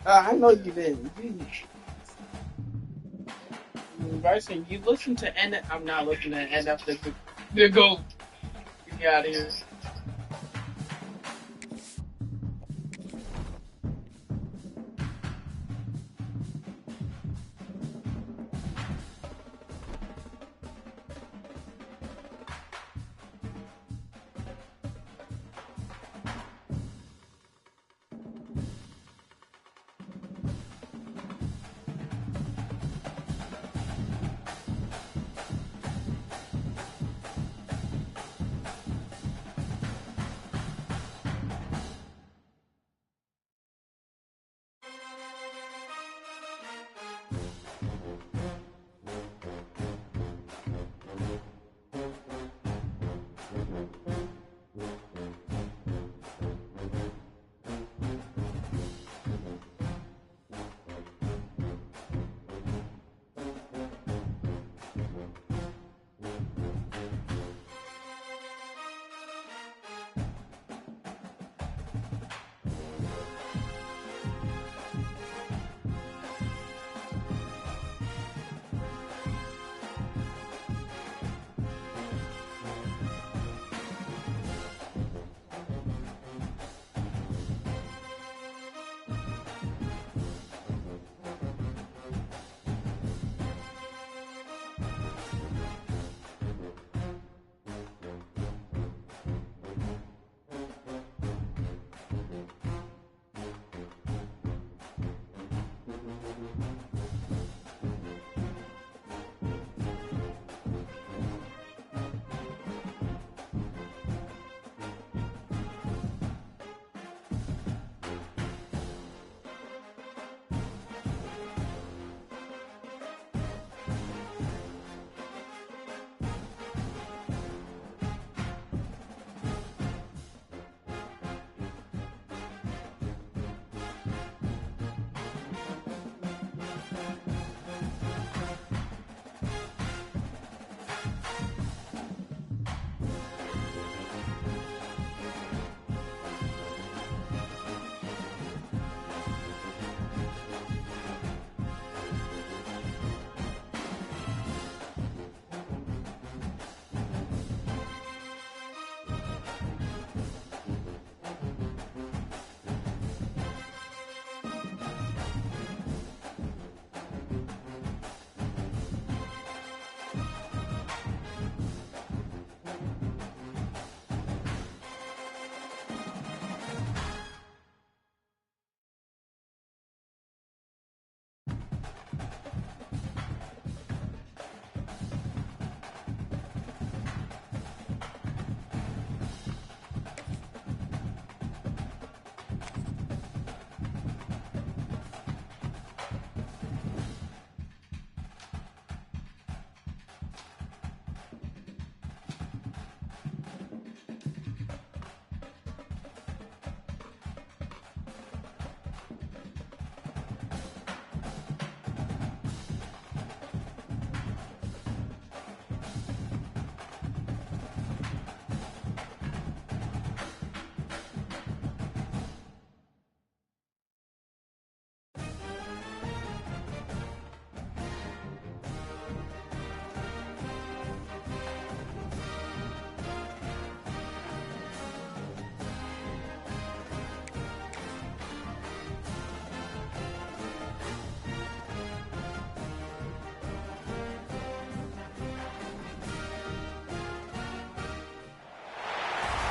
I know you didn't. Bryson, you listen to end. I'm not listening to end after the go. Get out of here.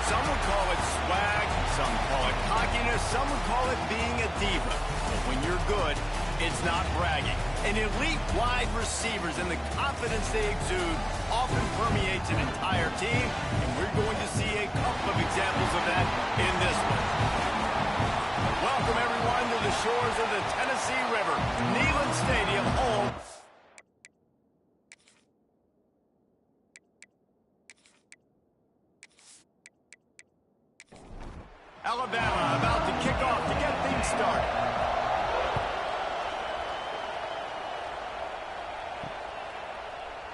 Some would call it swag, some call it cockiness, some would call it being a diva. But when you're good, it's not bragging. An elite wide receivers and the confidence they exude often permeates an entire team, and we're going to see a couple of examples of that in this one. Welcome, everyone, to the shores of the Tennessee River. Neyland Stadium, home. Alabama about to kick off to get things started.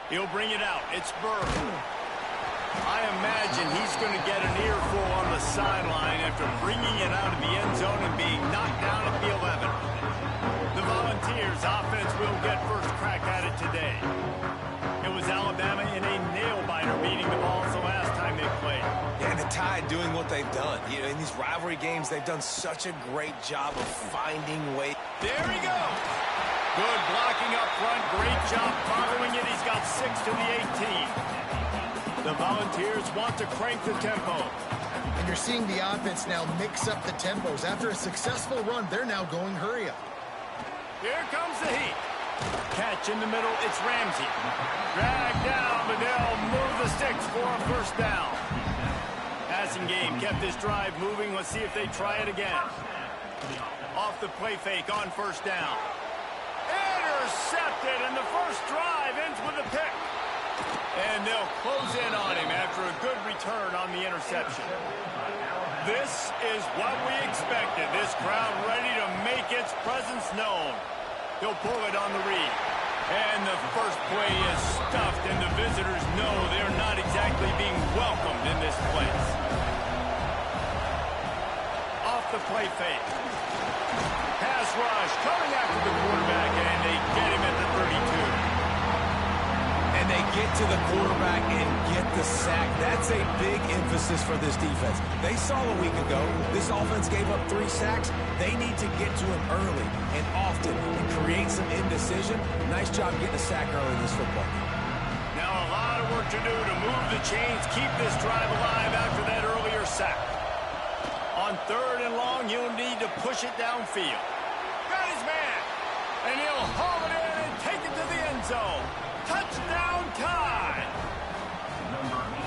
He'll bring it out. It's Burr. I imagine he's going to get an earful on the sideline after bringing it out of the end zone and being knocked down at the 11. Buccaneers offense will get first crack at it today. It was Alabama in a nail-biter beating the Vols the last time they played. Yeah, and the Tide doing what they've done. You know, in these rivalry games, they've done such a great job of finding ways. There he goes. Good blocking up front. Great job following it. He's got 6 to the 18. The Volunteers want to crank the tempo. And you're seeing the offense now mix up the tempos. After a successful run, they're now going hurry up. Here comes the heat. Catch in the middle. It's Ramsey. Drag down, but they'll move the sticks for a first down. Passing game kept this drive moving. Let's see if they try it again. Off the play fake on first down. Intercepted, and the first drive ends with a pick. And they'll close in on him after a good return on the interception. This is what we expected. This crowd ready to make its presence known. He'll pull it on the read. And the first play is stuffed, and the visitors know they're not exactly being welcomed in this place. Off the play fake. Pass rush coming after the quarterback, and they get him at the 32. And they get to the quarterback and get the sack. That's a big emphasis for this defense. They saw a week ago, this offense gave up 3 sacks. They need to get to him early and often and create some indecision. Nice job getting a sack early in this football game. Now a lot of work to do to move the chains, keep this drive alive after that earlier sack. On 3rd and long, you'll need to push it downfield. Got his man, and he'll haul it in and take it to the end zone. Touchdown Tide!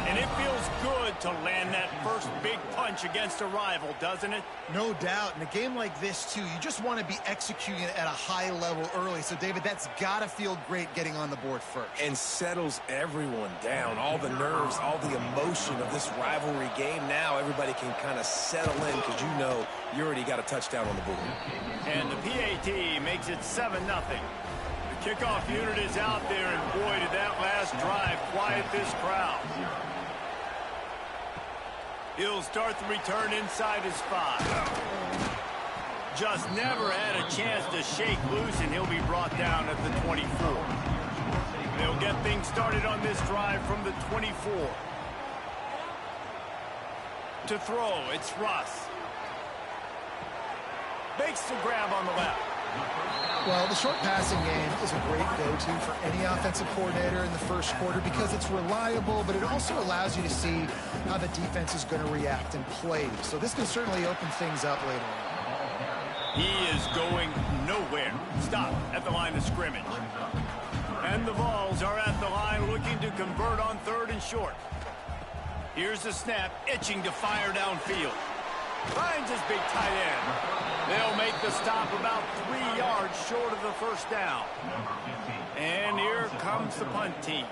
And it feels good to land that first big punch against a rival, doesn't it? No doubt. In a game like this, too, you just want to be executing it at a high level early. So, David, that's got to feel great getting on the board first. And settles everyone down. All the nerves, all the emotion of this rivalry game. Now everybody can kind of settle in because you know you already got a touchdown on the board. And the PAT makes it 7-0. Kickoff unit is out there, and boy, did that last drive quiet this crowd. He'll start the return inside his 5. Just never had a chance to shake loose, and he'll be brought down at the 24. They'll get things started on this drive from the 24. To throw, it's Russ. Makes the grab on the left. Well, the short passing game is a great go-to for any offensive coordinator in the first quarter because it's reliable, but it also allows you to see how the defense is going to react and play. So this can certainly open things up later on. He is going nowhere. Stop at the line of scrimmage. And the Vols are at the line looking to convert on 3rd and short. Here's the snap, itching to fire downfield. Finds his big tight end. They'll make the stop about 3 yards short of the first down. And here comes the punt team.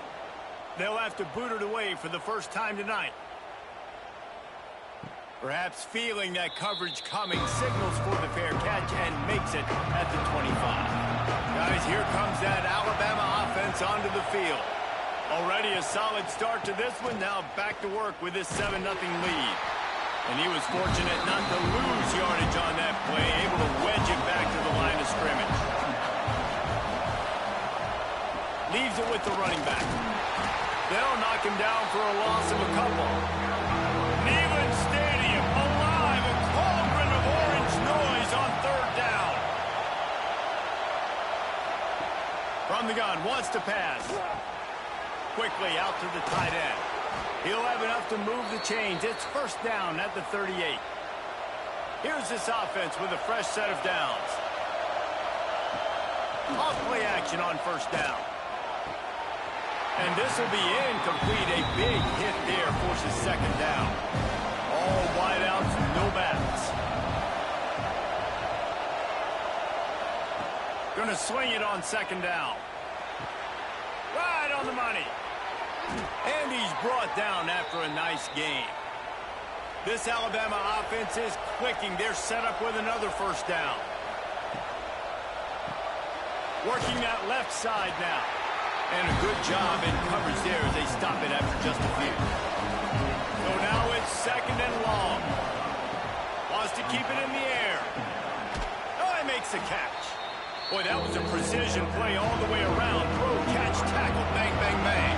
They'll have to boot it away for the first time tonight. Perhaps feeling that coverage coming, signals for the fair catch and makes it at the 25. Guys, here comes that Alabama offense onto the field. Already a solid start to this one. Now back to work with this 7-0 lead. And he was fortunate not to lose yardage on that play, able to wedge it back to the line of scrimmage. Leaves it with the running back. They'll knock him down for a loss of a couple. Neyland Stadium alive, a cauldron of orange noise on 3rd down. From the gun, wants to pass. Quickly out to the tight end. He'll have enough to move the chains. It's first down at the 38. Here's this offense with a fresh set of downs. Off play action on first down. And this will be incomplete. A big hit there forces 2nd down. All wideouts, no backs. Gonna swing it on 2nd down. Right on the money. And he's brought down after a nice game. This Alabama offense is clicking. They're set up with another first down. Working that left side now. And a good job in coverage there as they stop it after just a few. So now it's 2nd and long. Wants to keep it in the air. Oh, he makes the catch. Boy, Boy, that was a precision play all the way around. Throw, catch, tackle, bang, bang, bang.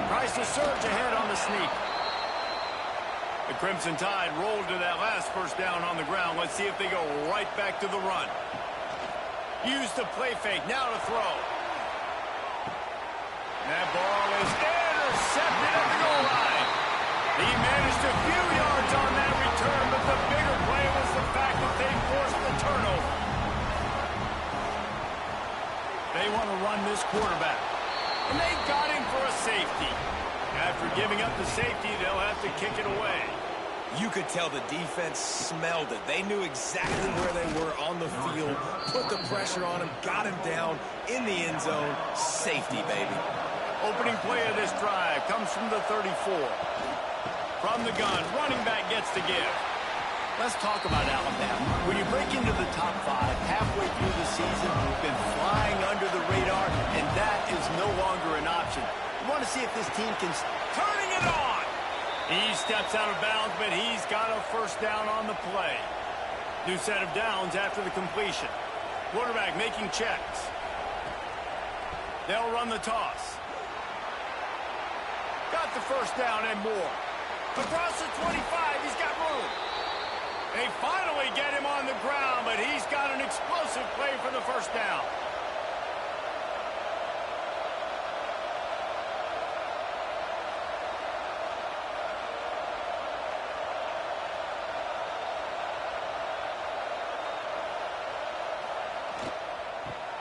Tries to surge ahead on the sneak. The Crimson Tide rolled to that last first down on the ground. Let's see if they go right back to the run. Use the play fake. Now to throw. That ball is intercepted at the goal line. He managed a few yards on that return, but the bigger play was the fact that they forced the turnover. They want to run this quarterback. And they got him for a safety. After giving up the safety, they'll have to kick it away. You could tell the defense smelled it. They knew exactly where they were on the field, put the pressure on him, got him down in the end zone. Safety, baby. Opening play of this drive comes from the 34. From the gun, running back gets the give. Let's talk about Alabama. When you break into the top 5 halfway through the season, you've been flying under the radar, and that is no longer an option. You want to see if this team can... Turning it on! He steps out of bounds, but he's got a first down on the play. New set of downs after the completion. Quarterback making checks. They'll run the toss. Got the first down and more. Across the 25, he's got room. They finally get him on the ground, but he's got an explosive play for the first down.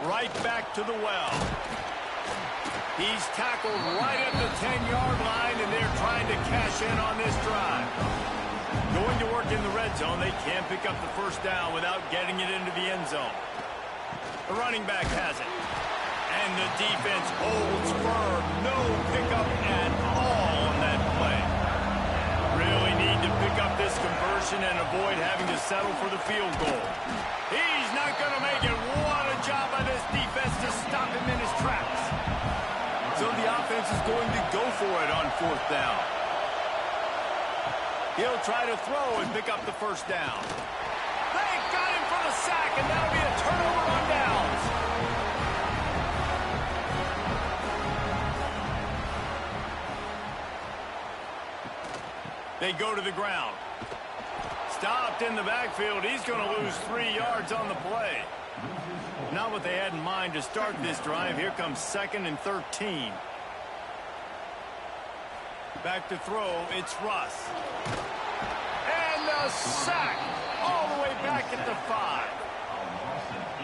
Right back to the well. He's tackled right at the 10-yard line, and they're trying to cash in on this drive. Going to work in the red zone, they can't pick up the first down without getting it into the end zone. The running back has it. And the defense holds firm. No pickup at all on that play. Really need to pick up this conversion and avoid having to settle for the field goal. He's not going to make it. What a job by this defense to stop him in his tracks. So the offense is going to go for it on fourth down. He'll try to throw and pick up the first down. They got him for the sack, and that'll be a turnover on downs. They go to the ground. Stopped in the backfield. He's going to lose 3 yards on the play. Not what they had in mind to start this drive. Here comes 2nd and 13. Back to throw, it's Russ. And a sack all the way back at the 5.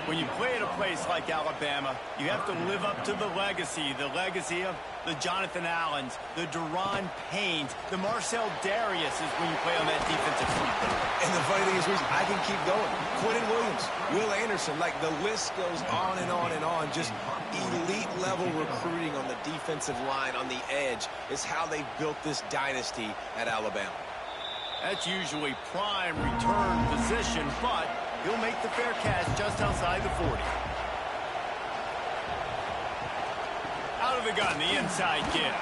When you play at a place like Alabama, you have to live up to the legacy of the Jonathan Allens, the Deron Paynes, the Marcel Dariuses when you play on that defensive front. And the funny thing is, I can keep going. Quentin Williams, Will Anderson, like the list goes on and on and on. Just elite level recruiting on the defensive line, on the edge, is how they built this dynasty at Alabama. That's usually prime return position, but he'll make the fair catch just outside the 40. Out of the gun, the inside give.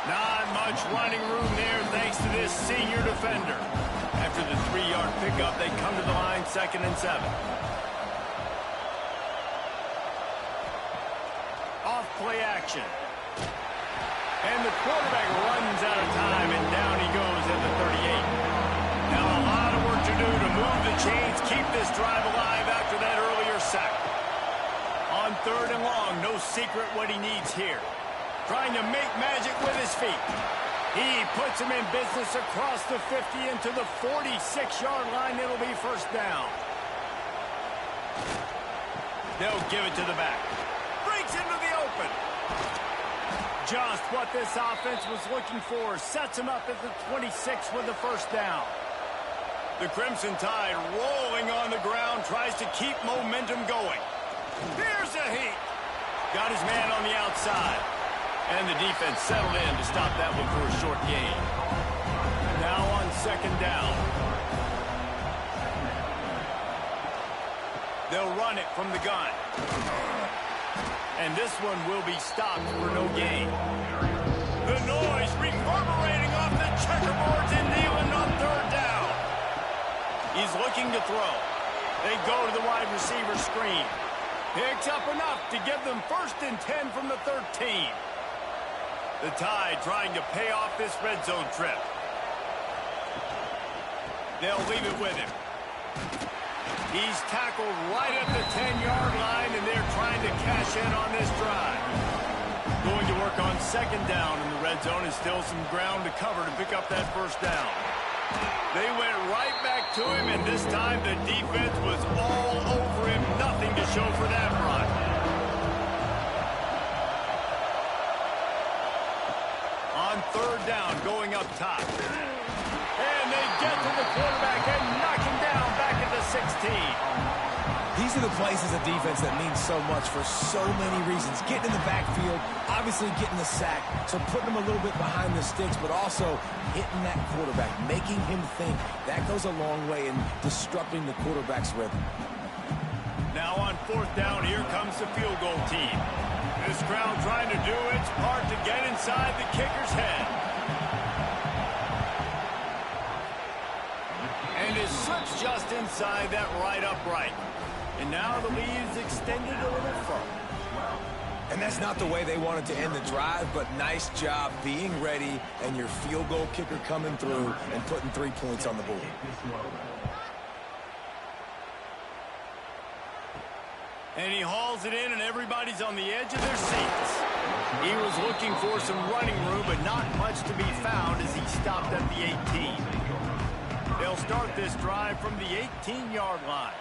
Not much running room there thanks to this senior defender. After the 3-yard pickup, they come to the line 2nd and 7. Off play action. And the quarterback runs out of time, and down he goes at the 38. Now a lot of work to do to move the chains, keep this drive alive after that earlier sack. On 3rd and long, no secret what he needs here. Trying to make magic with his feet. He puts him in business across the 50 into the 46-yard line. It'll be first down. They'll give it to the back. Breaks into the open. Just what this offense was looking for. Sets him up at the 26 with the first down. The Crimson Tide rolling on the ground, tries to keep momentum going. Here's a heat. Got his man on the outside. And the defense settled in to stop that one for a short gain. Now on 2nd down. They'll run it from the gun. And this one will be stopped for no gain. The noise reverberating off the checkerboards and Nealon on 3rd down. He's looking to throw. They go to the wide receiver screen. Picks up enough to give them 1st and 10 from the 13. The Tide trying to pay off this red zone trip. They'll leave it with him. He's tackled right at the 10-yard line, and they're trying to cash in on this drive. Going to work on 2nd down in the red zone. Is still some ground to cover to pick up that 1st down. They went right back to him, and this time the defense was all over him. Nothing to show for that run. On 3rd down, going up top. And they get to the quarterback and knock him down back at the 16. These are the plays as a defense that mean so much for so many reasons. Getting in the backfield, obviously getting the sack, so putting him a little bit behind the sticks, but also hitting that quarterback, making him think. That goes a long way in disrupting the quarterback's rhythm. Now on 4th down, here comes the field goal team. This crowd trying to do its part to get inside the kicker's head. And it slips just inside that right upright. And now the lead is extended a little further. And that's not the way they wanted to end the drive, but nice job being ready and your field goal kicker coming through and putting 3 points on the board. And he hauls it in, and everybody's on the edge of their seats. He was looking for some running room, but not much to be found as he stopped at the 18. They'll start this drive from the 18-yard line.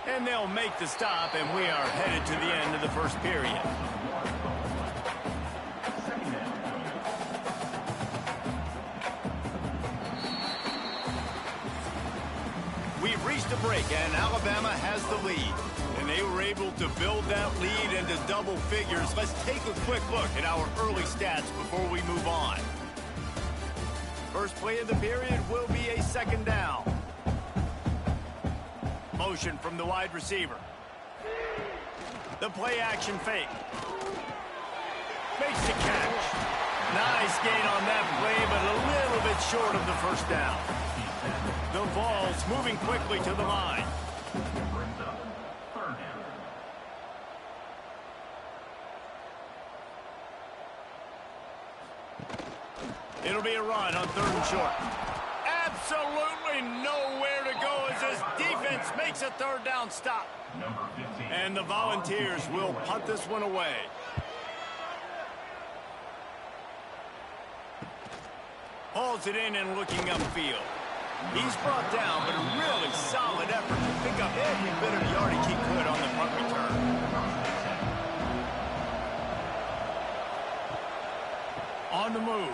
And they'll make the stop, and we are headed to the end of the 1st period. We've reached a break, and Alabama has the lead. And they were able to build that lead into double figures. Let's take a quick look at our early stats before we move on. First play of the period will be a 2nd down. Motion from the wide receiver. The play action fake. Makes the catch. Nice gain on that play, but a little bit short of the 1st down. The Vols moving quickly to the line. It'll be a run on 3rd and short. Absolutely nowhere to go as this defense makes a 3rd down stop. And the Volunteers will punt this one away. Hauls it in and looking upfield. He's brought down, but a really solid effort to pick up every bit of yardage he could on the punt return. On the move.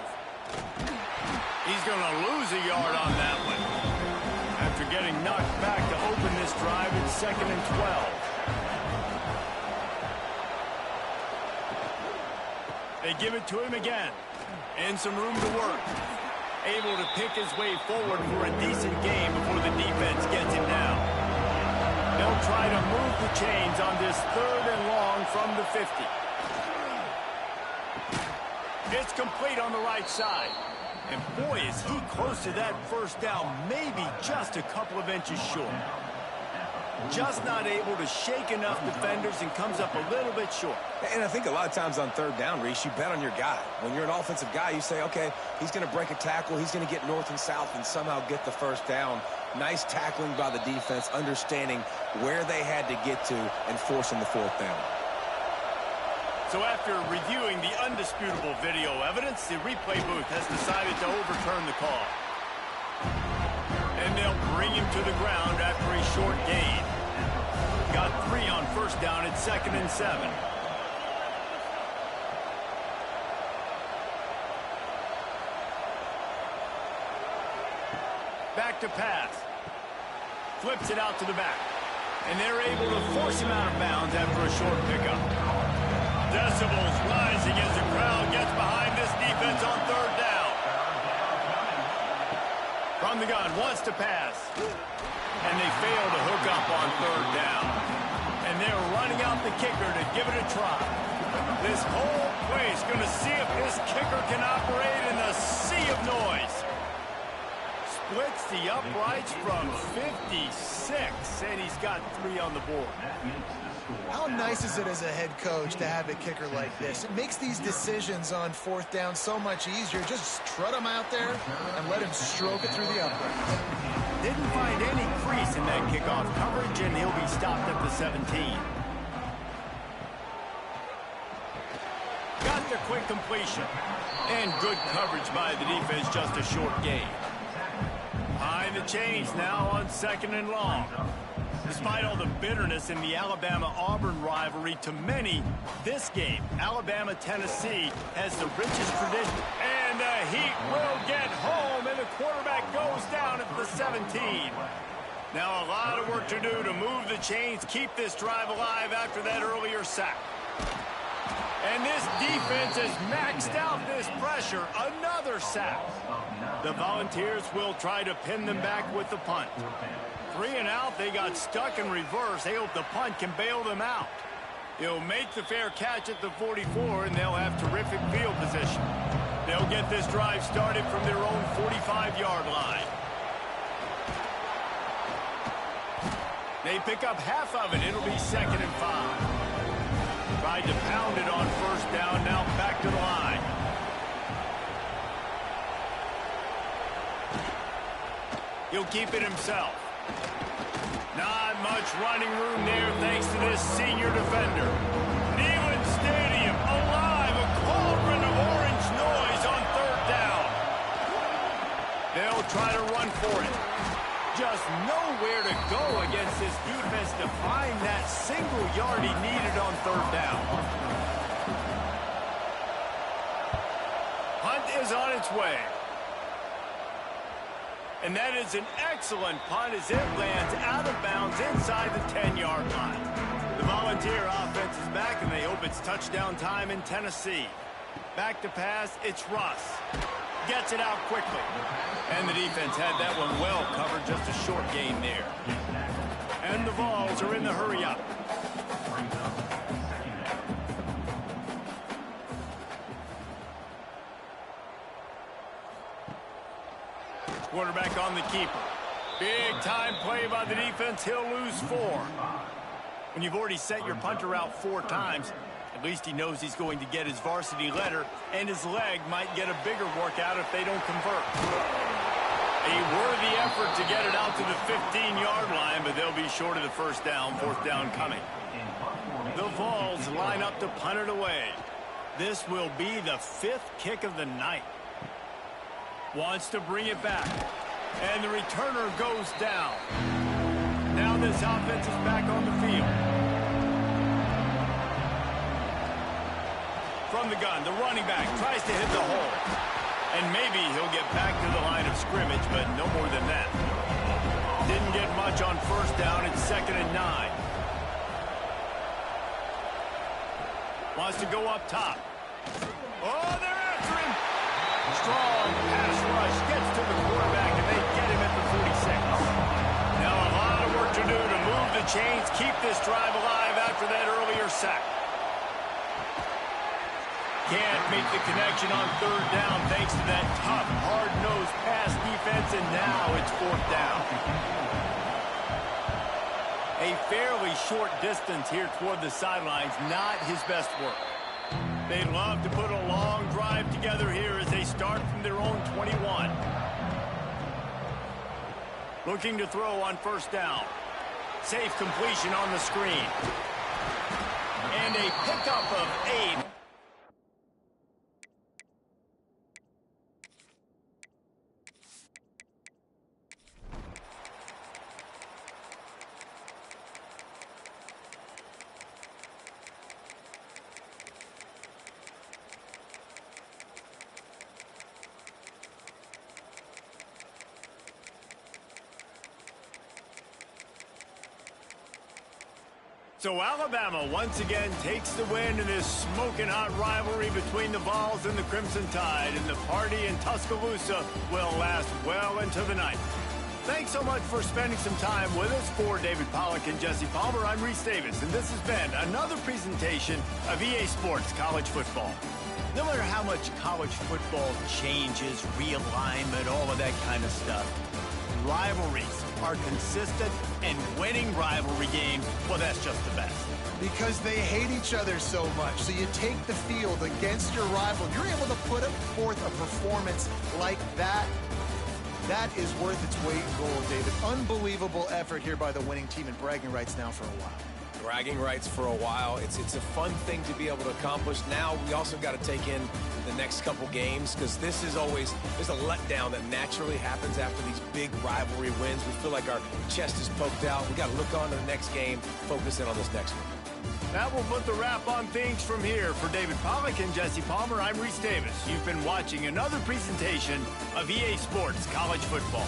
He's going to lose a yard on that one. After getting knocked back to open this drive, it's 2nd and 12. They give it to him again. And some room to work. Able to pick his way forward for a decent game before the defense gets him down. They'll try to move the chains on this 3rd and long from the 50. It's complete on the right side. And boy, is he close to that 1st down, maybe just a couple of inches short. Just not able to shake enough defenders and comes up a little bit short. And I think a lot of times on 3rd down, Reese, you bet on your guy. When you're an offensive guy, you say, okay, he's going to break a tackle, he's going to get north and south and somehow get the 1st down. Nice tackling by the defense, understanding where they had to get to and forcing the 4th down. So after reviewing the undisputable video evidence, the replay booth has decided to overturn the call. And they'll bring him to the ground after a short gain. Got 3 on 1st down at 2nd and 7. Back to pass. Flips it out to the back. And they're able to force him out of bounds after a short pickup. Decibels rising as the crowd gets behind this defense on 3rd down. From the gun, wants to pass. And they fail to hook up on 3rd down. And they're running out the kicker to give it a try. This whole place going to see if this kicker can operate in the sea of noise. splits the uprights from 56, and he's got 3 on the board. How nice is it as a head coach to have a kicker like this? It makes these decisions on 4th down so much easier. Just strut him out there and let him stroke it through the uprights. Didn't find any crease in that kickoff coverage, and he'll be stopped at the 17. Got the quick completion. And good coverage by the defense, just a short gain. Behind the chains now on 2nd and long. Despite all the bitterness in the Alabama-Auburn rivalry, to many, this game, Alabama-Tennessee, has the richest tradition. And the Heat will get home, and the quarterback goes down at the 17. Now a lot of work to do to move the chains, keep this drive alive after that earlier sack. And this defense has maxed out this pressure. Another sack. The Volunteers will try to pin them back with the punt. 3 and out, they got stuck in reverse. They hope the punt can bail them out. He'll make the fair catch at the 44, and they'll have terrific field position. They'll get this drive started from their own 45-yard line. They pick up half of it. It'll be 2nd and 5. Tried to pound it on 1st down, now back to the line. He'll keep it himself. Not much running room there thanks to this senior defender. Neyland Stadium alive, a cauldron of orange noise on 3rd down. They'll try to run for it. Just nowhere to go against this defense to find that single yard he needed on 3rd down. Punt is on its way. And that is an excellent punt as it lands out of bounds inside the 10-yard line. The Volunteer offense is back, and they hope it's touchdown time in Tennessee. Back to pass, it's Russ. Gets it out quickly. And the defense had that one well covered, just a short gain there. And the Vols are in the hurry-up. Quarterback on the keeper. Big-time play by the defense. He'll lose 4. When you've already sent your punter out 4 times, at least he knows he's going to get his varsity letter, and his leg might get a bigger workout if they don't convert. A worthy effort to get it out to the 15-yard line, but they'll be short of the 1st down, 4th down coming. The Vols line up to punt it away. This will be the 5th kick of the night. Wants to bring it back. And the returner goes down. Now this offense is back on the field. From the gun, the running back tries to hit the hole. And maybe he'll get back to the line of scrimmage, but no more than that. Didn't get much on 1st down. It's 2nd and 9. Wants to go up top. Oh, they're after him. Strong pass rush gets to the quarterback, and they get him at the 46. Now a lot of work to do to move the chains, keep this drive alive after that earlier sack. Can't make the connection on 3rd down thanks to that tough, hard-nosed pass defense, and now it's 4th down. A fairly short distance here toward the sidelines, not his best work. They'd love to put a long drive together here as they start from their own 21. Looking to throw on 1st down. Safe completion on the screen. And a pickup of 8. So Alabama once again takes the win in this smoking hot rivalry between the Vols and the Crimson Tide, and the party in Tuscaloosa will last well into the night. Thanks so much for spending some time with us. For David Pollack and Jesse Palmer, I'm Reese Davis, and this has been another presentation of EA Sports College Football. No matter how much college football changes, realignment, all of that kind of stuff, rivalries are consistent, and winning rivalry games, well, that's just the best. Because they hate each other so much. So you take the field against your rival. You're able to put forth a performance like that. That is worth its weight in gold, David. Unbelievable effort here by the winning team, and bragging rights now for a while. Bragging rights for a while. It's a fun thing to be able to accomplish. Now we also got to take in the next couple games, because this is always, there's a letdown that naturally happens after these big rivalry wins. We feel like our chest is poked out. We got to look on to the next game, focus in on this next one. That will put the wrap on things from here. For David Pollack and Jesse Palmer, I'm Reese Davis. You've been watching another presentation of EA Sports College Football.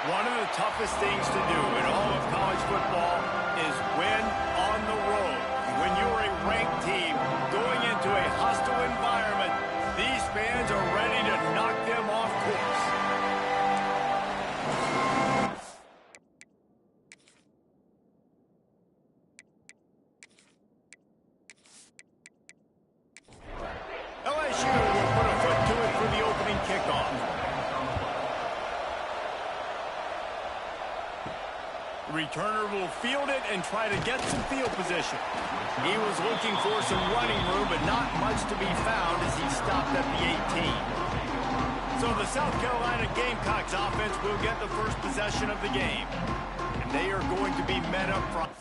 One of the toughest things to do in all of college football is win on the road. When you're a ranked team going into a hostile environment, these fans are ready to knock them off course. LSU will put a foot to it for the opening kickoff. Returner will field it and try to get some field position. He was looking for some running room, but not much to be found as he stopped at the 18. So the South Carolina Gamecocks offense will get the first possession of the game. And they are going to be met up front.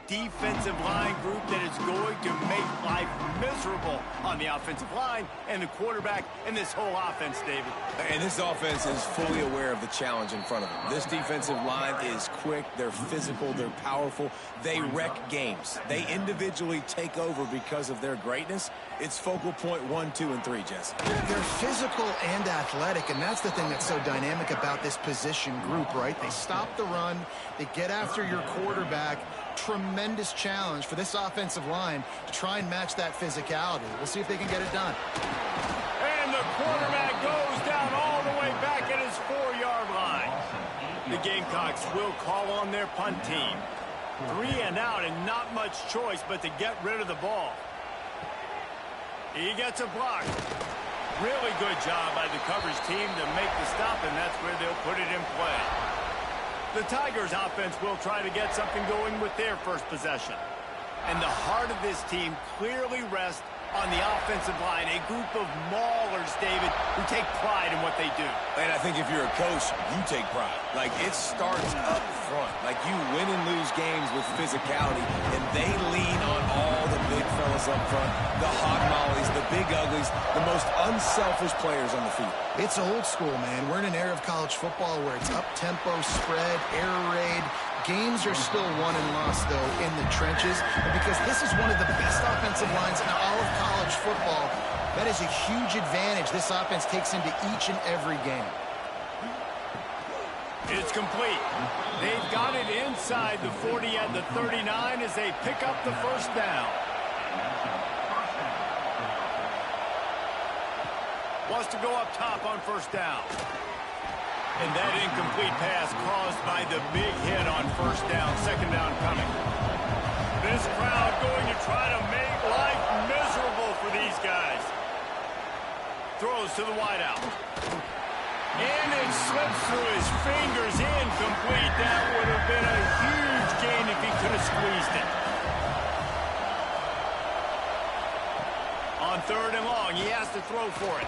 Defensive line group that is going to make life miserable on the offensive line and the quarterback and this whole offense, David. And this offense is fully aware of the challenge in front of them. This defensive line is quick, they're physical, they're powerful, they wreck games. They individually take over because of their greatness. It's focal point 1, 2, and 3, Jesse. They're physical and athletic, and that's the thing that's so dynamic about this position group, right? They stop the run, they get after your quarterback, tremendous challenge for this offensive line to try and match that physicality. We'll see if they can get it done. And the quarterback goes down all the way back at his 4-yard line. The Gamecocks will call on their punt team. 3 and out and not much choice but to get rid of the ball. He gets a block. Really good job by the coverage team to make the stop, and that's where they'll put it in play. The Tigers offense will try to get something going with their first possession. And the heart of this team clearly rests on the offensive line, a group of maulers, David, who take pride in what they do. And I think if you're a coach, you take pride. Like, it starts up front. Like, you win and lose games with physicality, and they lean on all the big fellas up front, the hog mollies, the big uglies, the most unselfish players on the field. It's old school, man. We're in an era of college football where it's up-tempo, spread, air raid. Games are still won and lost, though, in the trenches. And because this is one of the best offensive lines in all of college football, that is a huge advantage this offense takes into each and every game. It's complete. They've got it inside the 40 at the 39 as they pick up the first down. Wants to go up top on first down. And that incomplete pass caused by the big hit on first down. Second down coming. This crowd going to try to make life miserable for these guys. Throws to the wideout. And it slips through his fingers. Incomplete. That would have been a huge gain if he could have squeezed it. On 3rd and long, he has to throw for it.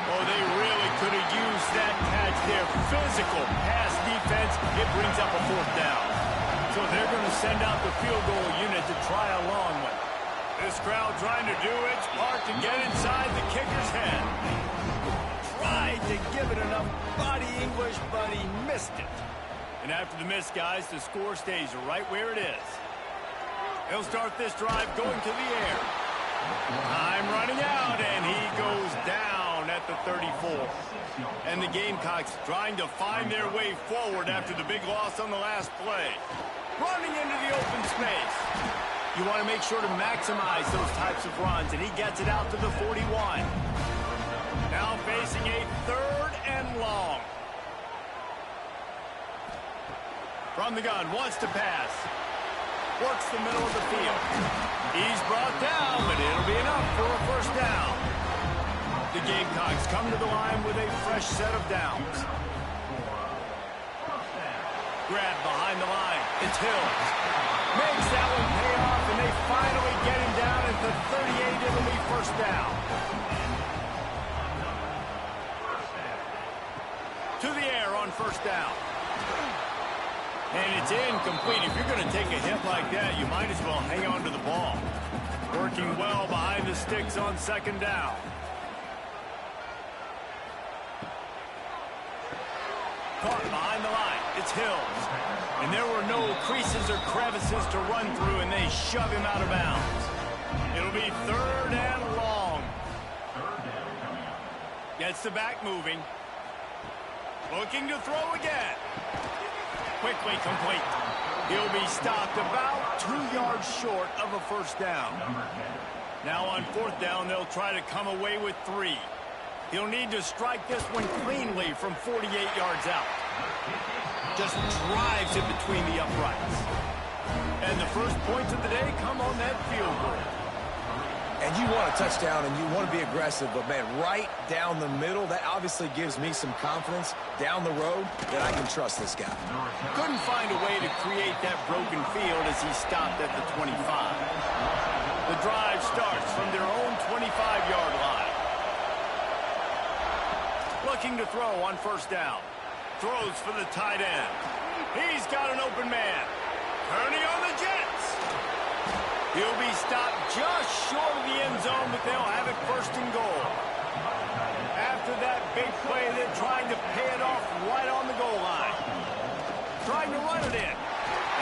Oh, they really could have used that catch there. Physical pass defense. It brings up a 4th down. So they're going to send out the field goal unit to try a long one. This crowd trying to do its part to get inside the kicker's head. Tried to give it enough body English, but he missed it. And after the miss, guys, the score stays right where it is. They'll start this drive going to the air. Time running out, and he goes down at the 34. And the Gamecocks trying to find their way forward after the big loss on the last play. Running into the open space. You want to make sure to maximize those types of runs, and he gets it out to the 41. Now facing a 3rd and long. From the gun, wants to pass. Works the middle of the field. He's brought down, but it'll be enough for a first down. The Gamecocks come to the line with a fresh set of downs. Grab behind the line. It's Hills. Makes that one pay off, and they finally get him down at the 38. It'll be first down. To the air on first down. And it's incomplete. If you're going to take a hit like that, you might as well hang on to the ball. Working well behind the sticks on 2nd down. Caught behind the line. It's Hills. And there were no creases or crevices to run through, and they shove him out of bounds. It'll be 3rd and long. Gets the back moving. Looking to throw again. Quickly complete. He'll be stopped about 2 yards short of a first down. Now on 4th down, they'll try to come away with 3. He'll need to strike this one cleanly from 48 yards out. Just drives it between the uprights. And the first points of the day come on that field goal. And you want a touchdown and you want to be aggressive, but, man, right down the middle, that obviously gives me some confidence down the road that I can trust this guy. Couldn't find a way to create that broken field as he stopped at the 25. The drive starts from their own 25-yard line. Looking to throw on first down. Throws for the tight end. He's got an open man. Turning on the Jets. He'll be stopped just short of the end zone, but they'll have it 1st and goal. After that big play, they're trying to pay it off right on the goal line. Trying to run it in.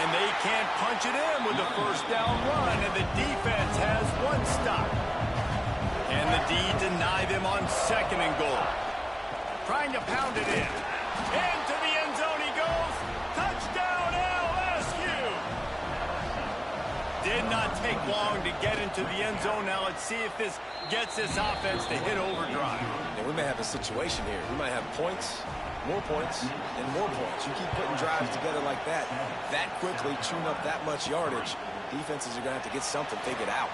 And they can't punch it in with the first down run, and the defense has 1 stop. And the D deny them on 2nd and goal. Trying to pound it in. Into the end zone he goes. Touchdown LSU. take long to get into the end zone. Now let's see if this gets this offense to hit overdrive. And we may have a situation here. We might have points, and more points. You keep putting drives together like that quickly, chewing up that much yardage, defenses are going to have to get something figured out.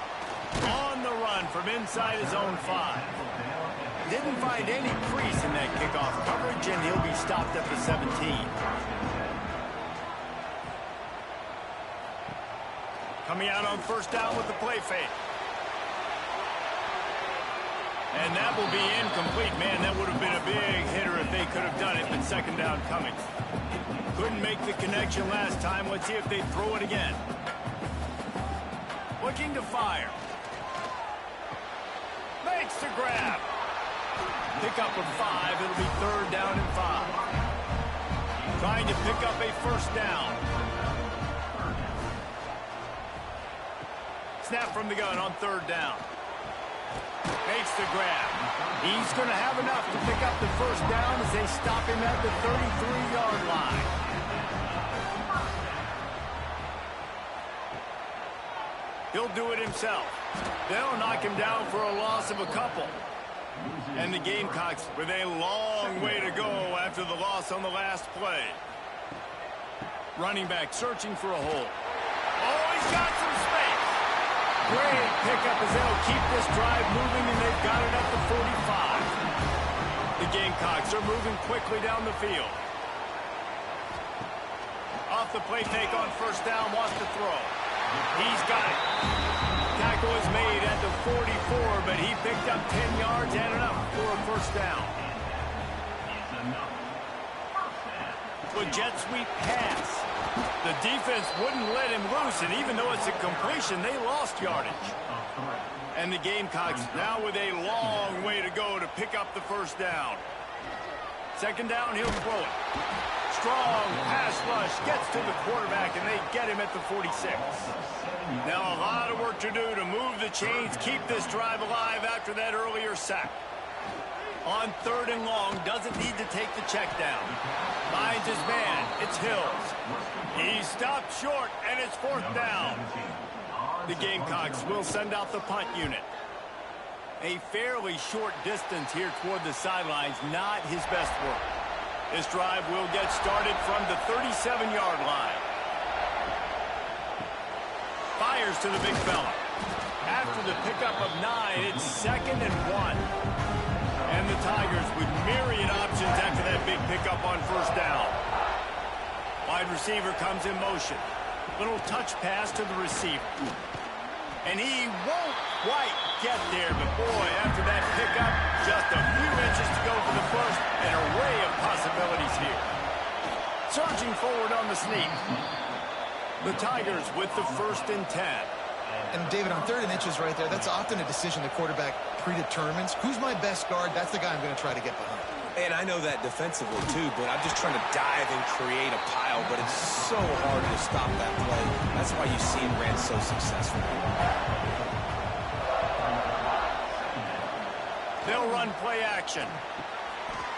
On the run from inside his own 5. Didn't find any crease in that kickoff coverage, and he'll be stopped at the 17. Coming out on first down with the play fake. And that will be incomplete. Man, that would have been a big hitter if they could have done it, but second down coming. Couldn't make the connection last time. Let's see if they throw it again. Looking to fire. Makes the grab. Pick up of 5. It'll be third down and 5. Trying to pick up a first down. Snap from the gun on third down. Makes the grab. He's going to have enough to pick up the first down as they stop him at the 33-yard line. He'll do it himself. They'll knock him down for a loss of a couple. And the Gamecocks with a long way to go after the loss on the last play. Running back searching for a hole. Oh, he's got some space. Great pickup as they'll keep this drive moving, and they've got it up to 45. The Gamecocks are moving quickly down the field. Off the play fake on first down, wants to throw. He's got it. Tackle is made at the 44, but he picked up 10 yards and enough for a first down. With jet sweep pass. The defense wouldn't let him loose, and even though it's a completion, they lost yardage. And the Gamecocks now with a long way to go to pick up the first down. Second down, he'll throw it. Strong pass rush gets to the quarterback, and they get him at the 46. Now a lot of work to do to move the chains, keep this drive alive after that earlier sack. On third and long, doesn't need to take the check down. Finds his man, it's Hills. He stopped short, and it's fourth down. The Gamecocks will send out the punt unit. A fairly short distance here toward the sidelines, not his best work. This drive will get started from the 37-yard line. Fires to the big fella. After the pickup of 9, it's 2nd and 1. And the Tigers with myriad options after that big pickup on first down. Wide receiver comes in motion. Little touch pass to the receiver. And he won't quite get there, but boy, after that pickup, just a few inches to go for the first, an array of possibilities here. Surging forward on the sneak. The Tigers with the 1st and 10. And David, on 3rd and inches right there, that's often a decision the quarterback predetermines. Who's my best guard? That's the guy I'm going to try to get behind. And I know that defensively, too, but I'm just trying to dive and create a pile, but it's so hard to stop that play. That's why you see him ran so successfully. They'll run play action.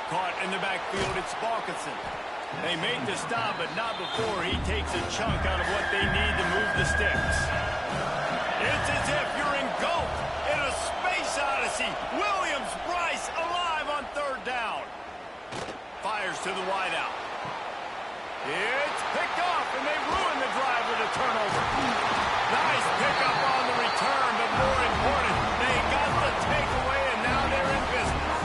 Caught in the backfield, it's Balkinson. They made the stop, but not before he takes a chunk out of what they need to move the sticks. It's as if you're engulfed in a space odyssey. Williams-Brice alive on third down. Fires to the wideout. It's picked off, and they ruin the drive with a turnover. Nice pickup on the return, but more important, they got the takeaway, and now they're in business.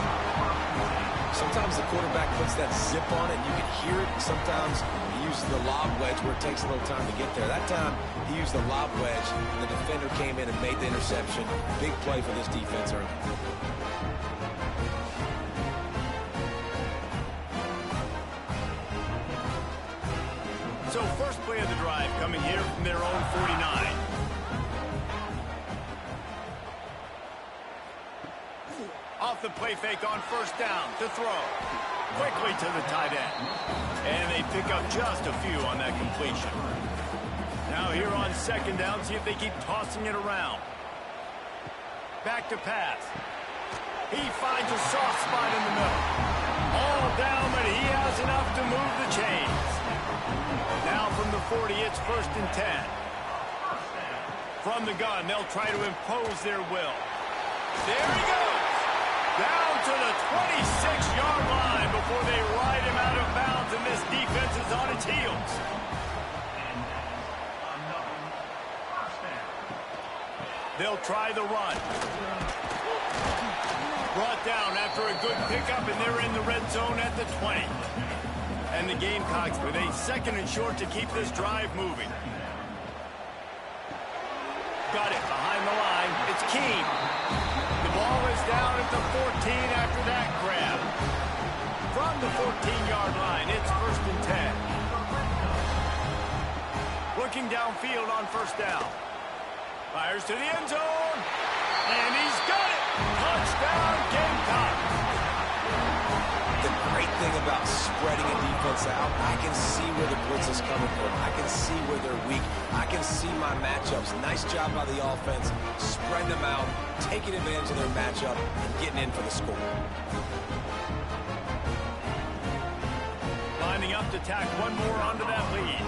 Sometimes the quarterback puts that zip on it, and you can hear it. Sometimes he uses the lob wedge where it takes a little time to get there. That time, he used the lob wedge, and the defender came in and made the interception. Big play for this defense early. So first play of the drive coming here from their own 49. Off the play fake on first down to throw. Quickly to the tight end. And they pick up just a few on that completion. Now here on second down, see if they keep tossing it around. Back to pass. He finds a soft spot in the middle. All down, but he has enough to move the chains. Now from the 40, it's 1st and 10. From the gun, they'll try to impose their will. There he goes. Down to the 26-yard line before they ride him out of bounds, and this defense is on its heels. They'll try the run. Brought down after a good pickup, and they're in the red zone at the 20. And the Gamecocks with a 2nd and short to keep this drive moving. Got it behind the line. It's Keene. The ball is down at the 14 after that grab. From the 14-yard line, it's 1st and 10. Looking downfield on 1st down. Fires to the end zone. And he's got it. Touchdown, Gamecocks. The great thing about spreading a defense out, I can see where the blitz is coming from. I can see where they're weak. I can see my matchups. Nice job by the offense, spreading them out, taking advantage of their matchup, and getting in for the score. Lining up to tack one more onto that lead.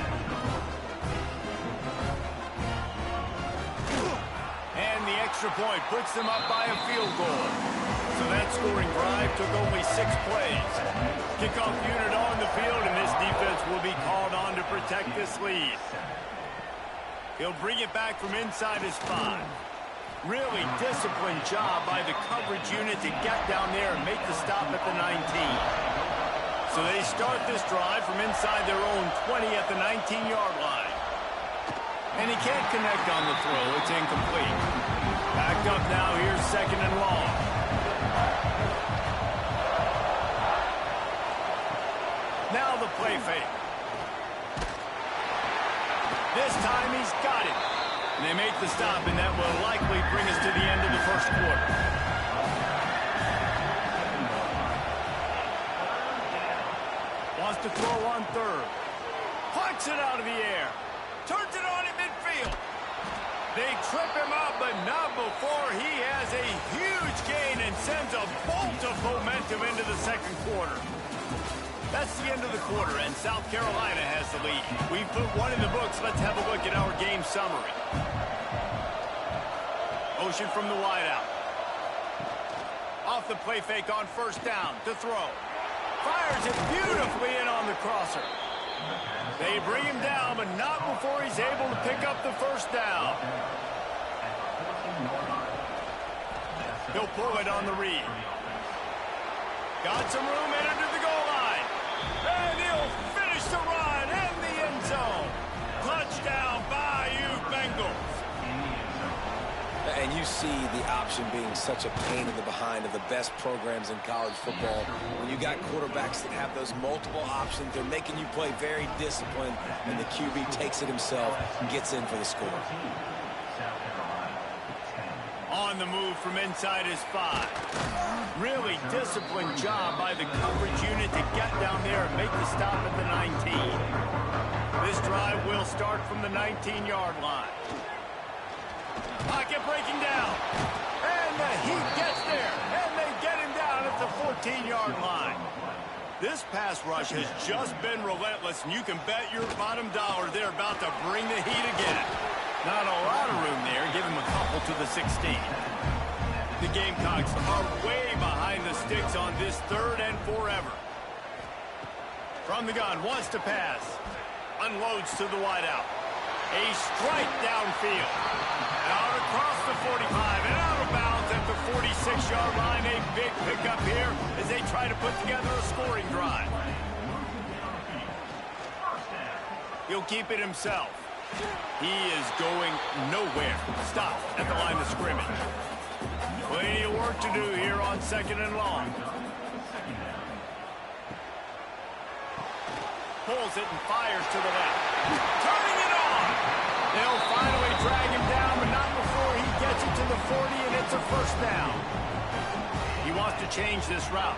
And the extra point puts them up by a field goal. So that scoring drive took only 6 plays. Kickoff unit on the field, and this defense will be called on to protect this lead. He'll bring it back from inside his 5. Really disciplined job by the coverage unit to get down there and make the stop at the 19. So they start this drive from inside their own 20 at the 19-yard line. And he can't connect on the throw. It's incomplete. Backed up now. Here's 2nd and long. Now the play fake. This time he's got it. And they make the stop, and that will likely bring us to the end of the 1st quarter. Wants to throw on 3rd. Punts it out of the air. Turns it on in midfield. They trip him up, but not before he has a huge gain and sends a bolt of momentum into the 2nd quarter. That's the end of the quarter, and South Carolina has the lead. We've put one in the books. Let's have a look at our game summary. Motion from the wideout. Off the play fake on 1st down to throw. Fires it beautifully in on the crosser. They bring him down, but not before he's able to pick up the 1st down. He'll pull it on the read. Got some room, entered to the goal line. And he'll finish the run in the end zone. Touchdown, Bayou Bengals. And you see the option being such a pain in the behind of the best programs in college football. When you got quarterbacks that have those multiple options, they're making you play very disciplined, and the QB takes it himself and gets in for the score. On the move from inside his 5. Really disciplined job by the coverage unit to get down there and make the stop at the 19. This drive will start from the 19-yard line. Pocket breaking down. And the Heat gets there. And they get him down at the 14-yard line. This pass rush has just been relentless, and you can bet your bottom dollar they're about to bring the heat again. Not a lot of room there. Give him a couple to the 16. The Gamecocks are way behind the sticks on this 3rd and forever. From the gun, wants to pass. Unloads to the wideout. A strike downfield. Out across the 45 and out of bounds at the 46-yard line. A big pickup here as they try to put together a scoring drive. He'll keep it himself. He is going nowhere. Stop at the line of scrimmage. Plenty of work to do here on 2nd and long. Pulls it and fires to the left. Turning it on. They'll finally drag him down, but not before he gets it to the 40, and it's a 1st down. He wants to change this route.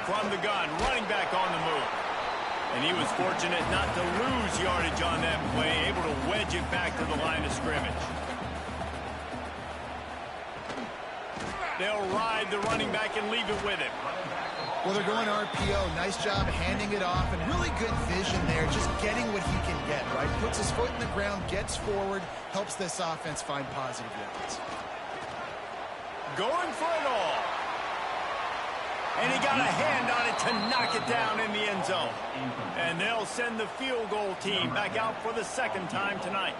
From the gun, running back on the move. And he was fortunate not to lose yardage on that play, able to wedge it back to the line of scrimmage. They'll ride the running back and leave it with him. Well, they're going RPO. Nice job handing it off, and really good vision there, just getting what he can get, right? Puts his foot in the ground, gets forward, helps this offense find positive yards. Going for it all. And he got a hand on it to knock it down in the end zone. And they'll send the field goal team back out for the second time tonight.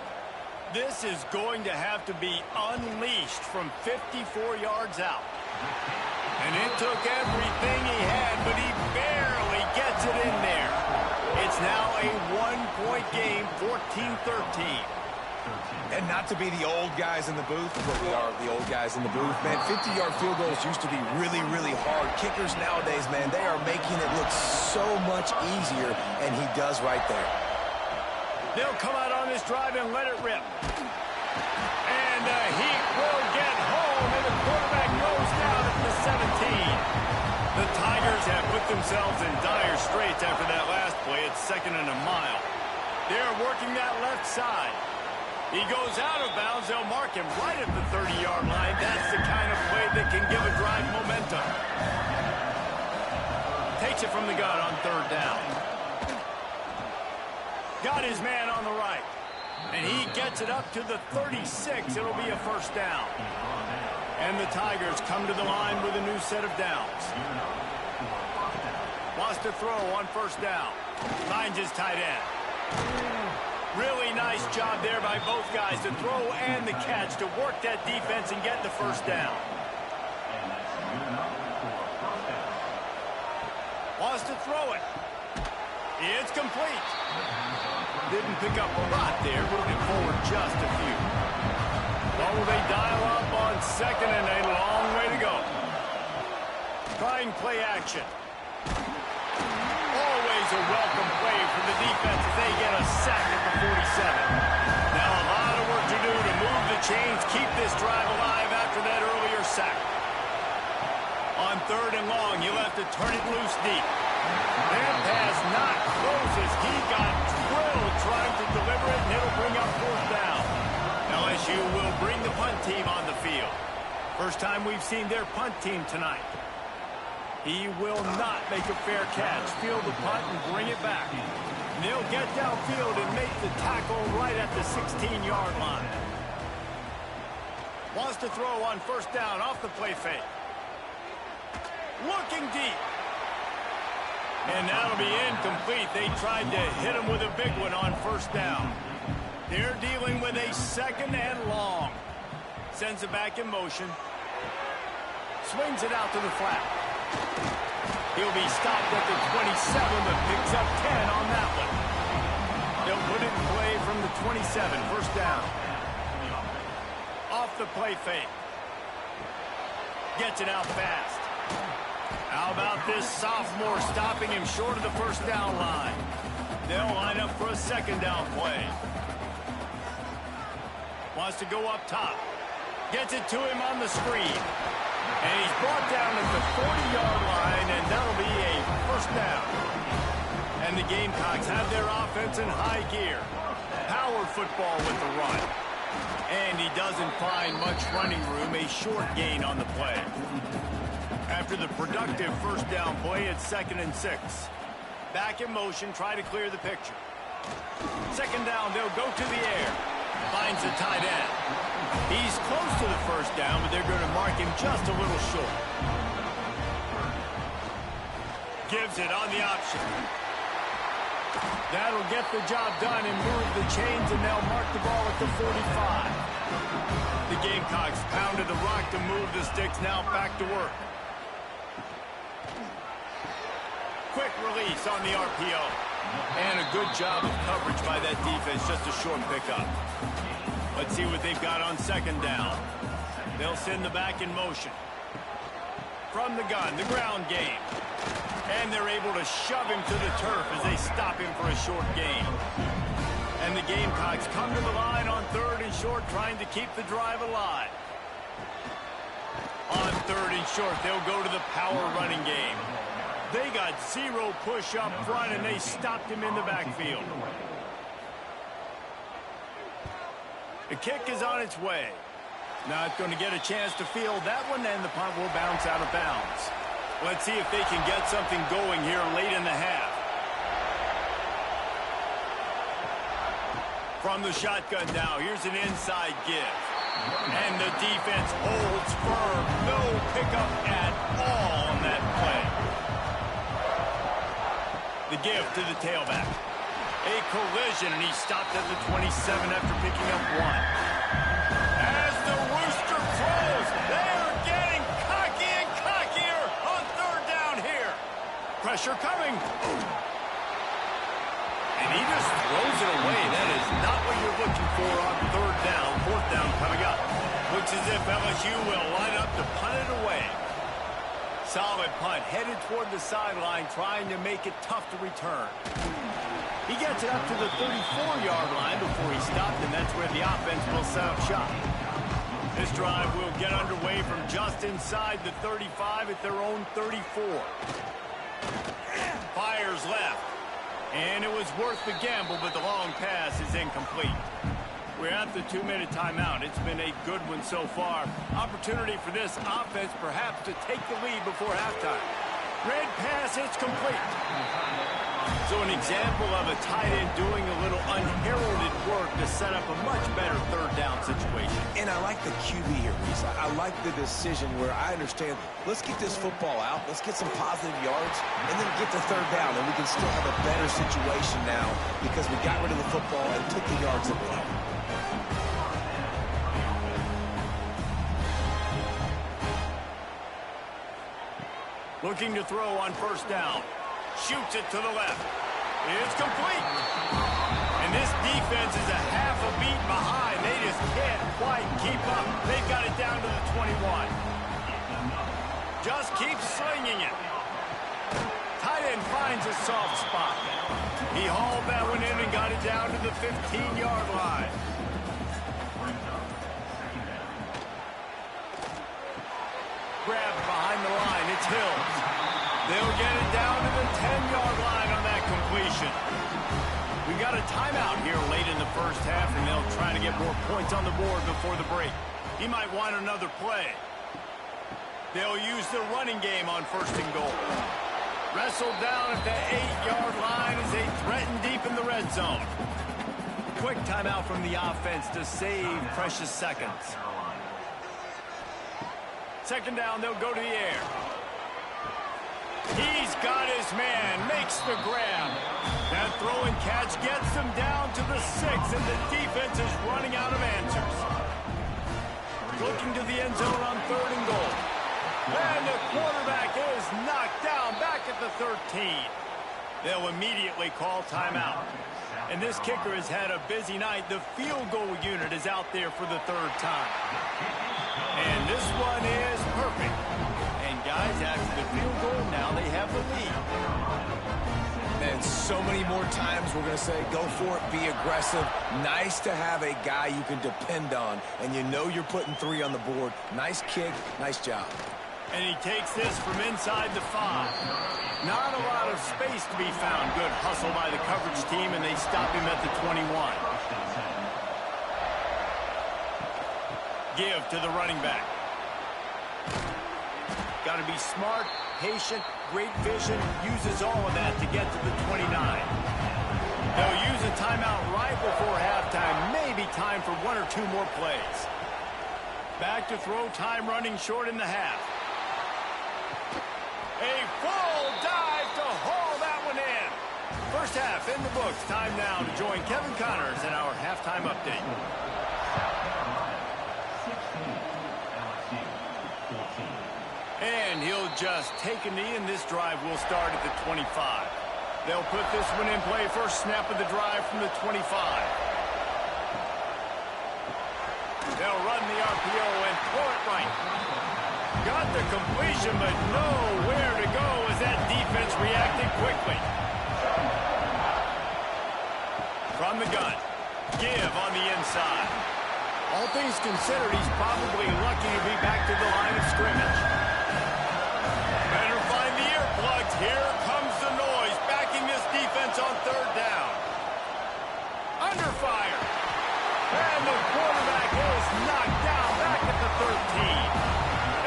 This is going to have to be unleashed from 54 yards out. And it took everything he had, but he barely gets it in there. It's now a one-point game, 14-13. And not to be the old guys in the booth, but we are the old guys in the booth, man. 50-yard field goals used to be really, really hard. Kickers nowadays, man, they are making it look so much easier, and he does right there. They'll come out on this drive and let it rip. And the Heat will get home, and the quarterback goes down at the 17. The Tigers have put themselves in dire straits after that last play. It's 2nd and a mile. They're working that left side. He goes out of bounds. They'll mark him right at the 30-yard line. That's the kind of play that can give a drive momentum. Takes it from the gun on 3rd down. Got his man on the right. And he gets it up to the 36. It'll be a 1st down. And the Tigers come to the line with a new set of downs. Wants to throw on 1st down. Finds his tight end. Really nice job there by both guys to throw and the catch to work that defense and get the 1st down. Wants to throw it. It's complete. Didn't pick up a lot there, moving forward just a few. Oh, they dial up on 2nd and a long way to go. Trying play action. Always a welcome play for the defense as they get a sack at the 47. Now a lot of work to do to move the chains, keep this drive alive after that earlier sack. On 3rd and long, he'll have to turn it loose deep. That pass not closes. He got drilled trying to deliver it, and it'll bring up 4th down. LSU will bring the punt team on the field. First time we've seen their punt team tonight. He will not make a fair catch. Field the punt and bring it back. And they'll get downfield and make the tackle right at the 16-yard line. Wants to throw on 1st down off the play fake. Looking deep. And that'll be incomplete. They tried to hit him with a big one on 1st down. They're dealing with a 2nd and long. Sends it back in motion. Swings it out to the flat. He'll be stopped at the 27, but picks up 10 on that one. They'll put it in play from the 27, 1st down. Off the play fake. Gets it out fast. How about this sophomore stopping him short of the 1st down line? They'll line up for a 2nd down play. Wants to go up top. Gets it to him on the screen. And he's brought down at the 40-yard line, and that'll be a 1st down. And the Gamecocks have their offense in high gear. Power football with the run. And he doesn't find much running room, a short gain on the play. After the productive 1st down play, it's 2nd and 6. Back in motion, try to clear the picture. 2nd down, they'll go to the air. Finds the tight end. He's close to the 1st down, but they're going to mark him just a little short. Gives it on the option. That'll get the job done and move the chains, and they'll mark the ball at the 45. The Gamecocks pounded the rock to move the sticks, now back to work. Quick release on the RPO. And a good job of coverage by that defense, just a short pickup. Let's see what they've got on 2nd down. They'll send the back in motion. From the gun, the ground game. And they're able to shove him to the turf as they stop him for a short gain. And the Gamecocks come to the line on 3rd and short, trying to keep the drive alive. On 3rd and short, they'll go to the power running game. They got 0 push up front, and they stopped him in the backfield. The kick is on its way. Not going to get a chance to field that one, and the punt will bounce out of bounds. Let's see if they can get something going here late in the half. From the shotgun now, here's an inside give. And the defense holds firm. No pickup at all on that play. The give to the tailback. A collision, and he stopped at the 27 after picking up 1. As the rooster crows, they are getting cocky and cockier on third down here. Pressure coming. And he just throws it away. That is not what you're looking for on third down. Fourth down coming up. Looks as if LSU will line up to punt it away. Solid punt, headed toward the sideline, trying to make it tough to return. He gets it up to the 34-yard line before he stopped, and that's where the offense will set up shop. This drive will get underway from just inside the 35 at their own 34. Fires left. And it was worth the gamble, but the long pass is incomplete. We're at the 2-minute timeout. It's been a good one so far. Opportunity for this offense perhaps to take the lead before halftime. Red pass, it's complete. So an example of a tight end doing a little unheralded work to set up a much better third down situation. And I like the QB here, Reese. I like the decision where I understand, let's get this football out, let's get some positive yards, and then get to third down, and we can still have a better situation now because we got rid of the football and took the yards that we needed. Looking to throw on first down. Shoots it to the left. It's complete. And this defense is a half a beat behind. They just can't quite keep up. They've got it down to the 21. Just keep slinging it. Tight end finds a soft spot. He hauled that one in and got it down to the 15-yard line. Grab behind the line. It's Hills. They'll get it down to the 10-yard line on that completion. We got a timeout here late in the first half, and they'll try to get more points on the board before the break. He might want another play. They'll use the running game on first and goal. Wrestled down at the 8-yard line as they threaten deep in the red zone. Quick timeout from the offense to save precious seconds. Second down, they'll go to the air. He's got his man, makes the grab. That throw and catch gets them down to the 6, and the defense is running out of answers. Looking to the end zone on third and goal. And the quarterback is knocked down back at the 13. They'll immediately call timeout. And this kicker has had a busy night. The field goal unit is out there for the third time. And this one is perfect. And guys, after the field goal, now they have the lead. And so many more times we're going to say, go for it, be aggressive. Nice to have a guy you can depend on, and you know you're putting 3 on the board. Nice kick, nice job. And he takes this from inside the 5. Not a lot of space to be found. Good hustle by the coverage team, and they stop him at the 21. Give to the running back. Got to be smart, patient, great vision, uses all of that to get to the 29. They'll use a timeout right before halftime. Maybe time for 1 or 2 more plays. Back to throw, time running short in the half. A full dive to haul that one in. First half in the books. Time now to join Kevin Connors in our halftime update. And he'll just take a knee, and this drive will start at the 25. They'll put this one in play. First snap of the drive from the 25. They'll run the RPO and throw it right. Got the completion, but nowhere to go as that defense reacted quickly. From the gun. Give on the inside. All things considered, he's probably lucky to be back to the line of scrimmage. Better find the earplugs. Here comes the noise, backing this defense on third down. Under fire. And the quarterback is knocked down back at the 13.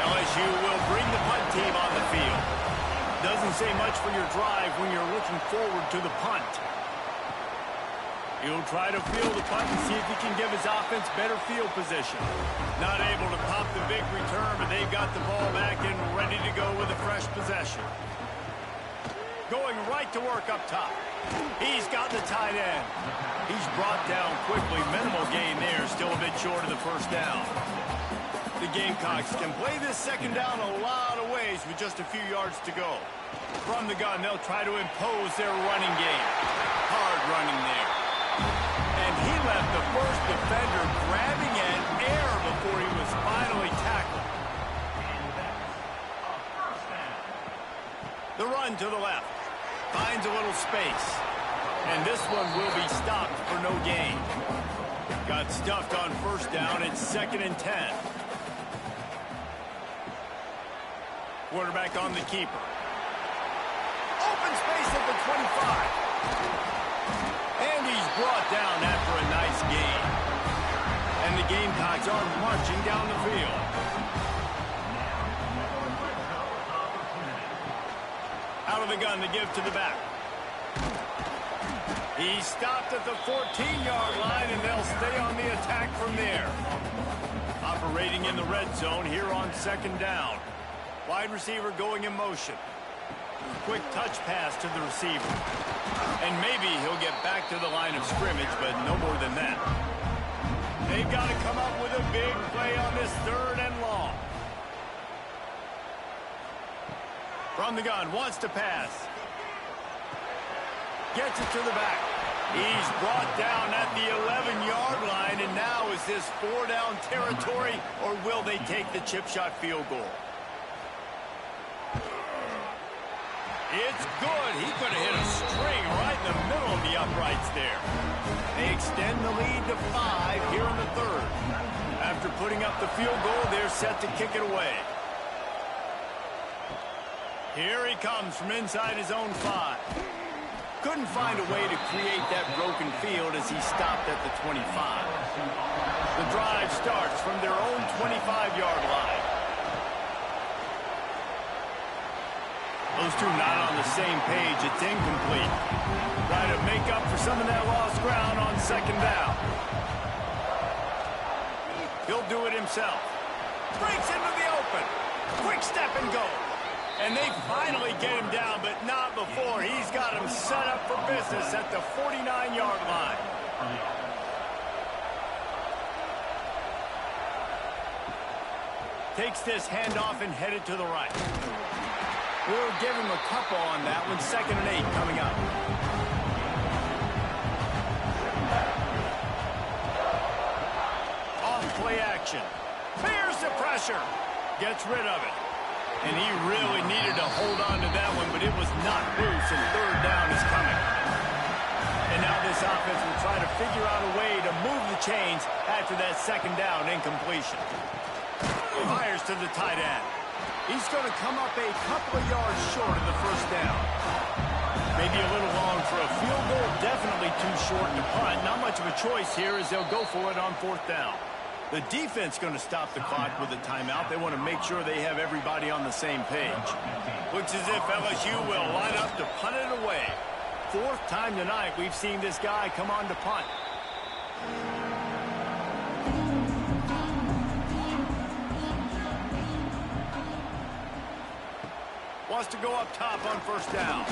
LSU will bring the punt team on the field. doesn't say much for your drive when you're looking forward to the punt. He'll try to field the punt and see if he can give his offense better field position. Not able to pop the big return, but they've got the ball back and ready to go with a fresh possession. Going right to work up top. He's got the tight end. He's brought down quickly. Minimal gain there. Still a bit short of the first down. The Gamecocks can play this second down a lot of ways with just a few yards to go. From the gun, they'll try to impose their running game. Hard running there. And he left the first defender grabbing an air before he was finally tackled. The run to the left. Finds a little space. And this one will be stopped for no gain. Got stuffed on first down. It's 2nd and 10. Quarterback on the keeper. Open space at the 25. And he's brought down after a nice gain. And the Gamecocks are marching down the field. Out of the gun to give to the back. He stopped at the 14-yard line, and they'll stay on the attack from there. Operating in the red zone here on 2nd down. Wide receiver going in motion. Quick touch pass to the receiver. And maybe he'll get back to the line of scrimmage, but no more than that. They've got to come up with a big play on this 3rd and long. From the gun, wants to pass. Gets it to the back. He's brought down at the 11-yard line, and now is this 4-down territory, or will they take the chip shot field goal? It's good. He could have hit a string right in the middle of the uprights there. They extend the lead to 5 here in the 3rd. After putting up the field goal, they're set to kick it away. Here he comes from inside his own 5. Couldn't find a way to create that broken field as he stopped at the 25. The drive starts from their own 25-yard line. Those two not on the same page. It's incomplete. Trying to make up for some of that lost ground on 2nd down. He'll do it himself. Breaks into the open. Quick step and go. And they finally get him down, but not before. He's got him set up for business at the 49-yard line. Takes this handoff and headed to the right. We'll give him a couple on that one. 2nd and 8 coming up. Off play action. Bears the pressure. Gets rid of it. And he really needed to hold on to that one, but it was not loose, and 3rd down is coming. And now this offense will try to figure out a way to move the chains after that 2nd down incompletion. Fires to the tight end. He's going to come up a couple of yards short of the first down. Maybe a little long for a field goal, definitely too short to punt. Not much of a choice here as they'll go for it on 4th down. The defense going to stop the clock with a timeout. They want to make sure they have everybody on the same page. Looks as if LSU will line up to punt it away. 4th time tonight we've seen this guy come on to punt. Wants to go up top on 1st down.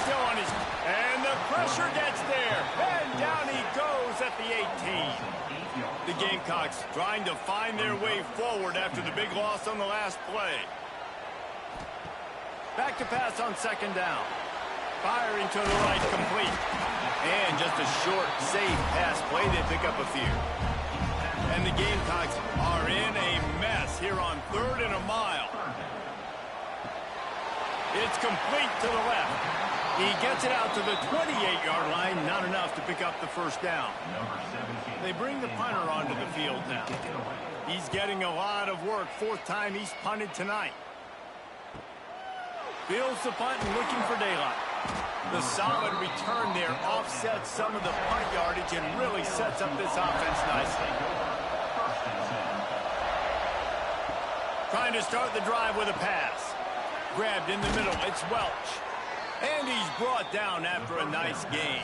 Still on his... And the pressure gets there. And down he goes at the 18. The Gamecocks trying to find their way forward after the big loss on the last play. Back to pass on 2nd down. Firing to the right, complete. And just a short, safe pass play. They pick up a few. And the Gamecocks are in a mess here on 3rd and a mile. It's complete to the left. He gets it out to the 28-yard line. Not enough to pick up the first down. They bring the punter onto the field now. He's getting a lot of work. 4th time he's punted tonight. Fields the punt and looking for daylight. The solid return there offsets some of the punt yardage and really sets up this offense nicely. Trying to start the drive with a pass. Grabbed in the middle. It's Welch. And he's brought down after a nice gain.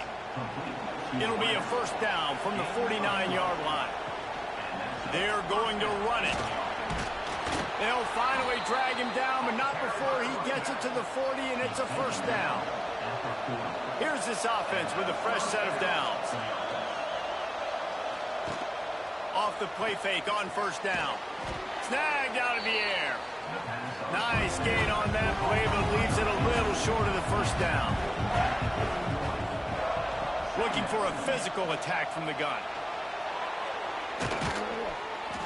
It'll be a first down from the 49-yard line. They're going to run it. They'll finally drag him down, but not before he gets it to the 40, and it's a first down. Here's this offense with a fresh set of downs. Off the play fake on first down. Snagged out of the air. Nice gain on that play, but leaves it a little short of the first down. Looking for a physical attack from the gun.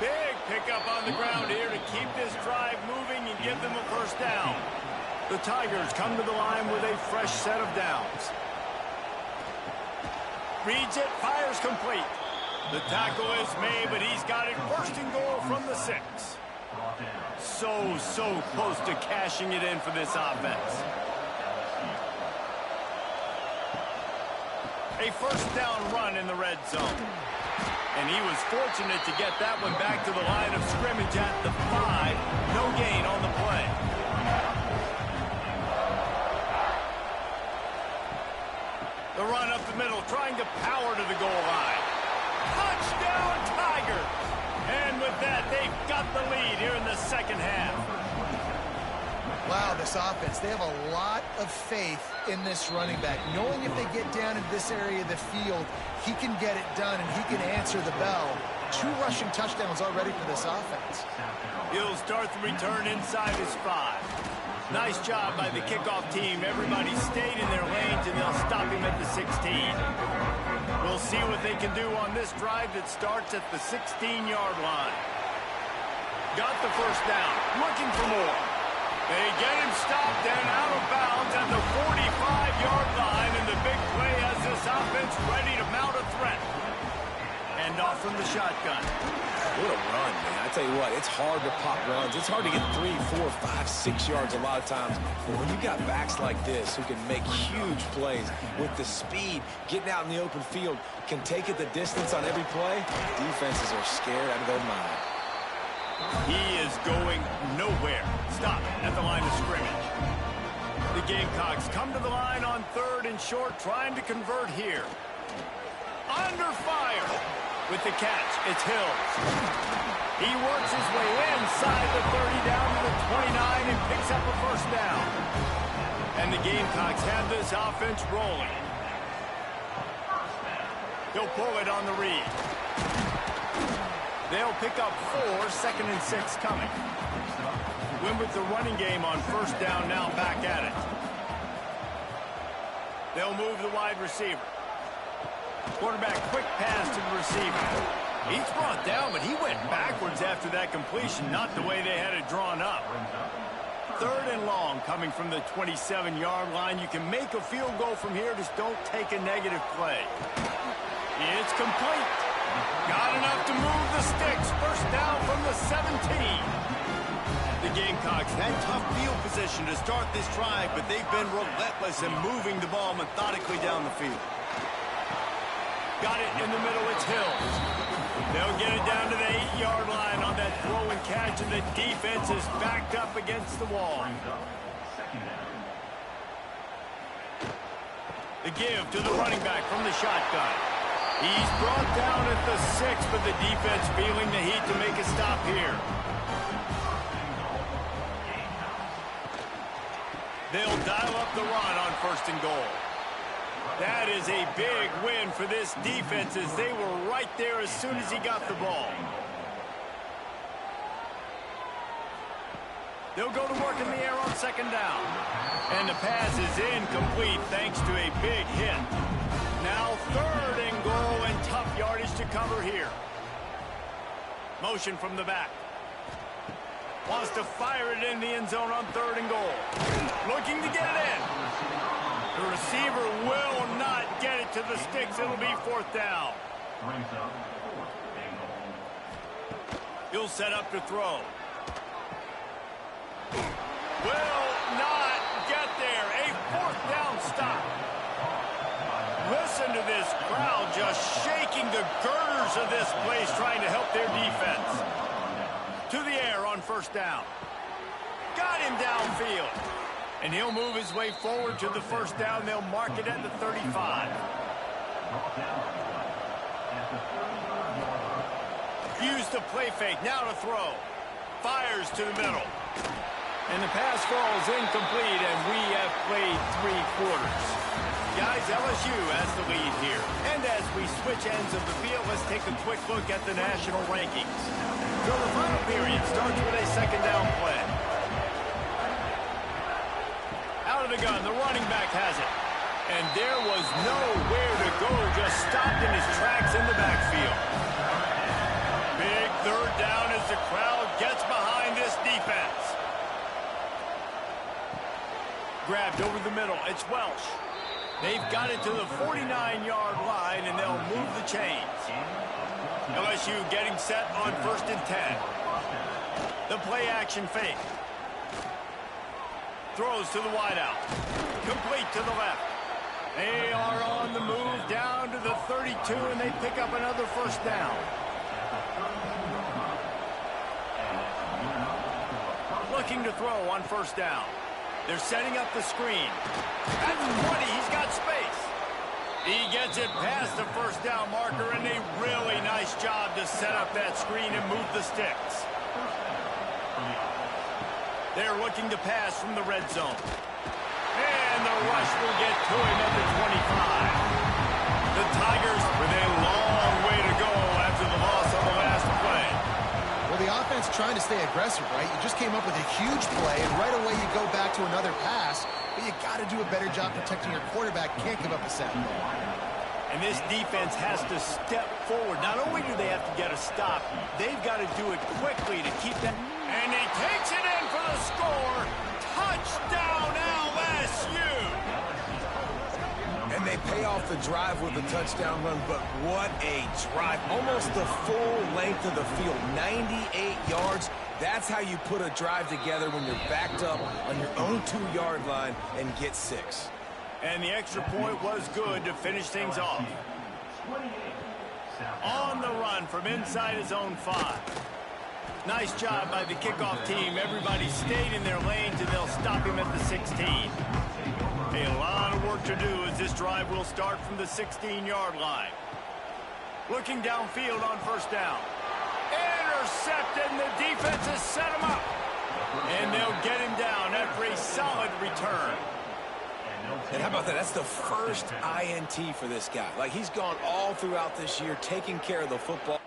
Big pickup on the ground here to keep this drive moving and give them a first down. The Tigers come to the line with a fresh set of downs. Reads it, fires complete. The tackle is made, but he's got it first and goal from the 6. So close to cashing it in for this offense. A first down run in the red zone. And he was fortunate to get that one back to the line of scrimmage at the 5. No gain on the play. The run up the middle, trying to power to the goal line. Touchdown, Tigers! And with that, they've got the lead here in the second half. Wow, this offense, they have a lot of faith in this running back. Knowing if they get down into this area of the field, he can get it done and he can answer the bell. 2 rushing touchdowns already for this offense. He'll start the return inside his 5. Nice job by the kickoff team. Everybody stayed in their lanes, and they'll stop him at the 16. We'll see what they can do on this drive that starts at the 16-yard line. Got the first down. Looking for more. They get him stopped and out of bounds at the 45-yard line, and the big play has this offense ready to mount a threat. And off from the shotgun. What a run, man. I tell you what, it's hard to pop runs. It's hard to get 3, 4, 5, 6 yards a lot of times. But when you got backs like this who can make huge plays with the speed, getting out in the open field, can take it the distance on every play, defenses are scared out of their mind. He is going nowhere. Stop at the line of scrimmage. The Gamecocks come to the line on 3rd and short, trying to convert here. Under fire. With the catch, it's Hills. He works his way inside the 30 down to the 29 and picks up a first down. And the Gamecocks have this offense rolling. He'll pull it on the read. They'll pick up 4, 2nd and 6 coming. Win with the running game on first down, now back at it. They'll move the wide receiver. Quarterback, quick pass to the receiver. He's brought down, but he went backwards after that completion, not the way they had it drawn up. 3rd and long coming from the 27-yard line. You can make a field goal from here, just don't take a negative play. It's complete. Got enough to move the sticks. First down from the 17. The Gamecocks had tough field position to start this drive, but they've been relentless in moving the ball methodically down the field. Got it in the middle, it's Hills. They'll get it down to the 8-yard line on that throw and catch, and the defense is backed up against the wall. The give to the running back from the shotgun. He's brought down at the 6, but the defense feeling the heat to make a stop here. They'll dial up the run on 1st and goal. That is a big win for this defense, as they were right there as soon as he got the ball. They'll go to work in the air on 2nd down. And the pass is incomplete thanks to a big hit. Now 3rd and goal, and tough yardage to cover here. Motion from the back. Wants to fire it in the end zone on 3rd and goal. Looking to get it in. The receiver will not get it to the sticks. It'll be 4th down. He'll set up to throw. Will not get there. A 4th down stop. Listen to this crowd just shaking the girders of this place, trying to help their defense. To the air on 1st down. Got him downfield. And he'll move his way forward to the first down. They'll mark it at the 35. Use the play fake. Now to throw. Fires to the middle. And the pass falls incomplete, and we have played 3 quarters. Guys, LSU has the lead here. And as we switch ends of the field, let's take a quick look at the national rankings. So the final period starts with a second down play. Out of the gun, the running back has it. And there was nowhere to go, just stopped in his tracks in the backfield. Big third down as the crowd gets behind this defense. Grabbed over the middle, it's Welsh. They've got it to the 49-yard line, and they'll move the chains. LSU getting set on 1st and 10. The play action fake. Throws to the wideout. Complete to the left. They are on the move down to the 32, and they pick up another first down. Looking to throw on first down. They're setting up the screen. At the 20, he's got space. He gets it past the first down marker, and a really nice job to set up that screen and move the sticks. They're looking to pass from the red zone. And the rush will get to him at the 25. The Tigers with a long way to go after the loss on the last play. Well, the offense trying to stay aggressive, right? You just came up with a huge play, and right away you go back to another pass, but you got to do a better job protecting your quarterback. Can't give up a sack. And this defense has to step forward. Not only do they have to get a stop, they've got to do it quickly to keep that. And he takes it in for the score. Touchdown, LSU! And they pay off the drive with a touchdown run, but what a drive. Almost the full length of the field, 98 yards. That's how you put a drive together when you're backed up on your own 2-yard line and get 6. And the extra point was good to finish things off. On the run from inside his own 5. Nice job by the kickoff team. Everybody stayed in their lanes, and they'll stop him at the 16. A lot of work to do as this drive will start from the 16-yard line. Looking downfield on first down. Intercepted, and the defense has set him up. And they'll get him down after a solid return. And how about that? That's the first INT for this guy. Like, he's gone all throughout this year taking care of the football.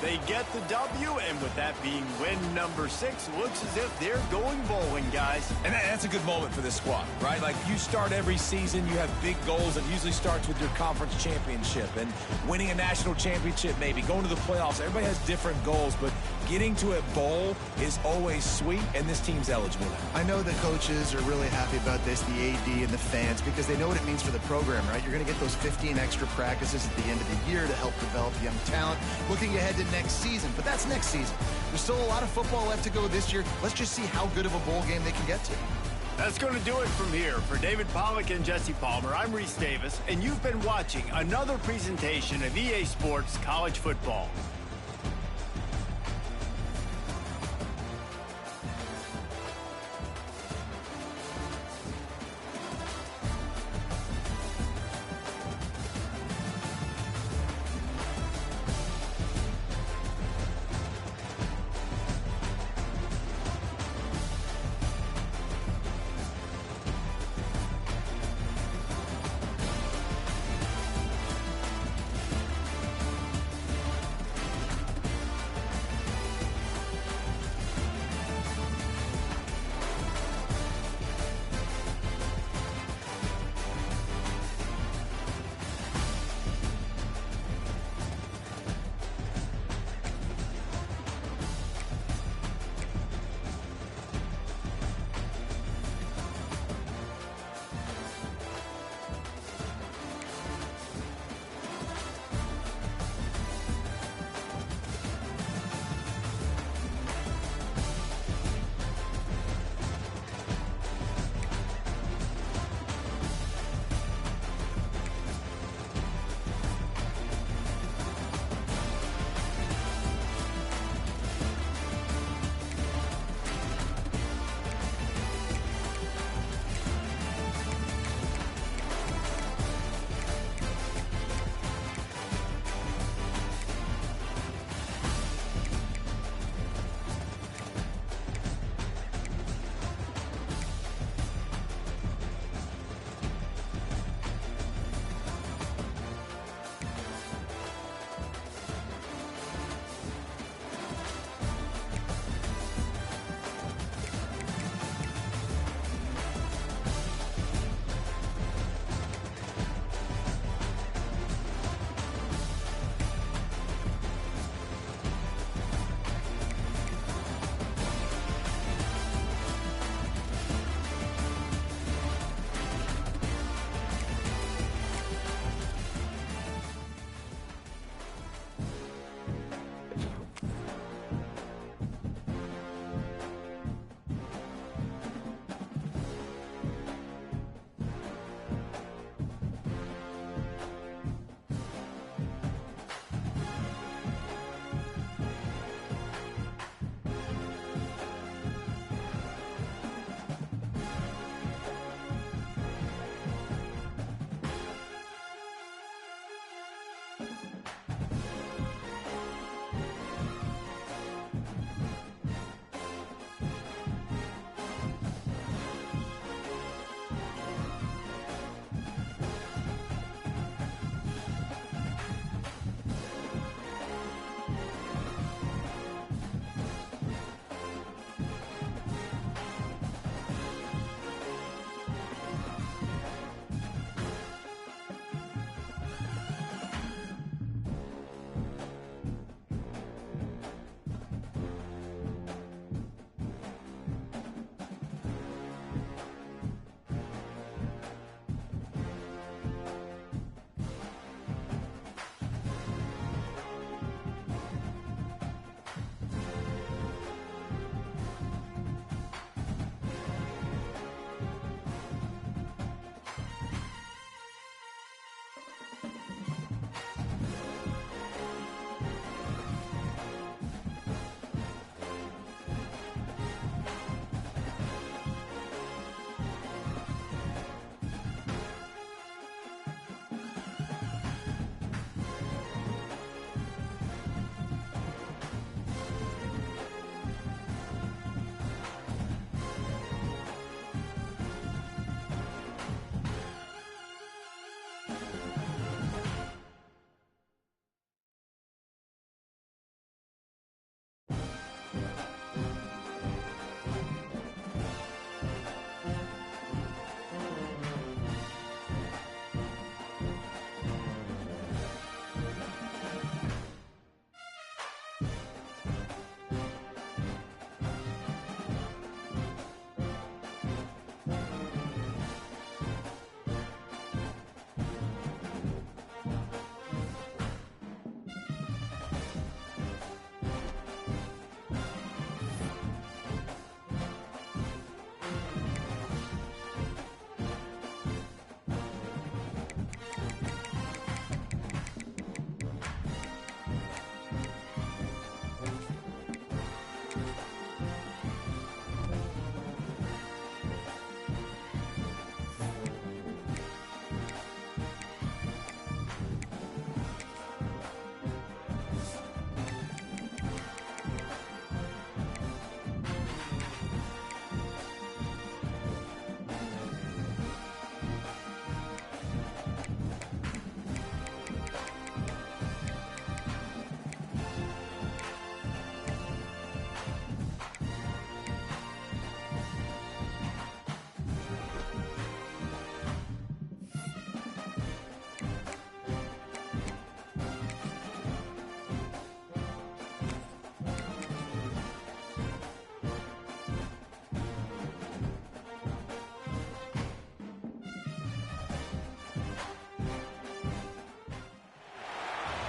They get the W, and with that being win number 6, looks as if they're going bowling, guys. And that's a good moment for this squad, right? Like, you start every season, you have big goals. It usually starts with your conference championship and winning a national championship, maybe going to the playoffs. Everybody has different goals, but getting to a bowl is always sweet, and this team's eligible now. I know the coaches are really happy about this, the AD and the fans, because they know what it means for the program, right? You're going to get those 15 extra practices at the end of the year to help develop young talent. Looking ahead to next season, but that's next season. There's still a lot of football left to go this year. Let's just see how good of a bowl game they can get to. That's going to do it from here. For David Pollack and Jesse Palmer, I'm Reese Davis, and you've been watching another presentation of EA Sports College Football.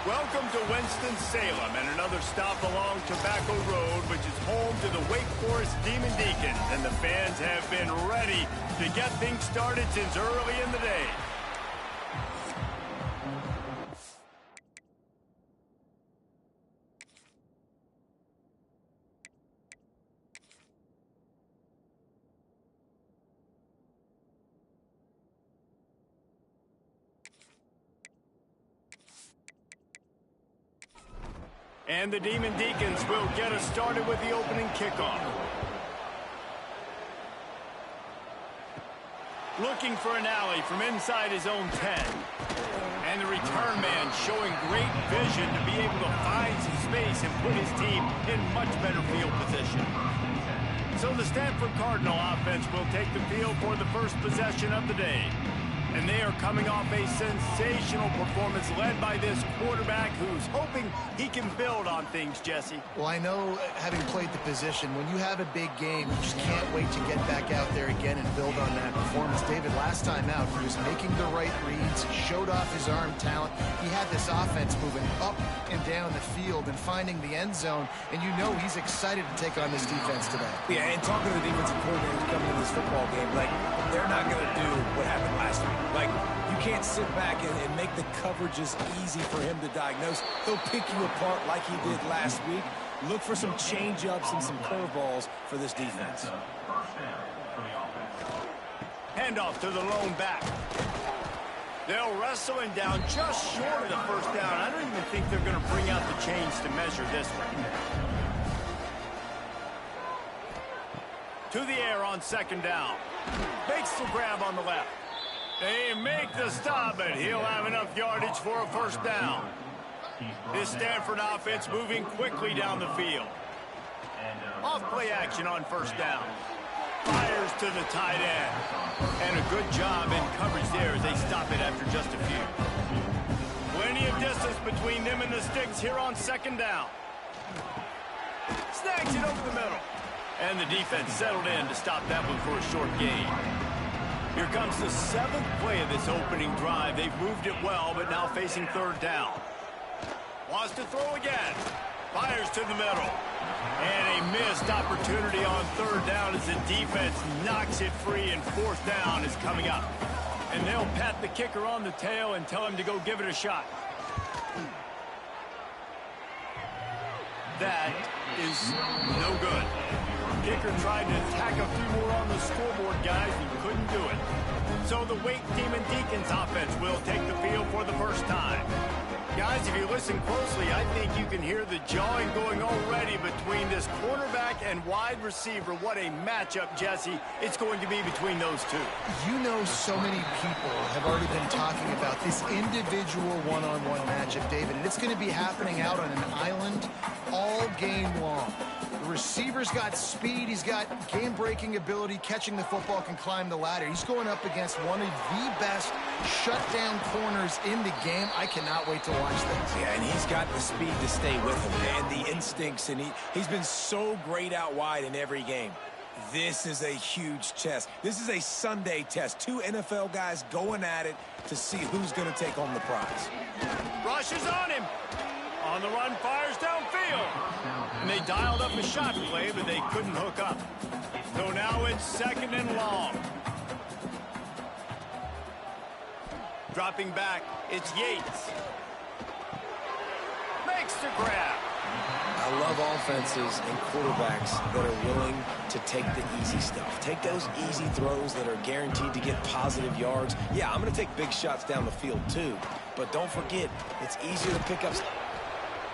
Welcome to Winston-Salem and another stop along Tobacco Road, which is home to the Wake Forest Demon Deacons, and the fans have been ready to get things started since early in the day. And the Demon Deacons will get us started with the opening kickoff. Looking for an alley from inside his own 10. And the return man showing great vision to be able to find some space and put his team in much better field position. So the Stanford Cardinal offense will take the field for the first possession of the day. And they are coming off a sensational performance led by this quarterback who's hoping he can build on things, Jesse. Well, I know, having played the position, when you have a big game, you just can't wait to get back out there again and build on that performance. David, last time out, he was making the right reads, showed off his arm talent. He had this offense moving up and down the field and finding the end zone, and you know he's excited to take on this defense today. Yeah, and talking to the defensive coordinators coming into this football game, like, they're not going to do what happened last week. Like, you can't sit back and make the coverages easy for him to diagnose. He'll pick you apart like he did last week. Look for some change-ups and some curveballs for this defense. Handoff to the lone back. They'll wrestle him down just short of the first down. I don't even think they're going to bring out the chains to measure this one. To the air on second down. Makes the grab on the left. They make the stop, but he'll have enough yardage for a first down. This Stanford offense moving quickly down the field. Off play action on first down. Fires to the tight end. And a good job in coverage there as they stop it after just a few. Plenty of distance between them and the sticks here on second down. Snags it over the middle. And the defense settled in to stop that one for a short gain. Here comes the 7th play of this opening drive. They've moved it well, but now facing third down. Wants to throw again. Fires to the middle. And a missed opportunity on third down as the defense knocks it free, and fourth down is coming up. And they'll pat the kicker on the tail and tell him to go give it a shot. That is no good. Kicker tried to tack a few more on the scoreboard, guys, and couldn't do it. So the Wake Demon Deacons offense will take the field for the first time. Guys, if you listen closely, I think you can hear the jawing going already between this quarterback and wide receiver. What a matchup, Jesse, it's going to be between those two. You know, so many people have already been talking about this individual one-on-one matchup, David, and it's going to be happening out on an island all game long. The receiver's got speed, he's got game-breaking ability, catching the football, can climb the ladder. He's going up against one of the best shutdown corners in the game. I cannot wait to watch this. Yeah, and he's got the speed to stay with him and the instincts, and he's been so great out wide in every game. This is a huge test. This is a Sunday test. Two NFL guys going at it to see who's going to take home the prize. Rushes on him. On the run, fires downfield. And they dialed up a shot play, but they couldn't hook up. So now it's second and long. Dropping back, it's Yates. Makes the grab. I love offenses and quarterbacks that are willing to take the easy stuff. Take those easy throws that are guaranteed to get positive yards. Yeah, I'm going to take big shots down the field too. But don't forget, it's easier to pick up.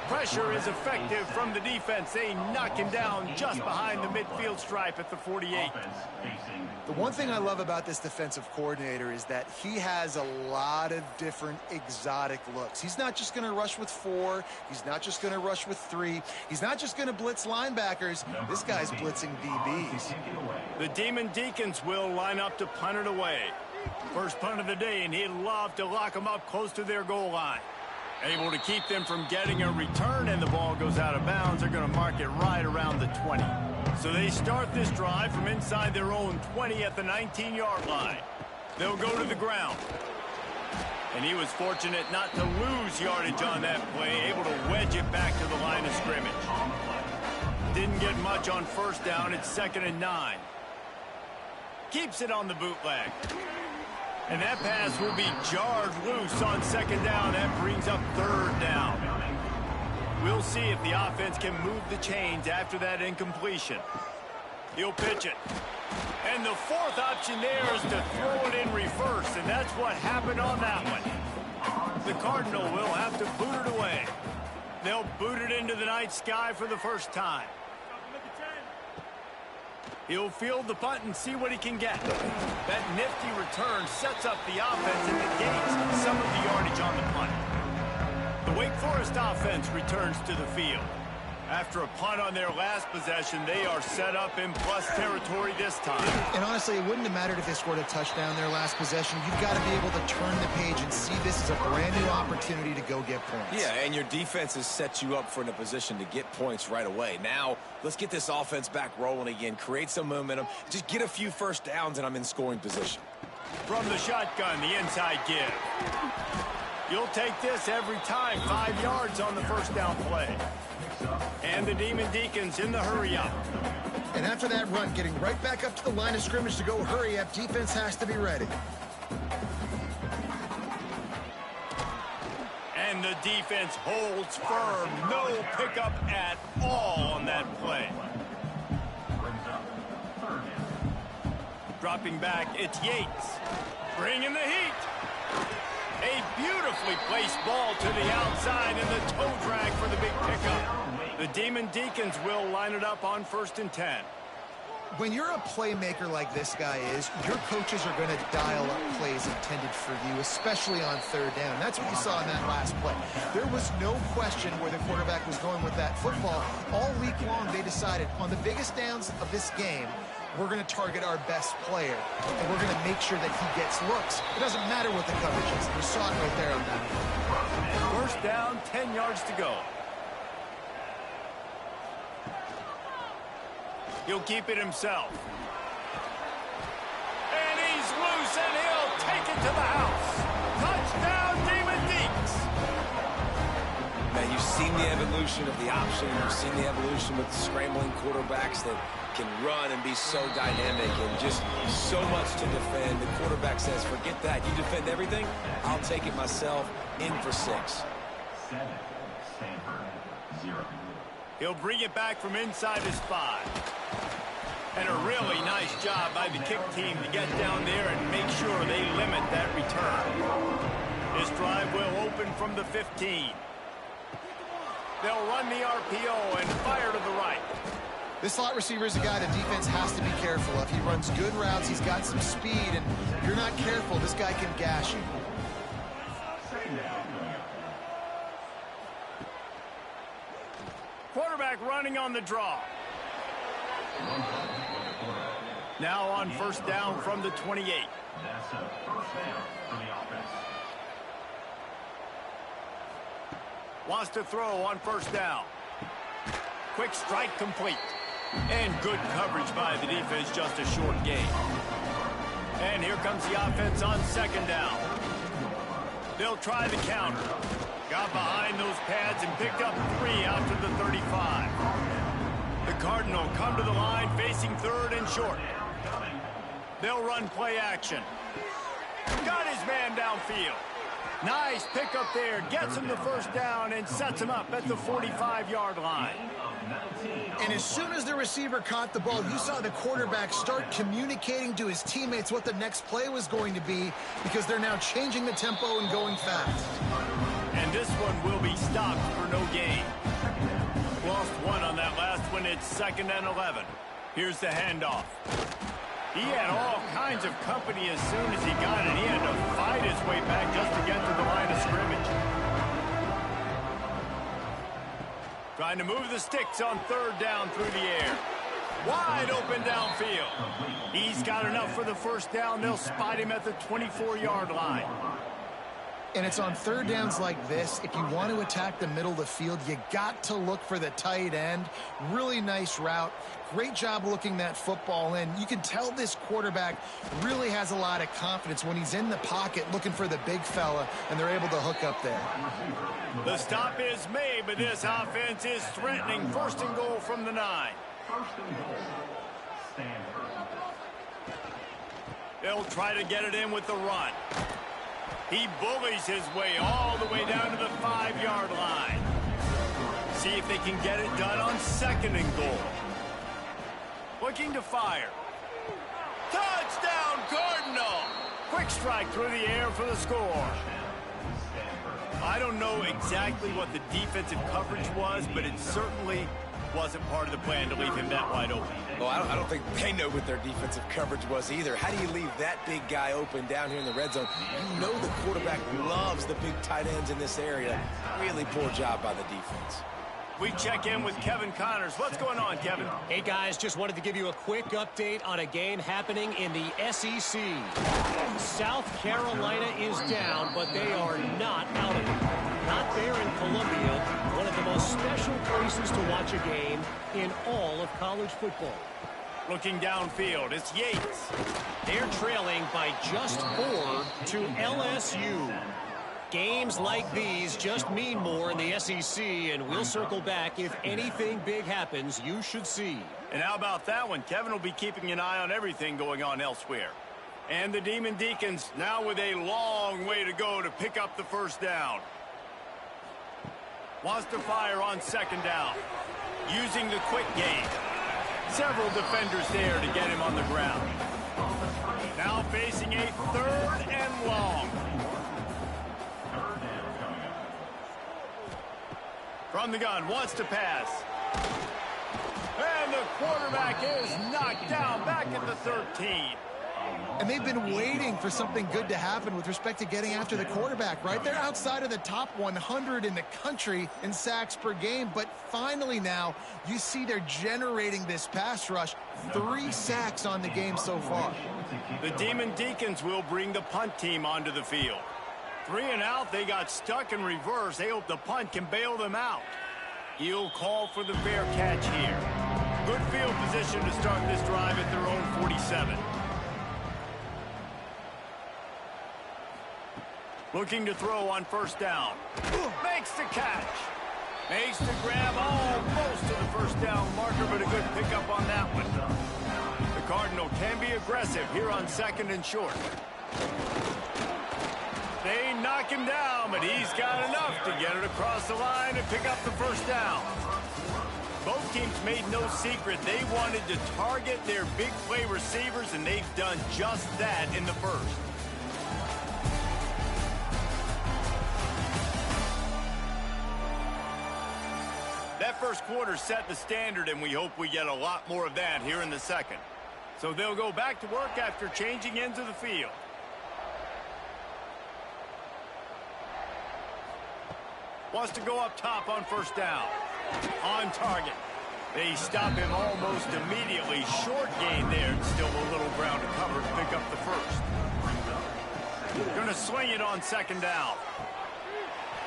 Pressure is effective from the defense. They knock him down just behind the midfield stripe at the 48. The one thing I love about this defensive coordinator is that he has a lot of different exotic looks. He's not just going to rush with 4. He's not just going to rush with 3. He's not just going to blitz linebackers. This guy's blitzing DBs. The Demon Deacons will line up to punt it away. First punt of the day, and he'd love to lock them up close to their goal line. Able to keep them from getting a return, and the ball goes out of bounds. They're going to mark it right around the 20. So they start this drive from inside their own 20 at the 19-yard line. They'll go to the ground. And he was fortunate not to lose yardage on that play, able to wedge it back to the line of scrimmage. Didn't get much on first down. It's 2nd and 9. Keeps it on the bootleg. And that pass will be jarred loose on 2nd down. That brings up 3rd down. We'll see if the offense can move the chains after that incompletion. He'll pitch it. And the 4th option there is to throw it in reverse, and that's what happened on that one. The Cardinal will have to boot it away. They'll boot it into the night sky for the first time. He'll field the punt and see what he can get. That nifty return sets up the offense and negates some of the yardage on the punt. The Wake Forest offense returns to the field. After a punt on their last possession, they are set up in plus territory this time. And honestly, it wouldn't have mattered if they scored a touchdown their last possession. You've got to be able to turn the page and see this as a brand new opportunity to go get points. Yeah, and your defense has set you up for a position to get points right away. Now, let's get this offense back rolling again, create some momentum, just get a few first downs, and I'm in scoring position. From the shotgun, the inside give. You'll take this every time. 5 yards on the first down play. And the Demon Deacons in the hurry-up. And after that run, getting right back up to the line of scrimmage to go hurry-up, defense has to be ready. And the defense holds firm. No pickup at all on that play. Dropping back, it's Yates. Bringing the heat. A beautifully placed ball to the outside and the toe drag for the big pickup. The Demon Deacons will line it up on 1st and 10. When you're a playmaker like this guy is, your coaches are going to dial up plays intended for you, especially on 3rd down. That's what you saw in that last play. There was no question where the quarterback was going with that football. All week long, they decided on the biggest downs of this game, we're going to target our best player, and we're going to make sure that he gets looks. It doesn't matter what the coverage is. You saw it right there on that. 1st down, 10 yards to go. He'll keep it himself. And he's loose, and he'll take it to the house. Touchdown, Demon Deacs. Now, you've seen the evolution of the option. You've seen the evolution with the scrambling quarterbacks that can run and be so dynamic and just so much to defend. The quarterback says, forget that. You defend everything, I'll take it myself. In for 6. 7, Stanford, 0. He'll bring it back from inside his 5. And a really nice job by the kick team to get down there and make sure they limit that return. This drive will open from the 15. They'll run the RPO and fire to the right. This slot receiver is a guy the defense has to be careful of. He runs good routes, he's got some speed, and if you're not careful, this guy can gash you. Quarterback running on the draw. Now on 1st down from the 28. That's a 1st down for the offense. Wants to throw on 1st down. Quick strike complete. And good coverage by the defense, just a short gain. And here comes the offense on 2nd down. They'll try the counter. Got behind those pads and picked up 3 out to the 35. The Cardinal come to the line facing 3rd and short. They'll run play action. Got his man downfield. Nice pickup there. Gets him the 1st down and sets him up at the 45-yard line. And as soon as the receiver caught the ball, you saw the quarterback start communicating to his teammates what the next play was going to be because they're now changing the tempo and going fast. And this one will be stopped for no gain. Lost 1 on that last one. It's 2nd and 11. Here's the handoff. He had all kinds of company as soon as he got it. He had to fight his way back just to get to the line of scrimmage. Trying to move the sticks on 3rd down through the air. Wide open downfield. He's got enough for the 1st down. They'll spot him at the 24-yard line. And it's on third downs like this. If you want to attack the middle of the field, you got to look for the tight end. Really nice route. Great job looking that football in. You can tell this quarterback really has a lot of confidence when he's in the pocket looking for the big fella, and they're able to hook up there. The stop is made, but this offense is threatening. First and goal from the 9. First and goal. Stanford. They'll try to get it in with the run. He bullies his way all the way down to the 5-yard line. See if they can get it done on second and goal. Looking to fire. Touchdown, Cardinal! Quick strike through the air for the score. I don't know exactly what the defensive coverage was, but it certainly wasn't part of the plan to leave him that wide open. Well, I don't think they know what their defensive coverage was either. How do you leave that big guy open down here in the red zone? You know the quarterback loves the big tight ends in this area. Really poor job by the defense. We check in with Kevin Connors. What's going on, Kevin? Hey, guys, just wanted to give you a quick update on a game happening in the SEC. South Carolina is down, but they are not out of it. Not there in Columbia, one of the most special places to watch a game in all of college football. Looking downfield, it's Yates. They're trailing by just 4 to LSU. Games like these just mean more in the SEC, and we'll circle back if anything big happens you should see. And how about that one? Kevin will be keeping an eye on everything going on elsewhere. And the Demon Deacons now with a long way to go to pick up the first down. Wants to fire on second down. Using the quick game. Several defenders there to get him on the ground. Now facing a third and long. From the gun, wants to pass. And the quarterback is knocked down back at the 13. And they've been waiting for something good to happen with respect to getting after the quarterback, right? They're outside of the top 100 in the country in sacks per game, but finally now you see they're generating this pass rush. 3 sacks on the game so far. The Demon Deacons will bring the punt team onto the field. 3 and out, they got stuck in reverse. They hope the punt can bail them out. He'll call for the fair catch here. Good field position to start this drive at their own 47. Looking to throw on first down. Makes the catch. Makes the grab almost to the first down marker, but a good pickup on that one. The Cardinal can be aggressive here on second and short. They knock him down, but he's got enough to get it across the line and pick up the first down. Both teams made no secret they wanted to target their big play receivers, and they've done just that in the first. That first quarter set the standard, and we hope we get a lot more of that here in the second. So they'll go back to work after changing into the field. Wants to go up top on first down. On target. They stop him almost immediately. Short gain there. Still a little ground to cover to pick up the first. Going to swing it on second down.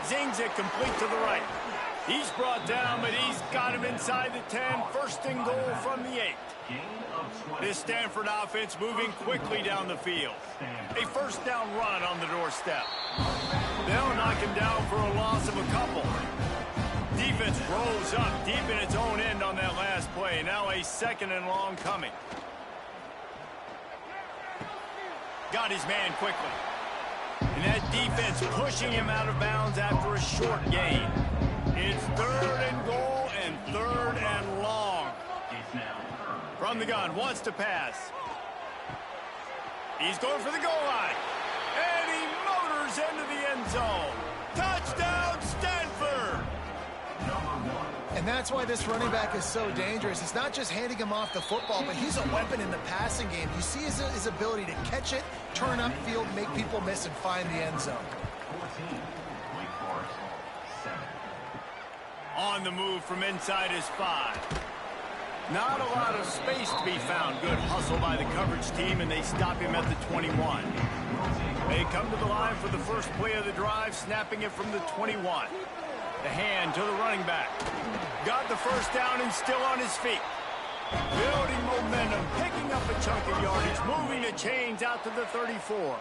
Zings it complete to the right. He's brought down, but he's got him inside the 10. First and goal from the 8. This Stanford offense moving quickly down the field. A first down run on the doorstep. They'll knock him down for a loss of a couple. Defense rose up deep in its own end on that last play. Now a second and long coming. Got his man quickly. And that defense pushing him out of bounds after a short gain. It's third and goal and third and long. From the gun, wants to pass. He's going for the goal line. And he motors into the end zone. Touchdown, Stanford! And that's why this running back is so dangerous. It's not just handing him off the football, but he's a weapon in the passing game. You see his ability to catch it, turn upfield, make people miss, and find the end zone. 14, Wake Forest, 7. On the move from inside his 5. Not a lot of space to be found. Good hustle by the coverage team, and they stop him at the 21. They come to the line for the first play of the drive, snapping it from the 21. The hand to the running back. Got the first down and still on his feet. Building momentum, picking up a chunk of yardage, moving the chains out to the 34.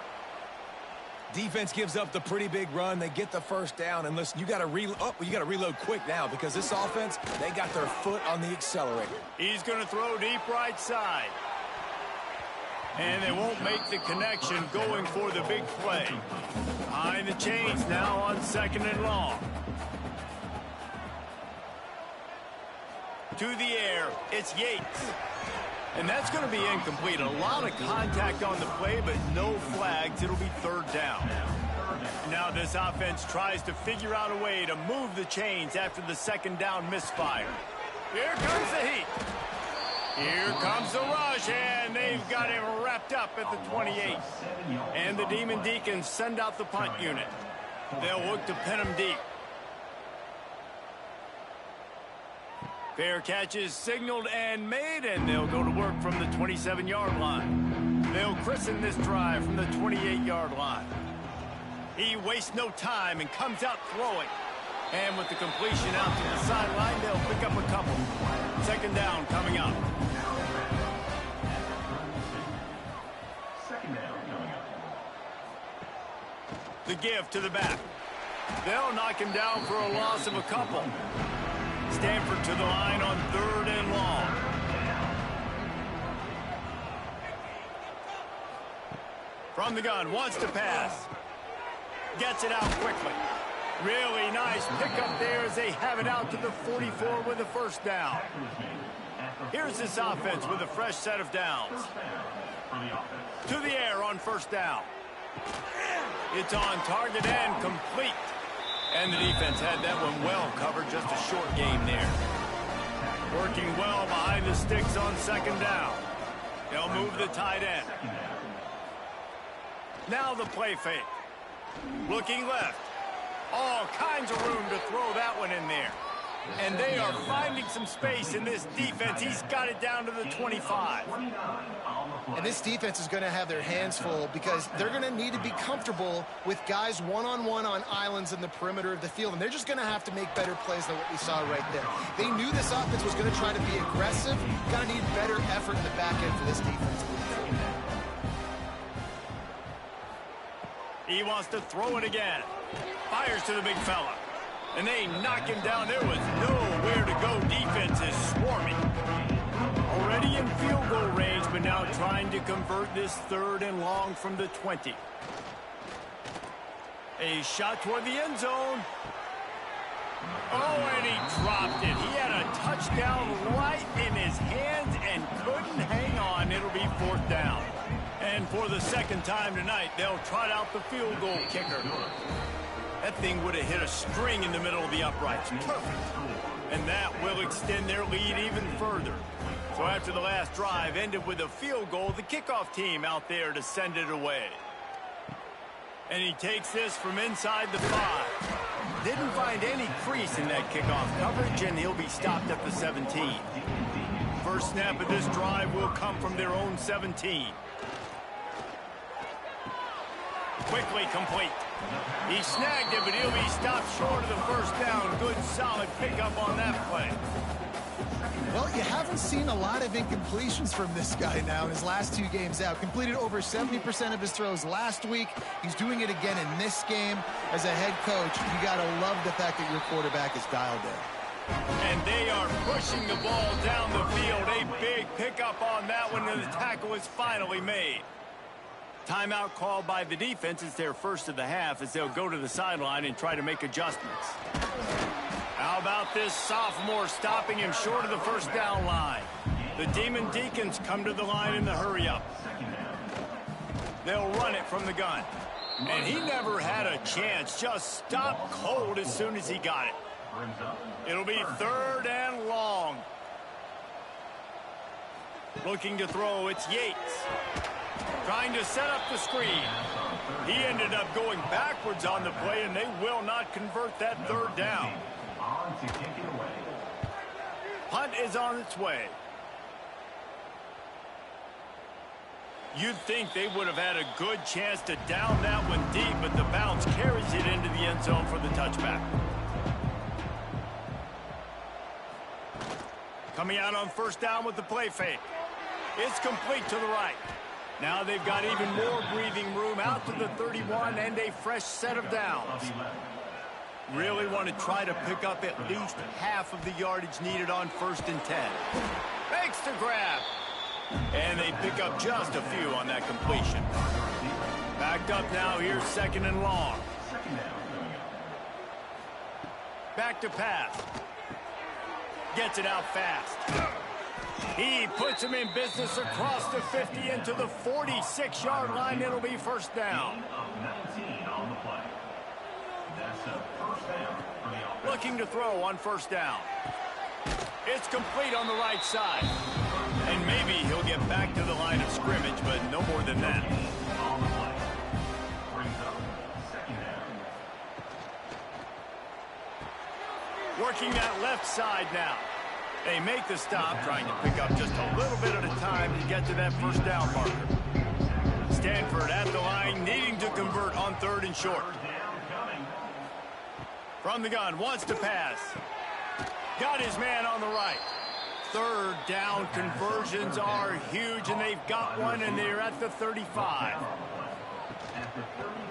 Defense gives up the pretty big run. They get the first down. And listen, you got to reload quick now because this offense, they got their foot on the accelerator. He's going to throw deep right side. And they won't make the connection going for the big play. Behind the chains now on 2nd and long. To the air, it's Yates. And that's going to be incomplete. A lot of contact on the play, but no flags. It'll be 3rd down. Now this offense tries to figure out a way to move the chains after the 2nd down misfire. Here comes the heat. Here comes the rush, and they've got him wrapped up at the 28. And the Demon Deacons send out the punt unit. They'll look to pin him deep. Fair catch is signaled and made, and they'll go to work from the 27-yard line. They'll christen this drive from the 28-yard line. He wastes no time and comes out throwing. And with the completion out to the sideline, they'll pick up a couple. 2nd down coming up. 2nd down coming up. The give to the back. They'll knock him down for a loss of a couple. Stanford to the line on 3rd and long. From the gun, wants to pass. Gets it out quickly. Really nice pickup there as they have it out to the 44 with a 1st down. Here's this offense with a fresh set of downs. To the air on 1st down. It's on target and complete. And the defense had that one well covered, just a short game there. Working well behind the sticks on 2nd down. They'll move the tight end. Now the play fake. Looking left. All kinds of room to throw that one in there. And they are finding some space in this defense. He's got it down to the 25. And this defense is going to have their hands full because they're going to need to be comfortable with guys one-on-one on islands in the perimeter of the field. And they're just going to have to make better plays than what we saw right there. They knew this offense was going to try to be aggressive. Going to need better effort in the back end for this defense. He wants to throw it again. Fires to the big fella. And they knock him down. There was nowhere to go. Defense is swarming. Already in field goal range, but now trying to convert this 3rd and long from the 20. A shot toward the end zone. Oh, and he dropped it. He had a touchdown right in his hands and couldn't hang on. It'll be 4th down. And for the 2nd time tonight, they'll trot out the field goal kicker. That thing would have hit a string in the middle of the uprights. Perfect. And that will extend their lead even further. So after the last drive ended with a field goal, the kickoff team out there to send it away. And he takes this from inside the 5. Didn't find any crease in that kickoff coverage, and he'll be stopped at the 17. First snap of this drive will come from their own 17. Quickly complete. He snagged it, but he'll be stopped short of the 1st down. Good, solid pickup on that play. Well, you haven't seen a lot of incompletions from this guy now in his last 2 games out. Completed over 70% of his throws last week. He's doing it again in this game. As a head coach, you got to love the fact that your quarterback is dialed in. And they are pushing the ball down the field. A big pickup on that one, and the tackle is finally made. Timeout called by the defense. It's their first of the half as they'll go to the sideline and try to make adjustments. How about this sophomore stopping him short of the 1st down line? The Demon Deacons come to the line in the hurry-up. They'll run it from the gun. And he never had a chance. Just stopped cold as soon as he got it. It'll be 3rd and long. Looking to throw, it's Yates. Trying to set up the screen. He ended up going backwards on the play, and they will not convert that 3rd down. Punt is on its way. You'd think they would have had a good chance to down that one deep, but the bounce carries it into the end zone for the touchback. Coming out on first down with the play fake. It's complete to the right. Now they've got even more breathing room out to the 31 and a fresh set of downs. Really want to try to pick up at least half of the yardage needed on 1st and 10. Makes the grab. And they pick up just a few on that completion. Backed up now, here's 2nd and long. Back to pass. Gets it out fast. He puts him in business across the 50 into the 46-yard line. It'll be first down. Looking to throw on first down. It's complete on the right side. And maybe he'll get back to the line of scrimmage, but no more than that. Working that left side now. They make the stop, trying to pick up just a little bit at a time to get to that first down marker. Stanford at the line, needing to convert on 3rd and short. From the gun, wants to pass. Got his man on the right. 3rd down conversions are huge, and they've got one, and they're at the 35.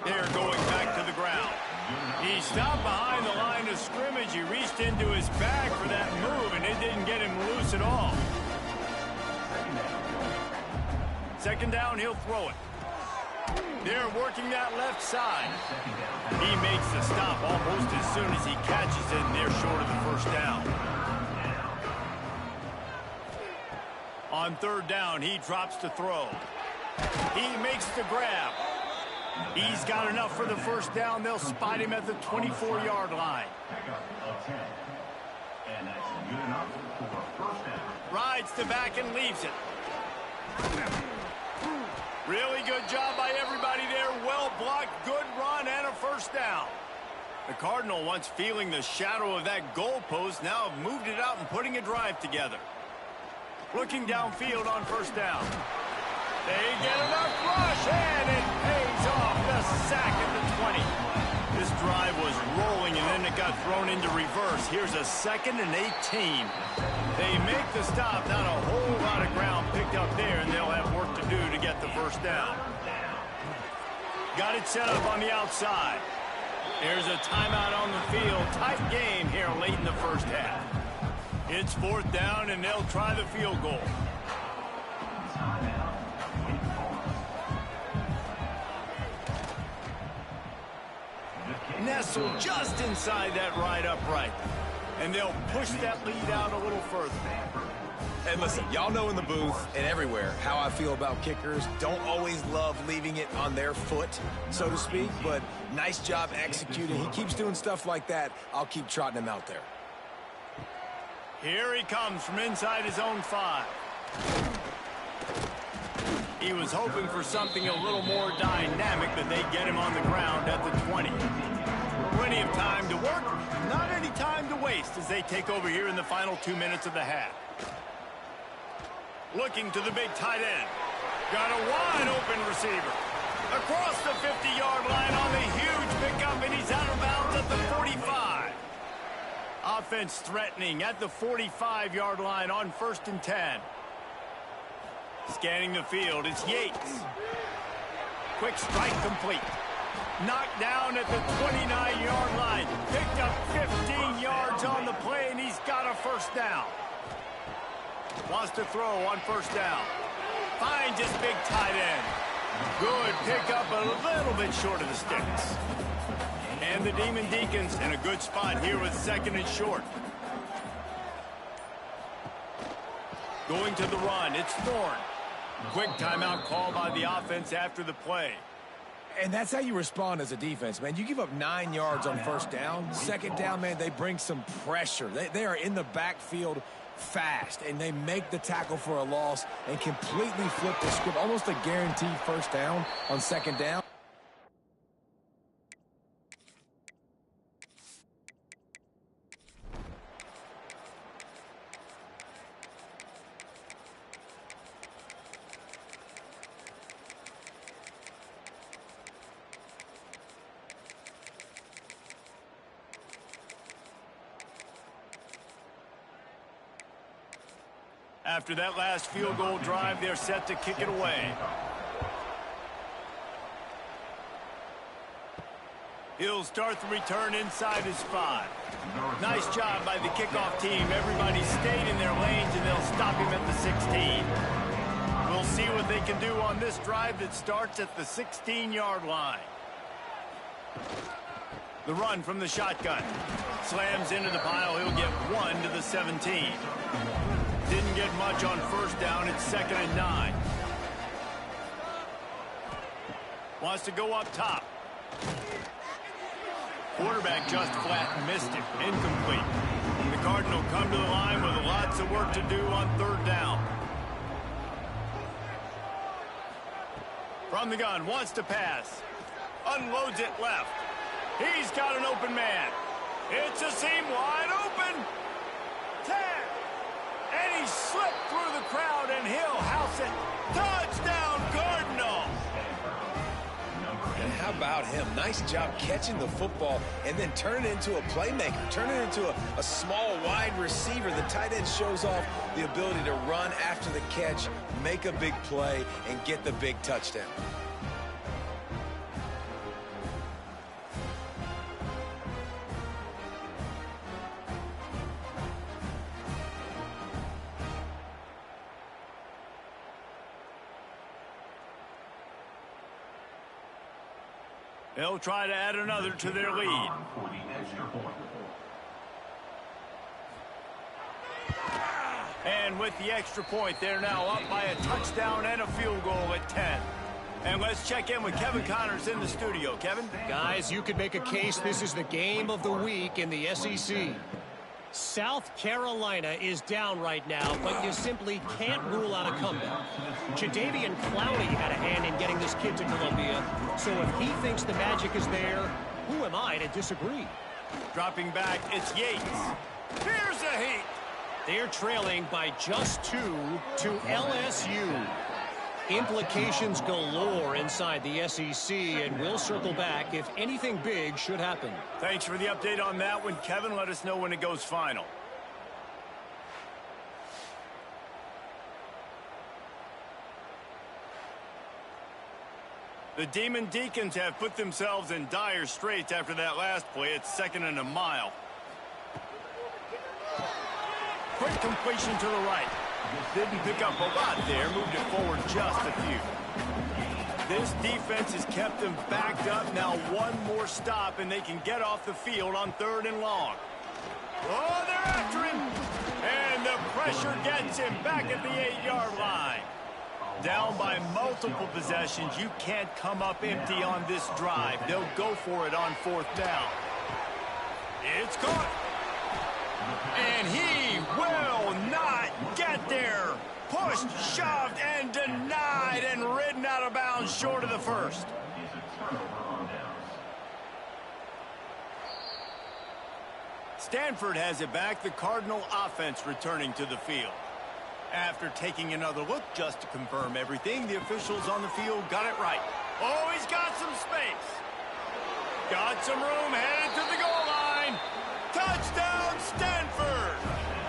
They're going back to the ground. He stopped behind the line of scrimmage. He reached into his bag for that move, and it didn't get him loose at all. 2nd down, he'll throw it. They're working that left side. He makes the stop almost as soon as he catches it, and they're short of the first down. On 3rd down, he drops to throw. He makes the grab. He's got enough for the first down. They'll spot him at the 24-yard line. Rides the back and leaves it. Really good job by everybody there. Well blocked, good run, and a first down. The Cardinal, once feeling the shadow of that goalpost, now have moved it out and putting a drive together. Looking downfield on first down. They get enough rush, and it pays off. The sack at the 20. This drive was rolling, and then it got thrown into reverse. Here's a 2nd and 18. They make the stop. Not a whole lot of ground picked up there, and they'll have work to do to get the first down. Got it set up on the outside. There's a timeout on the field. Tight game here late in the first half. It's 4th down, and they'll try the field goal. Nestled just inside that right upright. And they'll push that lead out a little further. And listen, y'all know in the booth and everywhere how I feel about kickers. Don't always love leaving it on their foot, so to speak, but nice job executing. He keeps doing stuff like that. I'll keep trotting him out there. Here he comes from inside his own 5. He was hoping for something a little more dynamic, but they get him on the ground at the 20. Plenty of time to work, not any time to waste as they take over here in the final 2 minutes of the half. Looking to the big tight end. Got a wide open receiver. Across the 50-yard line on the huge pickup, and he's out of bounds at the 45. Offense threatening at the 45-yard line on 1st and 10. Scanning the field, it's Yates. Quick strike complete. Knocked down at the 29-yard line. Picked up 15 yards on the play, and he's got a first down. Wants to throw on first down. Finds his big tight end. Good pickup, a little bit short of the sticks. And the Demon Deacons in a good spot here with 2nd and short. Going to the run, it's Thorne. Quick timeout called by the offense after the play. And that's how you respond as a defense, man. You give up 9 yards on first down. 2nd down, man, they bring some pressure. They are in the backfield fast, and they make the tackle for a loss and completely flip the script. Almost a guaranteed first down on 2nd down. After that last field goal drive, they're set to kick it away. He'll start the return inside his 5. Nice job by the kickoff team. Everybody stayed in their lanes, and they'll stop him at the 16. We'll see what they can do on this drive that starts at the 16-yard line. The run from the shotgun. Slams into the pile. He'll get 1 to the 17. Didn't get much on first down. It's 2nd and 9. Wants to go up top. Quarterback just flat missed it. Incomplete. The Cardinal come to the line with lots of work to do on 3rd down. From the gun, wants to pass. Unloads it left. He's got an open man. It's a seam wide open. 10. And he slipped through the crowd, and he'll house it. Touchdown, Cardinals! And how about him? Nice job catching the football and then turn it into a playmaker. Turn it into a small wide receiver. The tight end shows off the ability to run after the catch, make a big play, and get the big touchdown. They'll try to add another to their lead. For the extra point. And with the extra point, they're now up by a touchdown and a field goal at 10. And let's check in with Kevin Connors in the studio. Kevin? Guys, you could make a case this is the game of the week in the SEC. South Carolina is down right now, but you simply can't rule out a comeback. Jadeveon Clowney had a hand in getting this kid to Columbia, so if he thinks the magic is there, who am I to disagree? Dropping back, it's Yates. Here's a heat. They're trailing by just 2 to LSU. Implications galore inside the SEC, and we'll circle back if anything big should happen. Thanks for the update on that one, Kevin. Let us know when it goes final. The Demon Deacons have put themselves in dire straits after that last play. It's 2nd and a mile. Quick completion to the right. Didn't pick up a lot there, moved it forward just a few. This defense has kept them backed up. Now one more stop, and they can get off the field on 3rd and long. Oh, they're after him! And the pressure gets him back at the 8-yard line. Down by multiple possessions. You can't come up empty on this drive. They'll go for it on 4th down. It's caught. And he will not get there. Pushed, shoved, and denied, and ridden out of bounds short of the 1st. Stanford has it back. The Cardinal offense returning to the field. After taking another look just to confirm everything, the officials on the field got it right. Oh, he's got some space. Got some room, headed to the goal line. Touchdown, Stanford!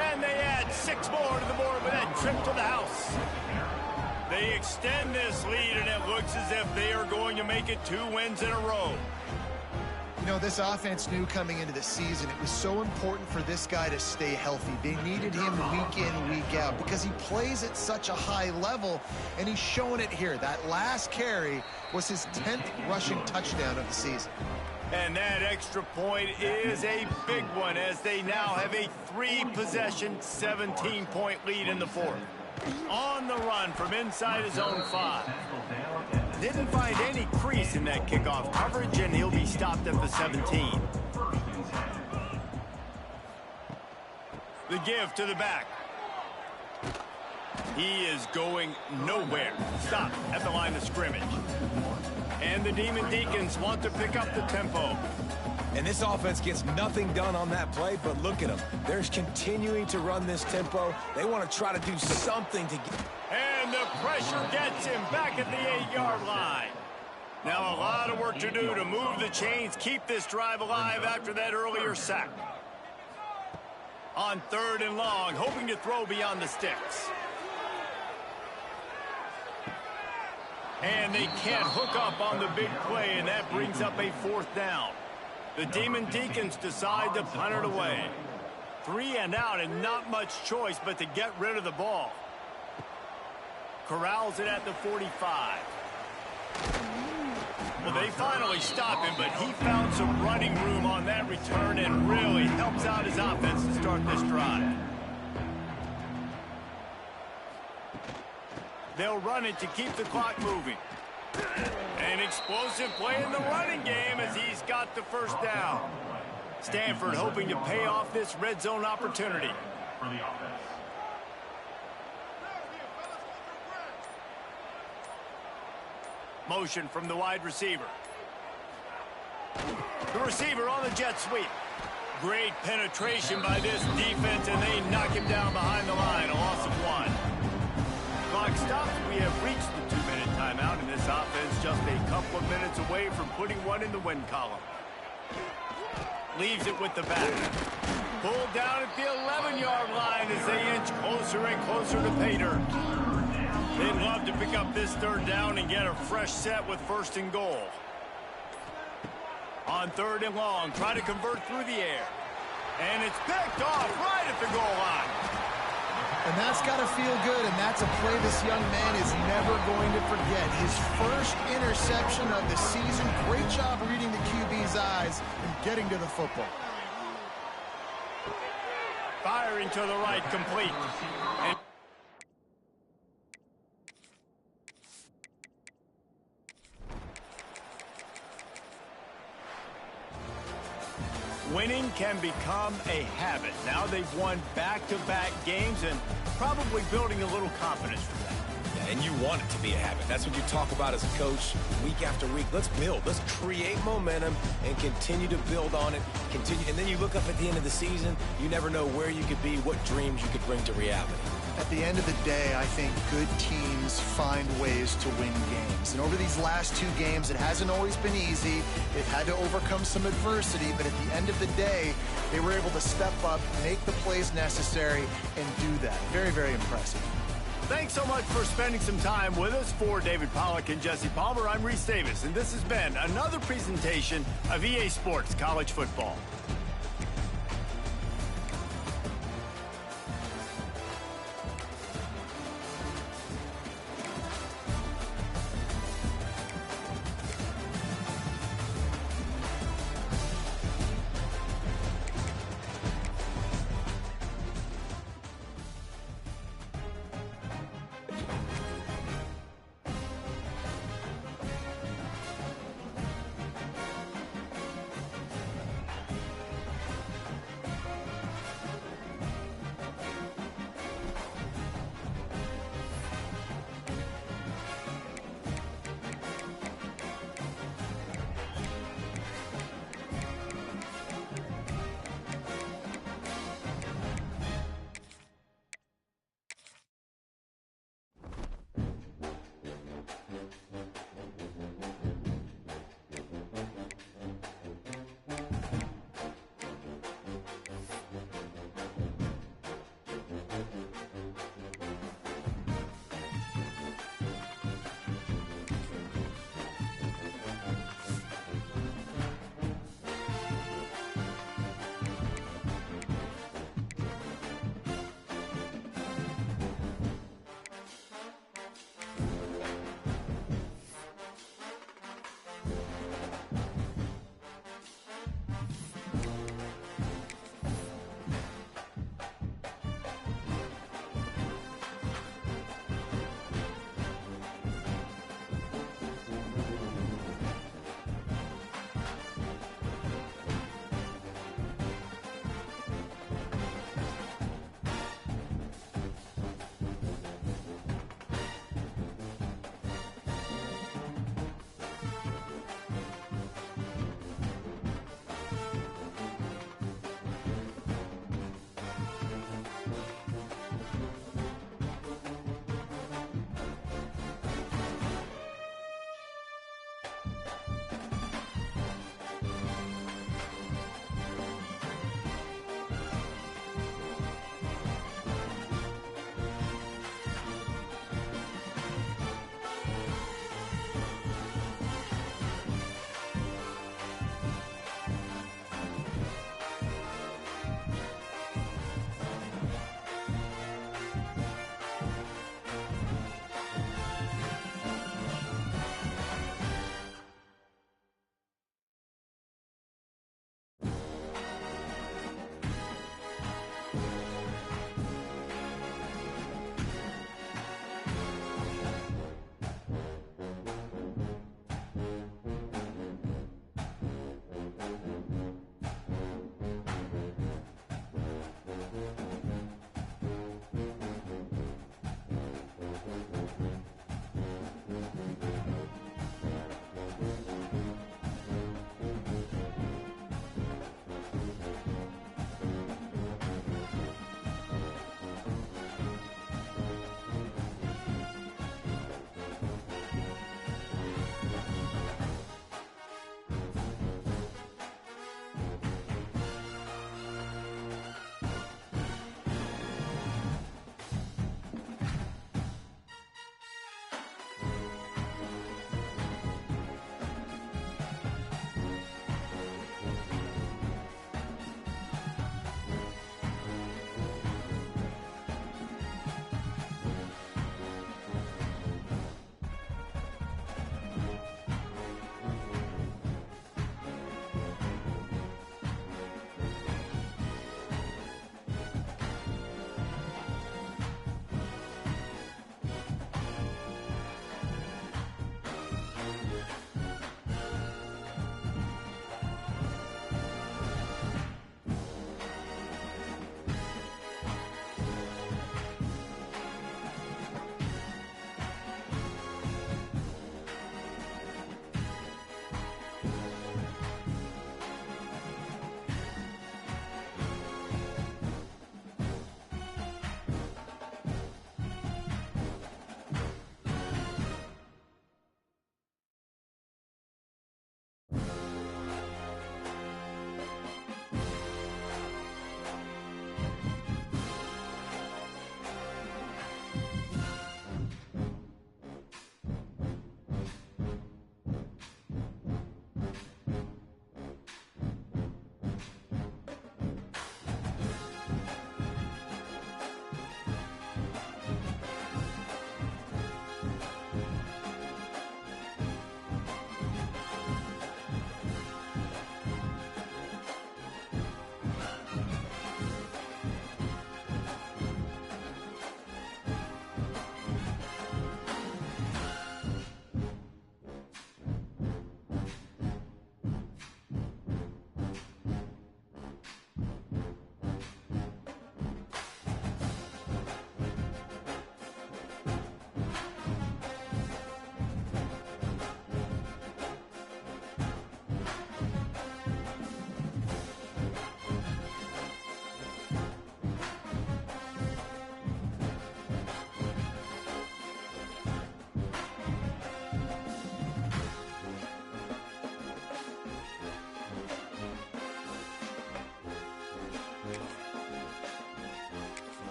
And they add 6 more to the board with that trip to the house. They extend this lead, and it looks as if they are going to make it 2 wins in a row. You know, this offense knew coming into the season it was so important for this guy to stay healthy. They needed him week in, week out, because he plays at such a high level, and he's showing it here. That last carry was his 10th rushing touchdown of the season. And that extra point is a big one, as they now have a 3-possession, 17-point lead in the 4th. On the run from inside his own 5. Didn't find any crease in that kickoff coverage, and he'll be stopped at the 17. The give to the back. He is going nowhere. Stop at the line of scrimmage. And the Demon Deacons want to pick up the tempo. And this offense gets nothing done on that play, but look at them. They're continuing to run this tempo. They want to try to do something to get... And the pressure gets him back at the 8-yard line. Now a lot of work to do to move the chains, keep this drive alive after that earlier sack. On 3rd and long, hoping to throw beyond the sticks. And they can't hook up on the big play, and that brings up a 4th down. The Demon Deacons decide to punt it away. 3 and out, and not much choice but to get rid of the ball. Corrals it at the 45. Well, they finally stop him, but he found some running room on that return and really helps out his offense to start this drive. They'll run it to keep the clock moving. An explosive play in the running game as he's got the 1st down. Stanford hoping to pay off this red zone opportunity. For the offense. Motion from the wide receiver. The receiver on the jet sweep. Great penetration by this defense, and they knock him down behind the line. A loss of 1. Clock stops. We have reached the 2-minute timeout, and this offense just a couple of minutes away from putting one in the win column. Leaves it with the back. Pulled down at the 11-yard line as they inch closer and closer to pay dirt. They'd love to pick up this 3rd down and get a fresh set with 1st and goal. On 3rd and long, try to convert through the air. And it's picked off right at the goal line. And that's got to feel good, and that's a play this young man is never going to forget. His first interception of the season. Great job reading the QB's eyes and getting to the football. Firing to the right, complete. And winning can become a habit. Now they've won back-to-back games and probably building a little confidence from that. And you want it to be a habit. That's what you talk about as a coach week after week. Let's build. Let's create momentum and continue to build on it. Continue, and then you look up at the end of the season, you never know where you could be, what dreams you could bring to reality. At the end of the day, I think good teams find ways to win games. And over these last 2 games, it hasn't always been easy. They've had to overcome some adversity, but at the end of the day, they were able to step up, make the plays necessary, and do that. Very, very impressive. Thanks so much for spending some time with us. For David Pollack and Jesse Palmer, I'm Reese Davis, and this has been another presentation of EA Sports College Football.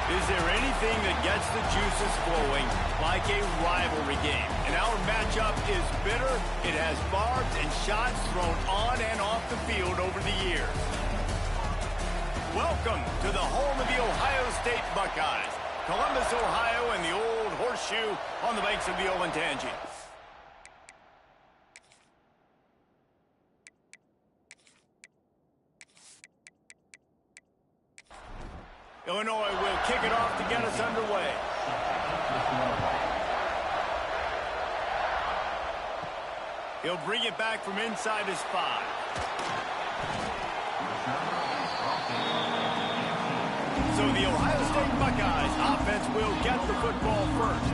Is there anything that gets the juices flowing like a rivalry game? And our matchup is bitter. It has barbs and shots thrown on and off the field over the years. Welcome to the home of the Ohio State Buckeyes, Columbus, Ohio, and the old horseshoe on the banks of the Olentangy. Illinois will kick it off to get us underway. He'll bring it back from inside his 5. So the Ohio State Buckeyes offense will get the football first.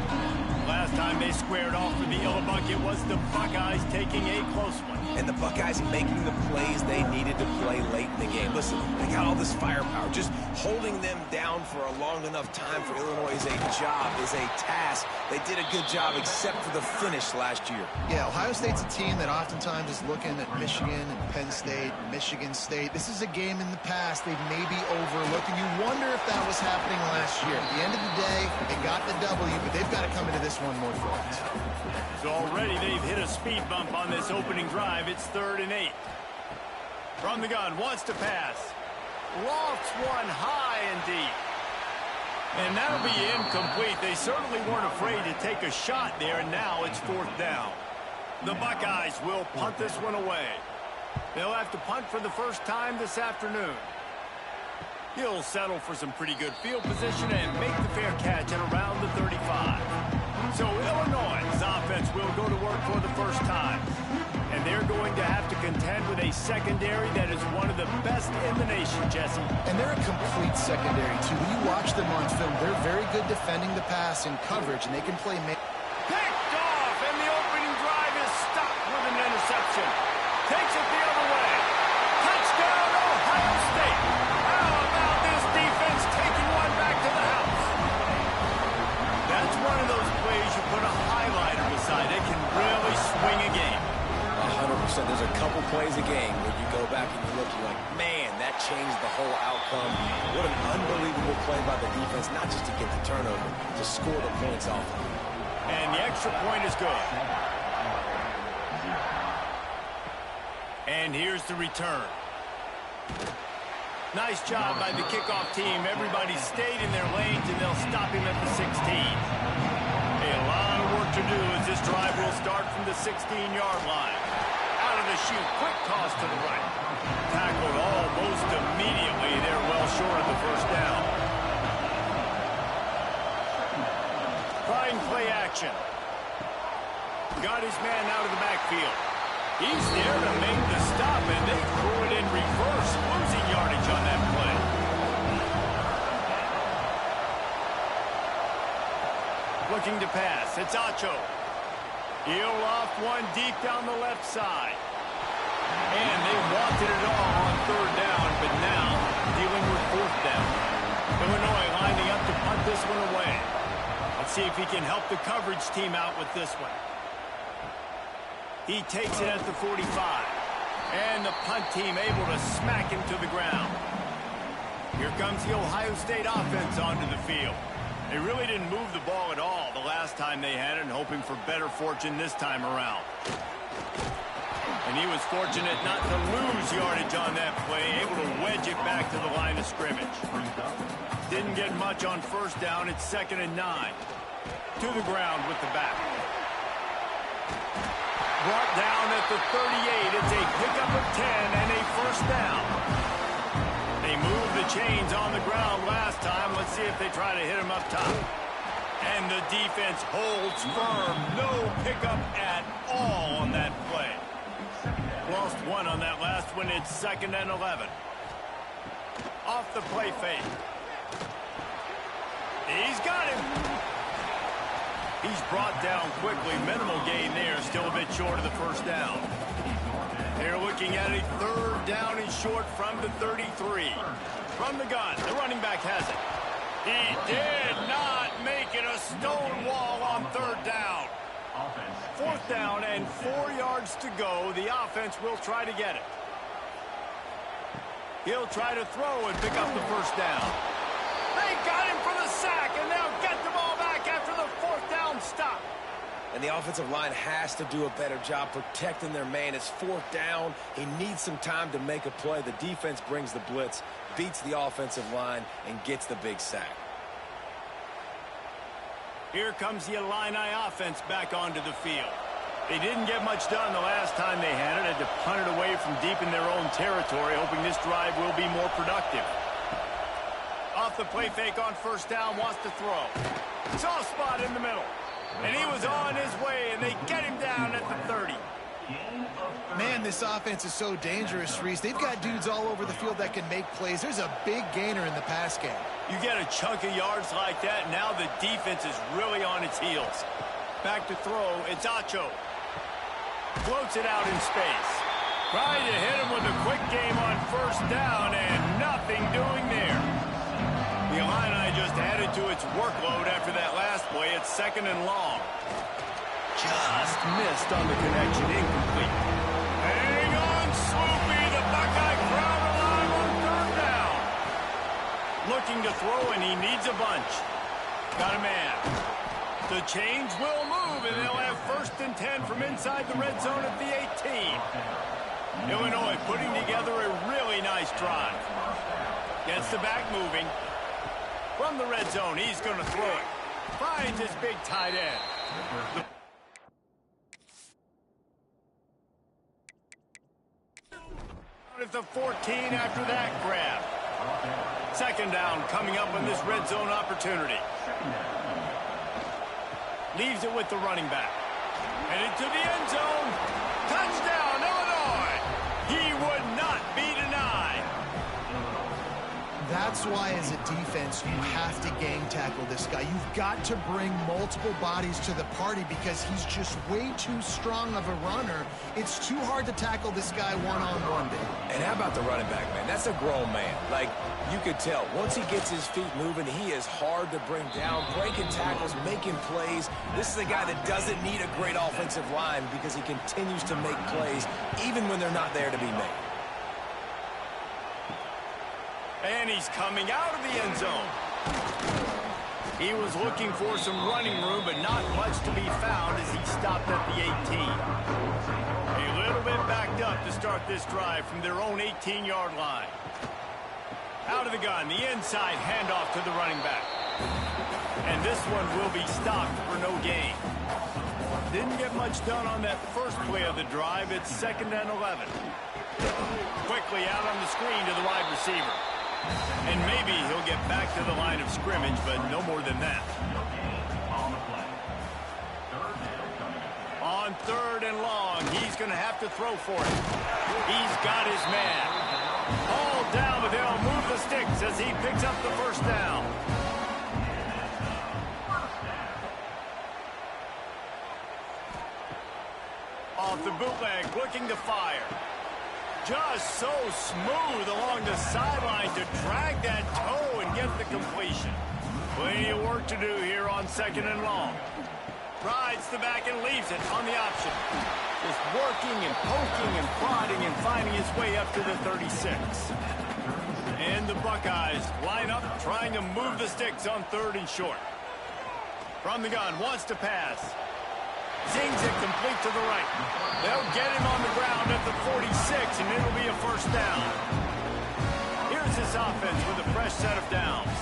Last time they squared off for the Illinois, it was the Buckeyes taking a close one. And the Buckeyes making the plays they needed to play late in the game. Listen, they got all this firepower. Just holding them down for a long enough time for Illinois is a job, is a task. They did a good job except for the finish last year. Yeah, Ohio State's a team that oftentimes is looking at Michigan and Penn State, Michigan State. This is a game in the past they've maybe overlooked, and you wonder if that was happening last year. At the end of the day, they got the W, but they've got to come into this one more focused. So already they've hit a speed bump on this opening drive. It's 3rd and 8. From the gun, wants to pass. Lofts one high and deep. And that'll be incomplete. They certainly weren't afraid to take a shot there, and now it's 4th down. The Buckeyes will punt this one away. They'll have to punt for the first time this afternoon. He'll settle for some pretty good field position and make the fair catch at around the 35. So Illinois' offense will go to work for the first time. And they're going to have to contend with a secondary that is one of the best in the nation, Jesse. And they're a complete secondary, too. When you watch them on film, they're very good defending the pass and coverage, and they can play... Picked off, and the opening drive is stopped with an interception. Takes it the other way. Touchdown, Ohio State. How about this defense taking one back to the house? That's one of those plays you put a highlighter beside. It can really swing a game. 100%. There's a couple plays a game where you go back and you look, you're like, man, that changed the whole outcome. What an unbelievable play by the defense, not just to get the turnover, to score the points off of it. And the extra point is good. And here's the return. Nice job by the kickoff team. Everybody stayed in their lanes, and they'll stop him at the 16. A lot of work to do as this drive will start from the 16-yard line. Out of the chute, quick toss to the right. Tackled almost immediately. They're well short of the first down. Trying play action. Got his man out of the backfield. He's there to make the stop, and they threw it in reverse, losing yardage on that play. Looking to pass. It's Acho. He'll off one deep down the left side. And they wanted it all on 3rd down, but now dealing with 4th down. Illinois lining up to punt this one away. Let's see if he can help the coverage team out with this one. He takes it at the 45. And the punt team able to smack him to the ground. Here comes the Ohio State offense onto the field. They really didn't move the ball at all the last time they had it, and hoping for better fortune this time around. And he was fortunate not to lose yardage on that play, able to wedge it back to the line of scrimmage. Didn't get much on 1st down. It's 2nd and 9. To the ground with the back. Brought down at the 38. It's a pickup of 10 and a 1st down. They moved the chains on the ground last time. Let's see if they try to hit him up top. And the defense holds firm. No pickup at all on that play. Lost one on that last one. It's 2nd and 11. Off the play fake. He's got him. He's brought down quickly. Minimal gain there. Still a bit short of the 1st down. They're looking at a 3rd down and short from the 33. From the gun, the running back has it. He did not make it a stone wall on 3rd down. 4th down and 4 yards to go. The offense will try to get it. He'll try to throw and pick up the 1st down. They got him for the sack, and they'll get the ball back after the 4th down stop. And the offensive line has to do a better job protecting their man. It's 4th down. He needs some time to make a play. The defense brings the blitz, beats the offensive line, and gets the big sack. Here comes the Illini offense back onto the field. They didn't get much done the last time they had it. Had to punt it away from deep in their own territory, hoping this drive will be more productive. Off the play fake on 1st down, wants to throw. Soft spot in the middle. And he was on his way, and they get him down at the 30. Man, this offense is so dangerous, Reese. They've got dudes all over the field that can make plays. There's a big gainer in the pass game. You get a chunk of yards like that, now the defense is really on its heels. Back to throw, it's Acho. Floats it out in space. Trying to hit him with a quick game on first down, and nothing doing there. The Illini just added to its workload after that last play. It's 2nd and long. Just missed on the connection, incomplete. Hang on, Sloopy, the Buckeye crowd alive on 3rd down. Looking to throw, and he needs a bunch. Got a man. The chains will move, and they'll have 1st and 10 from inside the red zone at the 18. Illinois putting together a really nice drive. Gets the back moving. From the red zone, he's going to throw it. Finds his big tight end. At the 14 after that grab. 2nd down coming up on this red zone opportunity. Leaves it with the running back. Headed to the end zone. Touchdown, Illinois! He would not be denied. That's why, as a defense, you have to gang tackle this guy. You've got to bring multiple bodies to the party because he's just way too strong of a runner. It's too hard to tackle this guy one-on-one, Dave. And how about the running back, man? That's a grown man. Like, you could tell. Once he gets his feet moving, he is hard to bring down, breaking tackles, making plays. This is a guy that doesn't need a great offensive line because he continues to make plays even when they're not there to be made. And he's coming out of the end zone. He was looking for some running room, but not much to be found as he stopped at the 18. A little bit backed up to start this drive from their own 18-yard line. Out of the gun, the inside handoff to the running back. And this one will be stopped for no gain. Didn't get much done on that first play of the drive. It's 2nd and 11. Quickly out on the screen to the wide receiver. And maybe he'll get back to the line of scrimmage, but no more than that. On 3rd and long, he's going to have to throw for it. He's got his man. Hauled down, but they'll move the sticks as he picks up the 1st down. Off the bootleg, looking to fire. Just so smooth along the sideline to drag that toe and get the completion. Plenty of work to do here on 2nd and long. Rides the back and leaves it on the option. Just working and poking and prodding and finding his way up to the 36. And the Buckeyes line up trying to move the sticks on 3rd and short. From the gun, wants to pass. Zings it complete to the right. They'll get him on the ground at the 46, and it'll be a 1st down. Here's this offense with a fresh set of downs.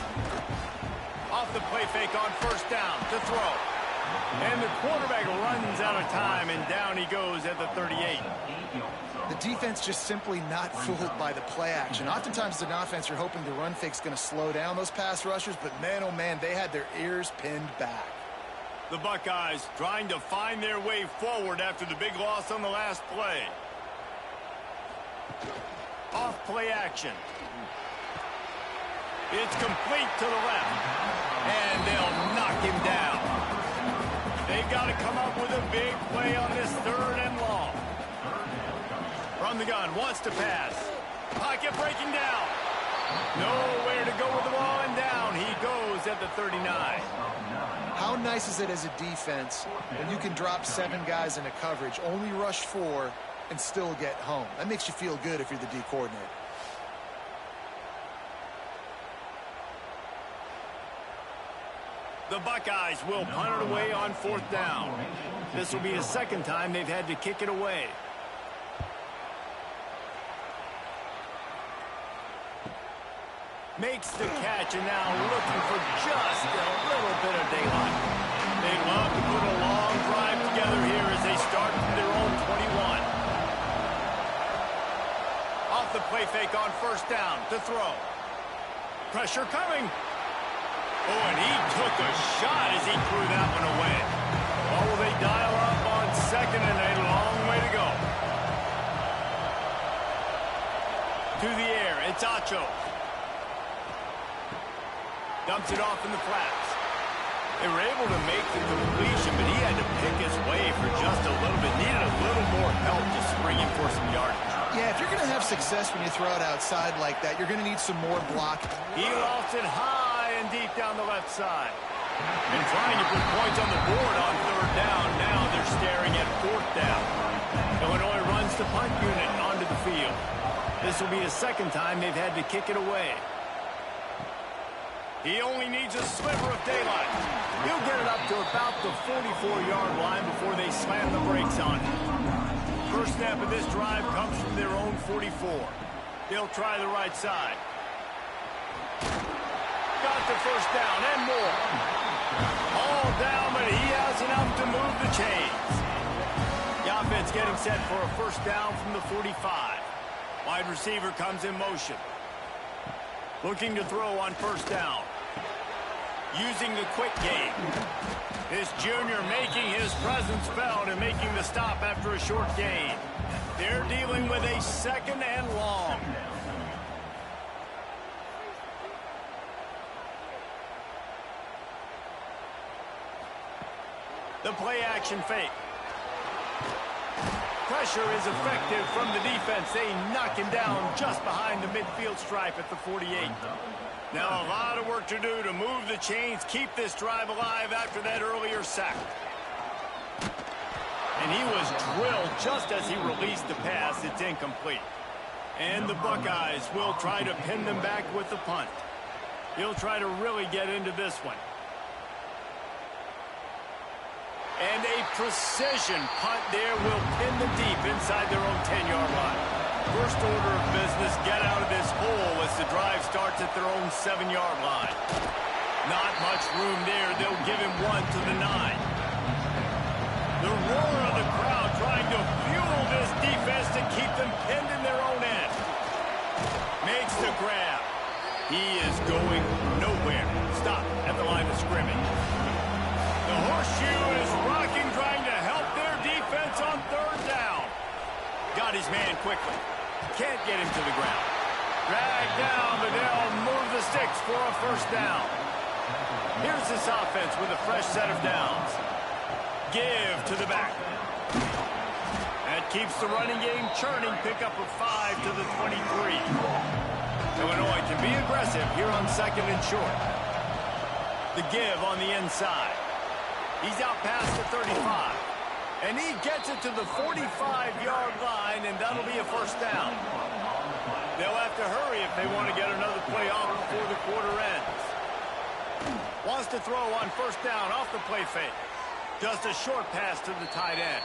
Off the play fake on 1st down to throw. And the quarterback runs out of time, and down he goes at the 38. The defense just simply not fooled by the play action. Oftentimes, as an offense, you're hoping the run fake's going to slow down those pass rushers, but man, oh man, they had their ears pinned back. The Buckeyes trying to find their way forward after the big loss on the last play. Off play action. It's complete to the left. And they'll knock him down. They've got to come up with a big play on this 3rd and long. From the gun, wants to pass. Pocket breaking down. Nowhere to go with the ball, and down he goes at the 39. How nice is it as a defense when you can drop 7 guys into coverage, only rush 4, and still get home? That makes you feel good if you're the D coordinator. The Buckeyes will punt it away on 4th down. This will be the 2nd time they've had to kick it away. Makes the catch, and now looking for just a little bit of daylight. They love to put a long drive together here as they start from their own 21. Off the play fake on 1st down to throw. Pressure coming. Oh, and he took a shot as he threw that one away. Or will they dial up on 2nd and a long way to go? To the air, it's Acho. Dumps it off in the flats. They were able to make the completion, but he had to pick his way for just a little bit. Needed a little more help to spring him for some yardage. Yeah, if you're going to have success when you throw it outside like that, you're going to need some more blocking. He lost it high and deep down the left side. And trying to put points on the board on third down. Now they're staring at fourth down. Illinois runs the punt unit onto the field. This will be the second time they've had to kick it away. He only needs a sliver of daylight. He'll get it up to about the 44-yard line before they slam the brakes on it. First snap of this drive comes from their own 44. They'll try the right side. Got the first down and more. All down, but he has enough to move the chains. The offense getting set for a first down from the 45. Wide receiver comes in motion. Looking to throw on first down. Using the quick game. This junior making his presence felt and making the stop after a short gain. They're dealing with a second and long. The play action fake. Pressure is effective from the defense. They knock him down just behind the midfield stripe at the 48. Now a lot of work to do to move the chains, keep this drive alive after that earlier sack. And he was drilled just as he released the pass. It's incomplete. And the Buckeyes will try to pin them back with the punt. He'll try to really get into this one. And a precision punt there will pin the deep inside their own 10-yard line. First order of business, get out of this hole as the drive starts at their own 7-yard line. Not much room there. They'll give him one to the 9. The roar of the crowd trying to fuel this defense to keep them pinned in their own end. Makes the grab. He is going nowhere. Stop at the line of scrimmage. The horseshoe is rocking, trying to help their defense on third down. Got his man quickly. Can't get him to the ground. Dragged down, but they'll move the sticks for a first down. Here's this offense with a fresh set of downs. Give to the back. That keeps the running game churning. Pickup of 5 to the 23. Illinois can be aggressive here on second and short. The give on the inside. He's out past the 35. And he gets it to the 45-yard line, and that'll be a first down. They'll have to hurry if they want to get another play off before the quarter ends. Wants to throw on first down off the play fake. Just a short pass to the tight end.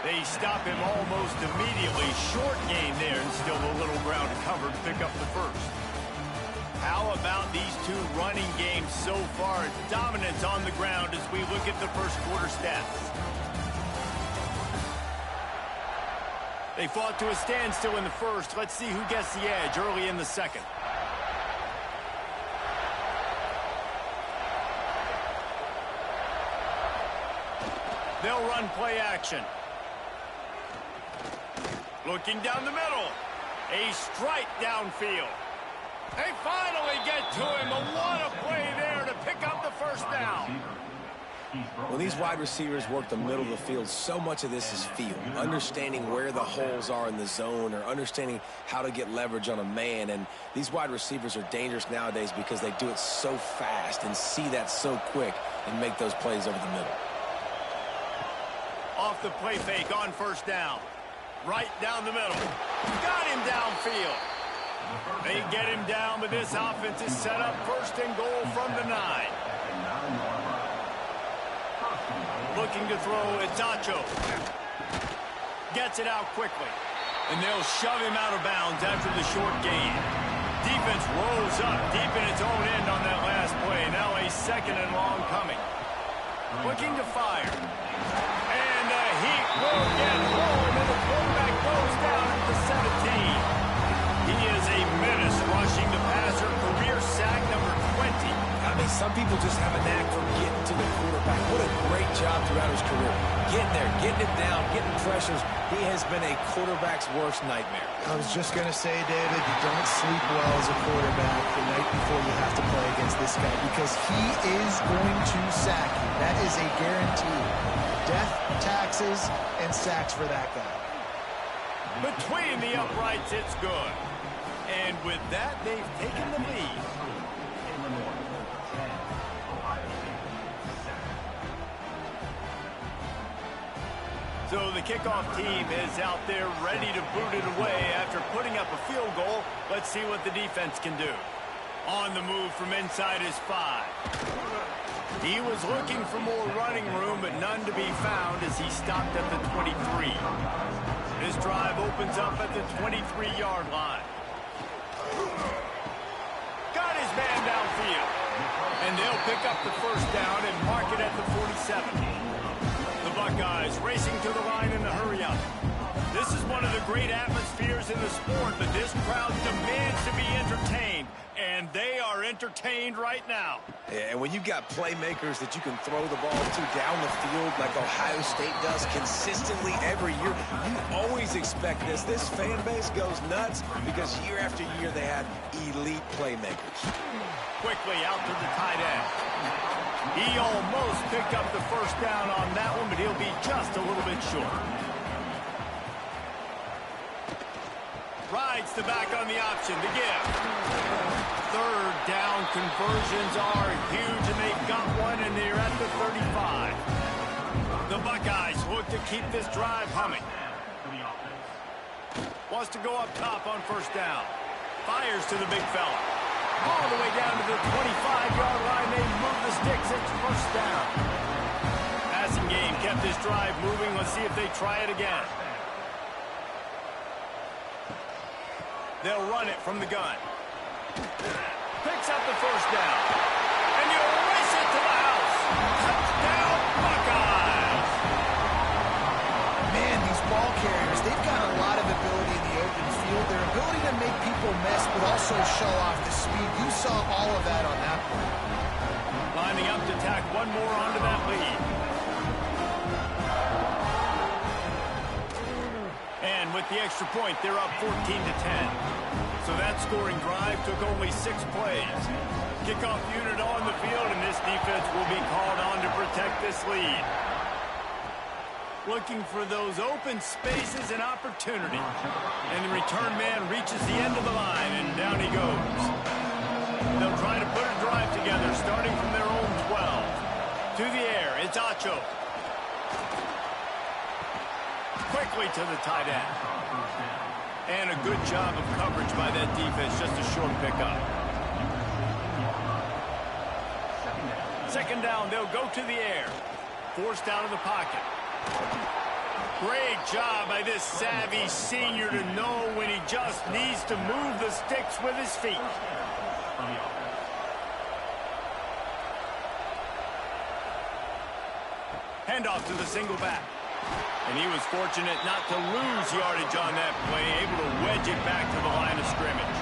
They stop him almost immediately. Short gain there, and still a little ground to cover to pick up the first. How about these two running games so far? Dominance on the ground as we look at the first quarter stats. They fought to a standstill in the first. Let's see who gets the edge early in the second. They'll run play action. Looking down the middle. A strike downfield. They finally get to him. What a play there to pick up the first down. When these wide receivers work the middle of the field, so much of this is feel. Understanding where the holes are in the zone or understanding how to get leverage on a man. And these wide receivers are dangerous nowadays because they do it so fast and see that so quick and make those plays over the middle. Off the play fake on first down. Right down the middle. Got him downfield. They get him down, but this offense is set up first and goal from the 9. Looking to throw, it's Acho. Gets it out quickly. And they'll shove him out of bounds after the short gain. Defense rose up deep in its own end on that last play. Now a second and long coming. Looking to fire. And the heat will get home, and the quarterback goes down at the 17. He is a menace rushing the passer. Career sack number 20. I mean, some people just have a knack for getting to the quarterback. What a great job throughout his career. Getting there, getting it down, getting pressures, He has been a quarterback's worst nightmare. I was just going to say, David, you don't sleep well as a quarterback the night before you have to play against this guy because he is going to sack you. That is a guarantee. Death, taxes, and sacks for that guy. Between the uprights, it's good. And with that, they've taken the lead. So the kickoff team is out there ready to boot it away after putting up a field goal. Let's see what the defense can do. On the move from inside his 5. He was looking for more running room, but none to be found as he stopped at the 23. This drive opens up at the 23-yard line. Got his man downfield. And they'll pick up the first down and mark it at the 47. The Buckeyes racing to the line in the hurry-up. This is one of the great atmospheres in the sport, but this crowd demands to be entertained, and they are entertained right now. Yeah, and when you've got playmakers that you can throw the ball to down the field like Ohio State does consistently every year, you always expect this. This fan base goes nuts because year after year they have elite playmakers. Quickly out to the tight end. He almost picked up the first down on that one, but he'll be just a little bit short. Rides the back on the option to give. Third down conversions are huge, and they've got one, and they're at the 35. The Buckeyes look to keep this drive humming. Wants to go up top on first down. Fires to the big fella. All the way down to the 25-yard line. They move the sticks. It's first down. Passing game kept this drive moving. Let's see if they try it again. They'll run it from the gun. Picks up the first down. And you race it to the house. Touchdown, Buckeyes. Man, these ball carriers, they've got a lot of ability in the open field. Their ability to make people miss, but also show off the speed. You saw all of that on that play. Lining up to tack one more onto that lead. And with the extra point, they're up 14-10. So that scoring drive took only 6 plays. Kickoff unit on the field, and this defense will be called on to protect this lead. Looking for those open spaces and opportunity. And the return man reaches the end of the line, and down he goes. They'll try to put a drive together, starting from their own 12. To the air, it's Acho. Quickly to the tight end. And a good job of coverage by that defense, just a short pickup. Second down, they'll go to the air. Forced out of the pocket. Great job by this savvy senior to know when he just needs to move the sticks with his feet. Handoff to the single back. And he was fortunate not to lose yardage on that play, able to wedge it back to the line of scrimmage.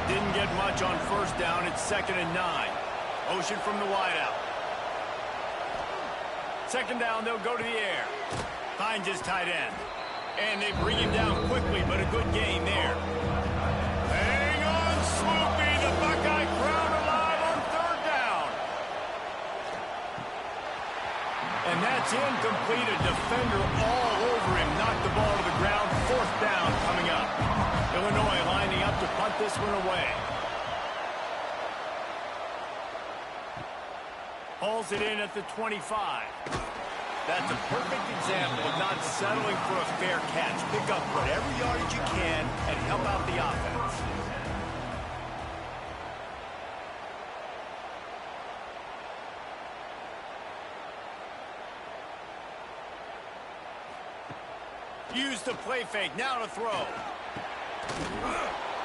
Didn't get much on first down. It's 2nd and 9. Motion from the wideout. Second down, they'll go to the air. Finds his tight end. And they bring him down quickly, but a good gain there. Hang on, Swoopy. The Buckeye crowd alive on third down. And that's incomplete. A defender all over him. Knocked the ball to the ground. Fourth down coming up. Illinois lining up to punt this one away. Hauls it in at the 25. That's a perfect example of not settling for a fair catch. Pick up whatever yardage you can and help out the offense. Use the play fake, now to throw.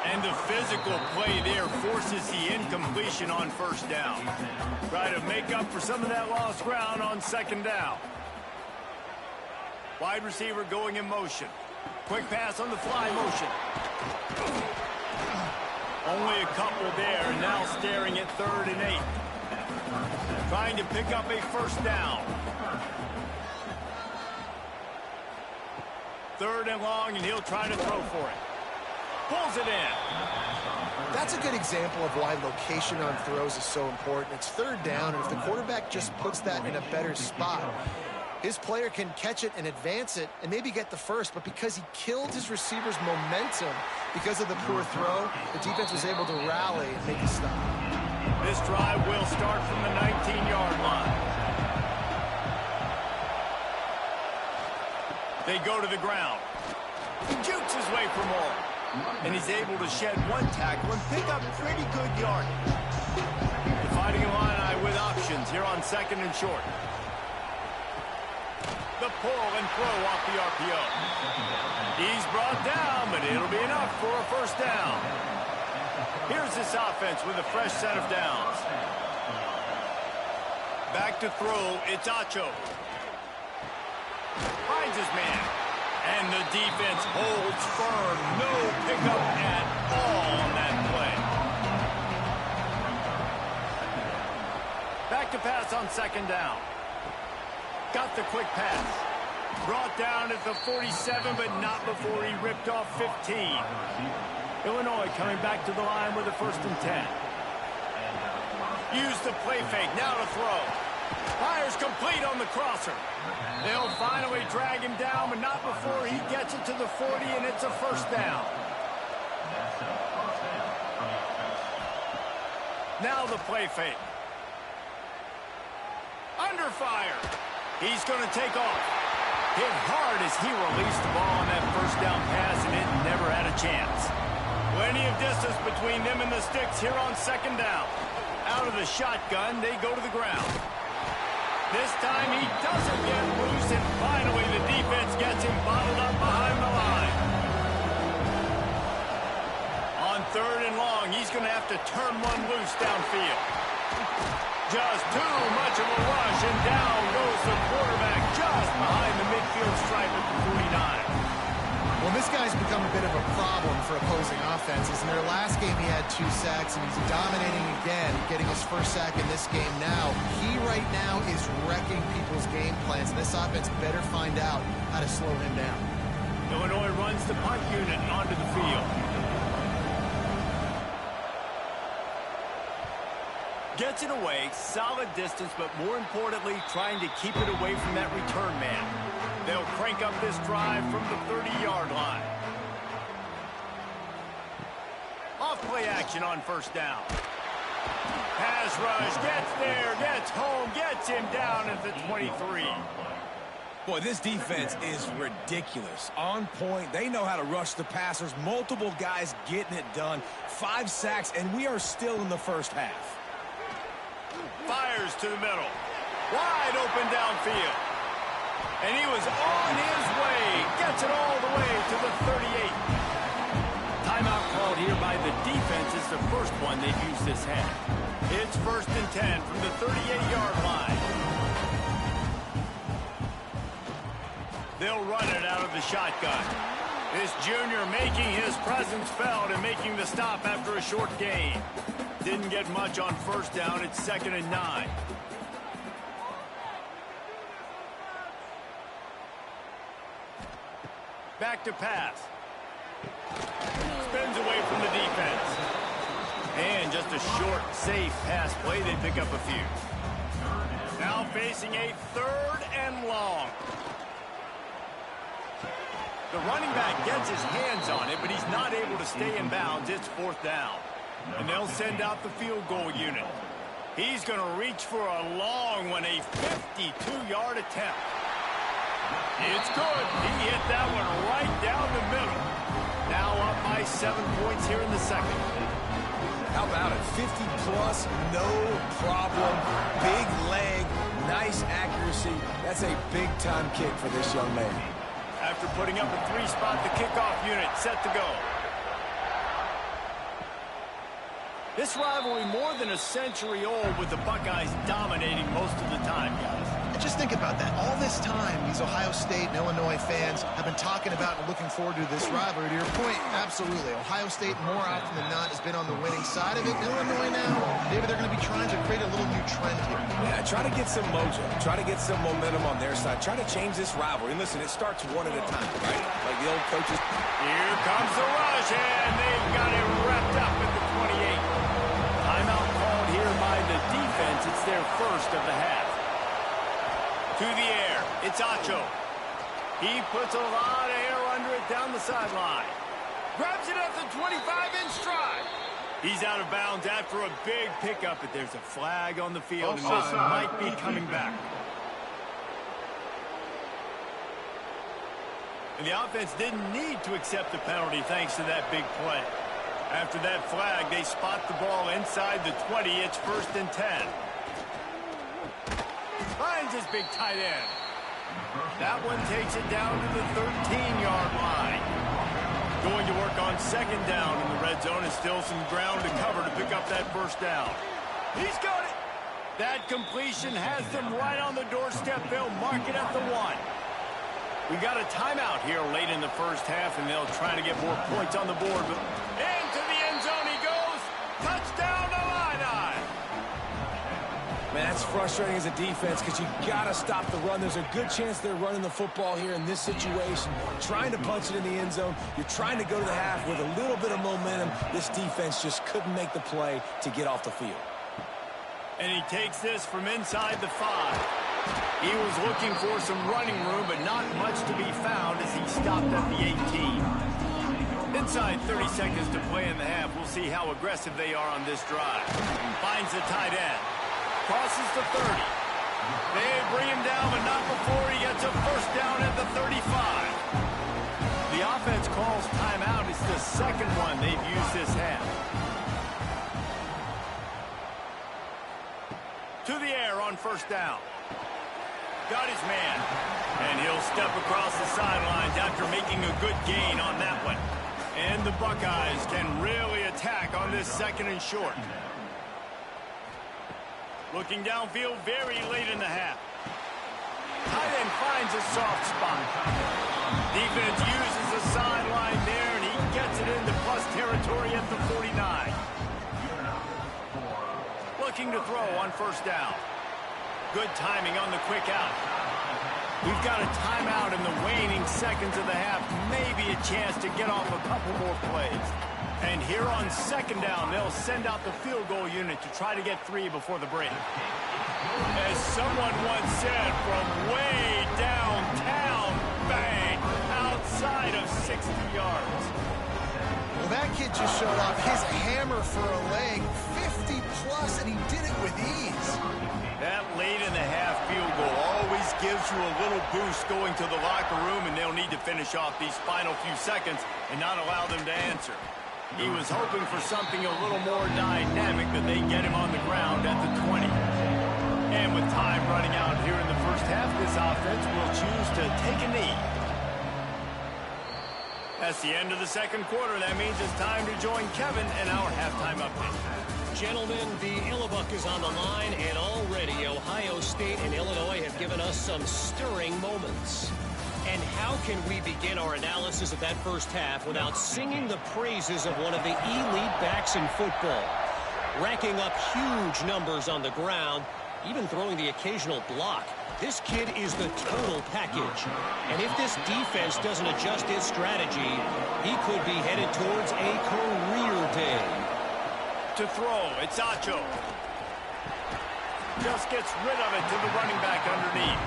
And the physical play there forces the incompletion on first down. Try to make up for some of that lost ground on second down. Wide receiver going in motion. Quick pass on the fly motion. Only a couple there, and now staring at 3rd and 8. Trying to pick up a first down. 3rd and long, and he'll try to throw for it. Pulls it in. That's a good example of why location on throws is so important. It's 3rd down, and if the quarterback just puts that in a better spot, his player can catch it and advance it and maybe get the first, but because he killed his receiver's momentum because of the poor throw, the defense was able to rally and make a stop. This drive will start from the 19-yard line. They go to the ground. He jukes his way for more. And he's able to shed 1 tackle and pick up pretty good yardage. The Fighting Illini with options here on 2nd and short. The pull and throw off the RPO. He's brought down, but it'll be enough for a 1st down. Here's this offense with a fresh set of downs. Back to throw, it's Acho. Finds his man. And the defense holds firm. No pickup at all on that play. Back to pass on 2nd down. Got the quick pass. Brought down at the 47, but not before he ripped off 15. Illinois coming back to the line with a 1st and 10. Use the play fake. Now to throw. Fires complete on the crosser. They'll finally drag him down, but not before he gets it to the 40, and it's a 1st down. Now the play fake. Under fire. He's going to take off. Hit hard as he released the ball on that 1st down pass, and it never had a chance. Plenty of distance between them and the sticks here on 2nd down. Out of the shotgun, they go to the ground. This time he doesn't get loose, and finally the defense gets him bottled up behind the line. On 3rd and long, he's going to have to turn one loose downfield. Just too much of a rush, and down goes the quarterback just behind the midfield stripe at the 49. Well, this guy's become a bit of a problem for opposing offenses. In their last game, he had 2 sacks, and he's dominating again, getting his 1st sack in this game now. He right now is wrecking people's game plans, and this offense better find out how to slow him down. Illinois runs the punt unit onto the field. Gets it away, solid distance, but more importantly, trying to keep it away from that return man. They'll crank up this drive from the 30-yard line. Off play action on 1st down. Pass rush, gets there, gets home, gets him down at the 23. Boy, this defense is ridiculous. On point, they know how to rush the passers. Multiple guys getting it done. 5 sacks, and we are still in the 1st half. Fires to the middle. Wide open downfield. And he was on his way. Gets it all the way to the 38. Timeout called here by the defense is the first one they've used this half. It's 1st and 10 from the 38-yard line. They'll run it out of the shotgun. This junior making his presence felt and making the stop after a short gain. Didn't get much on 1st down. It's 2nd and 9. Back to pass. Spins away from the defense. And just a short, safe pass play. They pick up a few. Now facing a 3rd and long. The running back gets his hands on it, but he's not able to stay in bounds. It's 4th down. And they'll send out the field goal unit. He's going to reach for a long one, a 52-yard attempt. It's good. He hit that one right down the middle. Now up by 7 points here in the 2nd. How about it? 50-plus, no problem. Big leg, nice accuracy. That's a big-time kick for this young man. After putting up a 3-spot, the kickoff unit set to go. This rivalry more than a century old with the Buckeyes dominating most of the time, guys. Just think about that. All this time, these Ohio State and Illinois fans have been talking about and looking forward to this rivalry. To your point, absolutely. Ohio State, more often than not, has been on the winning side of it. Illinois now, maybe they're going to be trying to create a little new trend here. Yeah, try to get some mojo. Try to get some momentum on their side. Try to change this rivalry. And listen, it starts one at a time, right? Like the old coaches. Here comes the rush, and they've got it wrapped up at the 28. Timeout called here by the defense. It's their first of the half. To the air, it's Acho. He puts a lot of air under it down the sideline. Grabs it at the 25 in stride. He's out of bounds after a big pickup, but there's a flag on the field, and this might be coming back. And the offense didn't need to accept the penalty thanks to that big play. After that flag, they spot the ball inside the 20. It's 1st and 10. Finds his big tight end. That one takes it down to the 13-yard line. Going to work on 2nd down in the red zone, and still some ground to cover to pick up that 1st down. He's got it. That completion has them right on the doorstep. They'll mark it at the 1. We got a timeout here late in the first half, and they'll try to get more points on the board. But into the end zone he goes. Touchdown to Illini. Man, that's frustrating as a defense because you got to stop the run. There's a good chance they're running the football here in this situation, trying to punch it in the end zone. You're trying to go to the half with a little bit of momentum. This defense just couldn't make the play to get off the field. And he takes this from inside the 5. He was looking for some running room, but not much to be found as he stopped at the 18. Inside 30 seconds to play in the half. We'll see how aggressive they are on this drive. Finds the tight end. Crosses the 30. They bring him down, but not before he gets a 1st down at the 35. The offense calls timeout. It's the 2nd one they've used this half. To the air on 1st down. Got his man. And he'll step across the sidelines after making a good gain on that one. And the Buckeyes can really attack on this 2nd and short. Looking downfield very late in the half. Tight end finds a soft spot. Defense uses the sideline there, and he gets it into plus territory at the 49. Looking to throw on 1st down. Good timing on the quick out. We've got a timeout in the waning seconds of the half. Maybe a chance to get off a couple more plays. And here on 2nd down, they'll send out the field goal unit to try to get 3 before the break. As someone once said, from way downtown, bang, outside of 60 yards. Well, that kid just showed off his hammer for a leg, 50-plus, and he did it with ease. That late in the half field goal always gives you a little boost going to the locker room, and they'll need to finish off these final few seconds and not allow them to answer. He was hoping for something a little more dynamic, but they get him on the ground at the 20. And with time running out here in the first half, this offense will choose to take a knee. That's the end of the 2nd quarter. That means it's time to join Kevin in our halftime update. Gentlemen, the Illibuck is on the line, and already Ohio State and Illinois have given us some stirring moments. And how can we begin our analysis of that first half without singing the praises of one of the elite backs in football? Racking up huge numbers on the ground, even throwing the occasional block. This kid is the total package. And if this defense doesn't adjust its strategy, he could be headed towards a career day. To throw, it's Acho. Just gets rid of it to the running back underneath.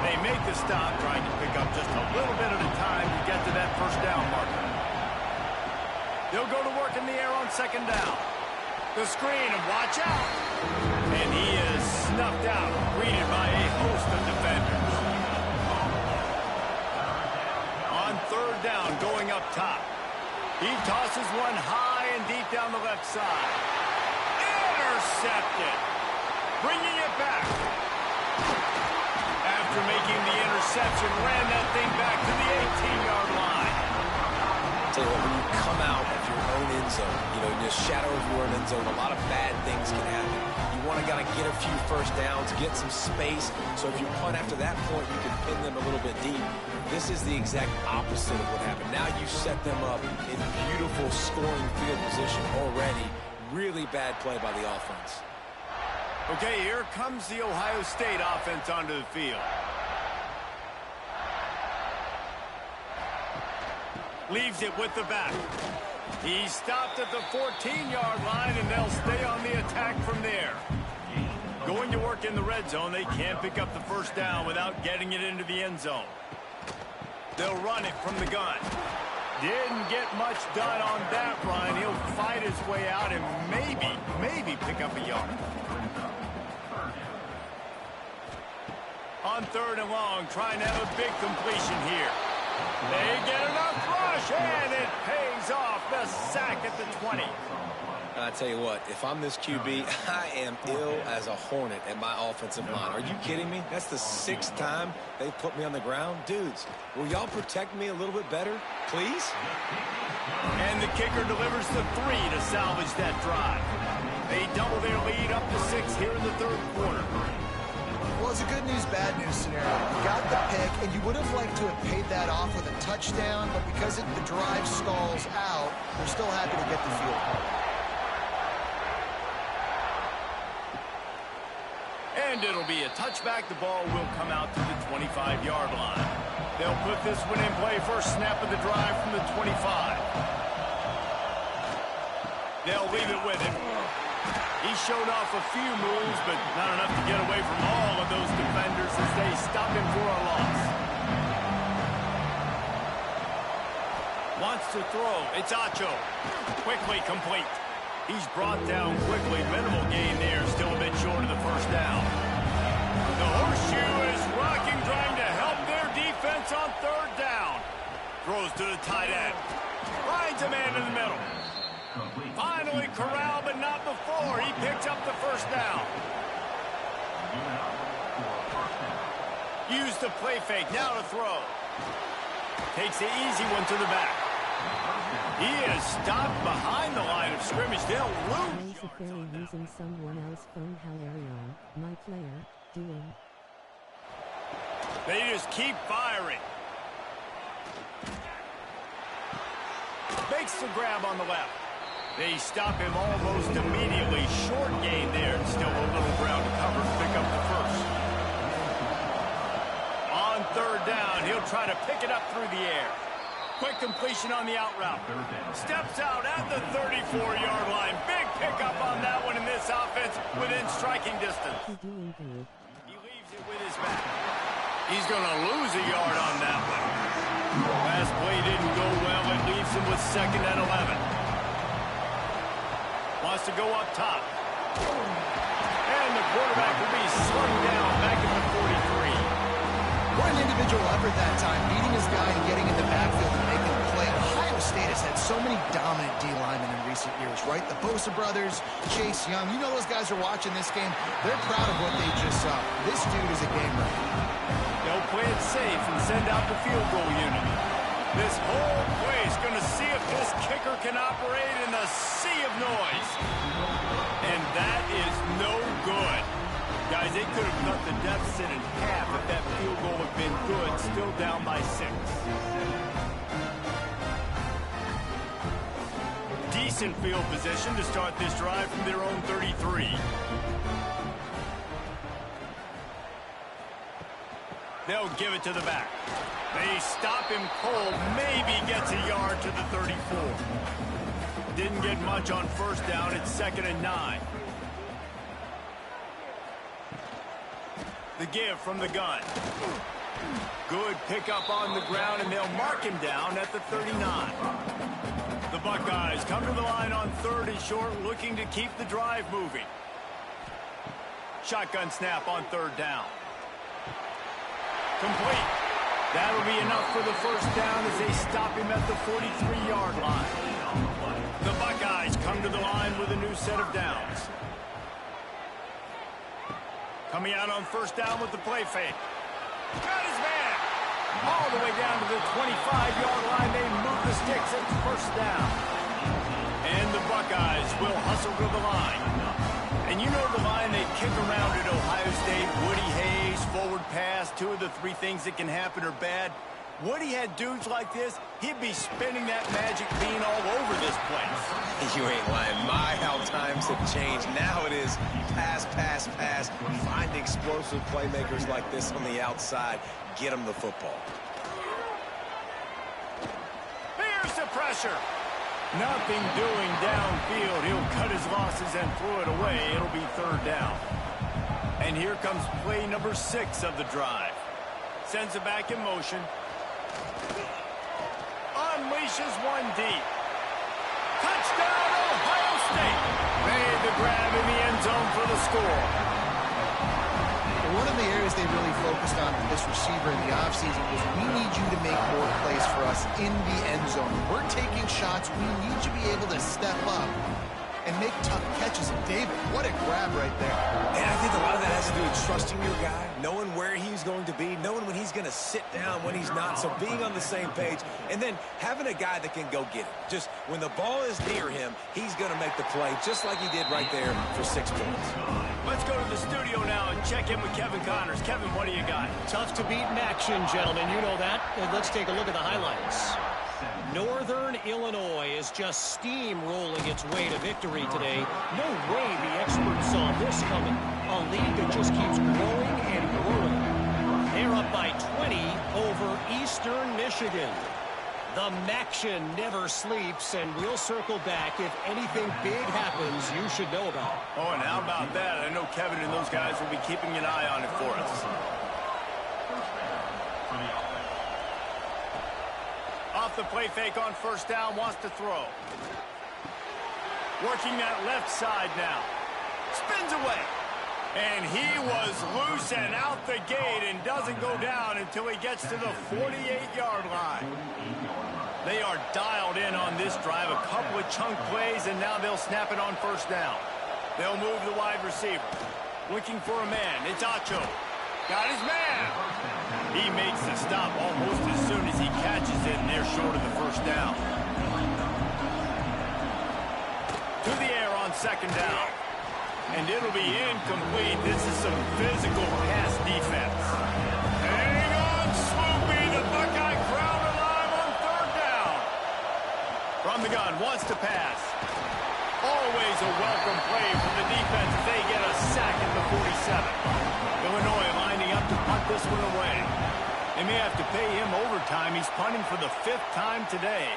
They make the stop, trying to pick up just a little bit at a time to get to that 1st down marker. They'll go to work in the air on 2nd down. The screen, and watch out. And he is snuffed out, greeted by a host of defenders. On 3rd down, going up top. He tosses one high and deep down the left side. Intercepted. Bringing it back. After making the interception, ran that thing back to the 18-yard line. Tell you what, when you come out of your own end zone, in the shadow of your own end zone, a lot of bad things can happen. You You want to gotta get a few first downs, get some space, so if you punt after that point, you can pin them a little bit deep. This is the exact opposite of what happened. Now you set them up in beautiful scoring field position already. Really bad play by the offense. Okay, here comes the Ohio State offense onto the field. Leaves it with the back. He stopped at the 14-yard line, and they'll stay on the attack from there. Going to work in the red zone, they can't pick up the first down without getting it into the end zone. They'll run it from the gun. Didn't get much done on that run. He'll fight his way out and maybe pick up a yard. On 3rd and long, trying to have a big completion here. They get enough rush, and it pays off. The sack at the 20. I tell you what, if I'm this QB, I am ill as a hornet at my offensive line. Are you kidding me? That's the 6th time they've put me on the ground. Dudes, will y'all protect me a little bit better, please? And the kicker delivers the 3 to salvage that drive. They double their lead up to 6 here in the 3rd quarter. Well, it's a good news, bad news scenario. You got the pick, and you would have liked to have paid that off with a touchdown, but because the drive stalls out, they're still happy to get the field goal. And it'll be a touchback. The ball will come out to the 25-yard line. They'll put this one in play. First snap of the drive from the 25. They'll leave it with him. He showed off a few moves, but not enough to get away from all of those defenders as they stop him for a loss. Wants to throw. It's Acho. Quickly complete. He's brought down quickly. Minimal gain there. Still a bit short of the first down. The horseshoe is rocking, trying to help their defense on 3rd down. Throws to the tight end. Finds a man in the middle. Finally corralled, but not before. He picks up the first down. Use the play fake. Now to throw. Takes the easy one to the back. He is stopped behind the line of scrimmage. They'll lose. Necessarily using someone else's phone. How are you, my player, doing? They just keep firing. Makes the grab on the left. They stop him almost immediately. Short gain there, and still a little ground to cover to pick up the first. On 3rd down, he'll try to pick it up through the air. Quick completion on the out route. Steps out at the 34-yard line. Big pickup on that one in this offense within striking distance. He leaves it with his back. He's going to lose a yard on that one. Last play didn't go well. It leaves him with 2nd and 11. Wants to go up top. And the quarterback will be slung down back at the 43. What an individual effort that time, beating his guy and getting in the backfield and making the play. Ohio State has had so many dominant D-linemen in recent years, right? The Bosa brothers, Chase Young, you know those guys are watching this game. They're proud of what they just saw. This dude is a game ready. They'll play it safe and send out the field goal unit. This whole play is going to see if this kicker can operate in a sea of noise. And that is no good. Guys, they could have cut the deficit in half if that field goal had been good. Still down by 6. Decent field position to start this drive from their own 33. They'll give it to the back. They stop him cold. Maybe gets a yard to the 34. Didn't get much on first down. It's 2nd and 9. The give from the gun. Good pickup on the ground, and they'll mark him down at the 39. The Buckeyes come to the line on 3rd and short, looking to keep the drive moving. Shotgun snap on 3rd down. Complete. That'll be enough for the first down as they stop him at the 43-yard line. The Buckeyes come to the line with a new set of downs. Coming out on first down with the play fake. Got his man. All the way down to the 25-yard line. They move the sticks at the first down. And the Buckeyes will hustle to the line. And you know the line they kick around at Ohio State, Woody Hayes, forward pass, 2 of the 3 things that can happen are bad. Woody had dudes like this, he'd be spinning that magic bean all over this place. You ain't lying. My, how times have changed. Now it is pass, pass, pass. Find explosive playmakers like this on the outside. Get them the football. Here's the pressure. Nothing doing downfield. He'll cut his losses and throw it away. It'll be 3rd down. And here comes play number 6 of the drive. Sends it back in motion. Unleashes one deep. Touchdown, Ohio State. Made the grab in the end zone for the score. One of the areas they really focused on with this receiver in the offseason was we need you to make more plays for us in the end zone. We're taking shots. We need you to be able to step up and make tough catches. And David, what a grab right there. And I think a lot of that has to do with trusting your guy, knowing where he's going to be, knowing when he's going to sit down, when he's not, so being on the same page, and then having a guy that can go get it. Just when the ball is near him, he's going to make the play, just like he did right there for 6 points. Let's go to the studio now and check in with Kevin Connors. Kevin, what do you got? Tough to beat in action, gentlemen. You know that. And let's take a look at the highlights. Northern Illinois is just steamrolling its way to victory today. No way the experts saw this coming. A lead that just keeps growing and growing. They're up by 20 over Eastern Michigan. The Maction never sleeps, and we'll circle back. If anything big happens, you should know about it. Oh, and how about that? I know Kevin and those guys will be keeping an eye on it for us. Off the play fake on 1st down, wants to throw. Working that left side now. Spins away. And he was loose and out the gate and doesn't go down until he gets to the 48-yard line. They are dialed in on this drive. A couple of chunk plays, and now they'll snap it on 1st down. They'll move the wide receiver. Looking for a man. It's Acho. Got his man. He makes the stop almost as soon as he catches it, and they're short of the 1st down. To the air on 2nd down. And it'll be incomplete. This is some physical pass defense. Hang on, Swoopy. The Buckeye crowd alive on 3rd down. From the gun, wants to pass. Always a welcome play from the defense as they get a sack at the 47. Illinois lining up to punt this one away. They may have to pay him overtime. He's punting for the 5th time today.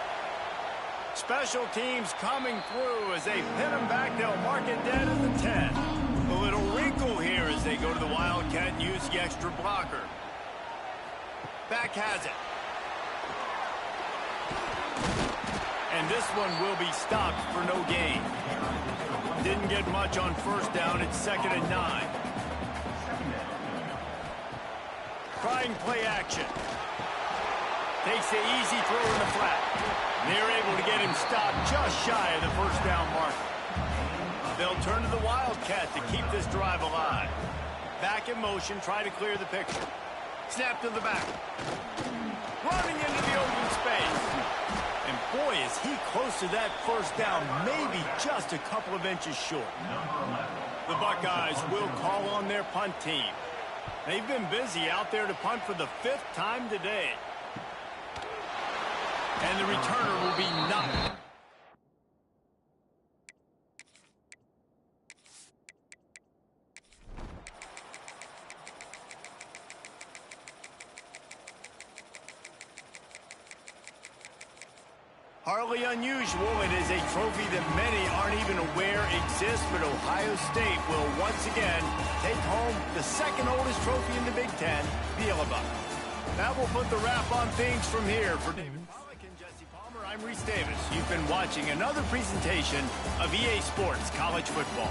Special teams coming through as they pin him back. They'll mark it dead at the 10. A little wrinkle here as they go to the Wildcat and use the extra blocker. Back has it. And this one will be stopped for no gain. Didn't get much on 1st down. It's 2nd and 9. Trying play action. Takes the easy throw in the flat. They're able to get him stopped just shy of the 1st down marker. They'll turn to the Wildcat to keep this drive alive. Back in motion, try to clear the picture. Snap to the back. Running into the open space. And boy, is he close to that 1st down, maybe just a couple of inches short. The Buckeyes will call on their punt team. They've been busy out there to punt for the 5th time today. And the returner will be nothing. Hardly unusual. It is a trophy that many aren't even aware exists, but Ohio State will once again take home the 2nd oldest trophy in the Big Ten, the Yellow Buck. That will put the wrap on things from here. For David Pollack and Jesse Palmer, I'm Reese Davis. You've been watching another presentation of EA Sports College Football.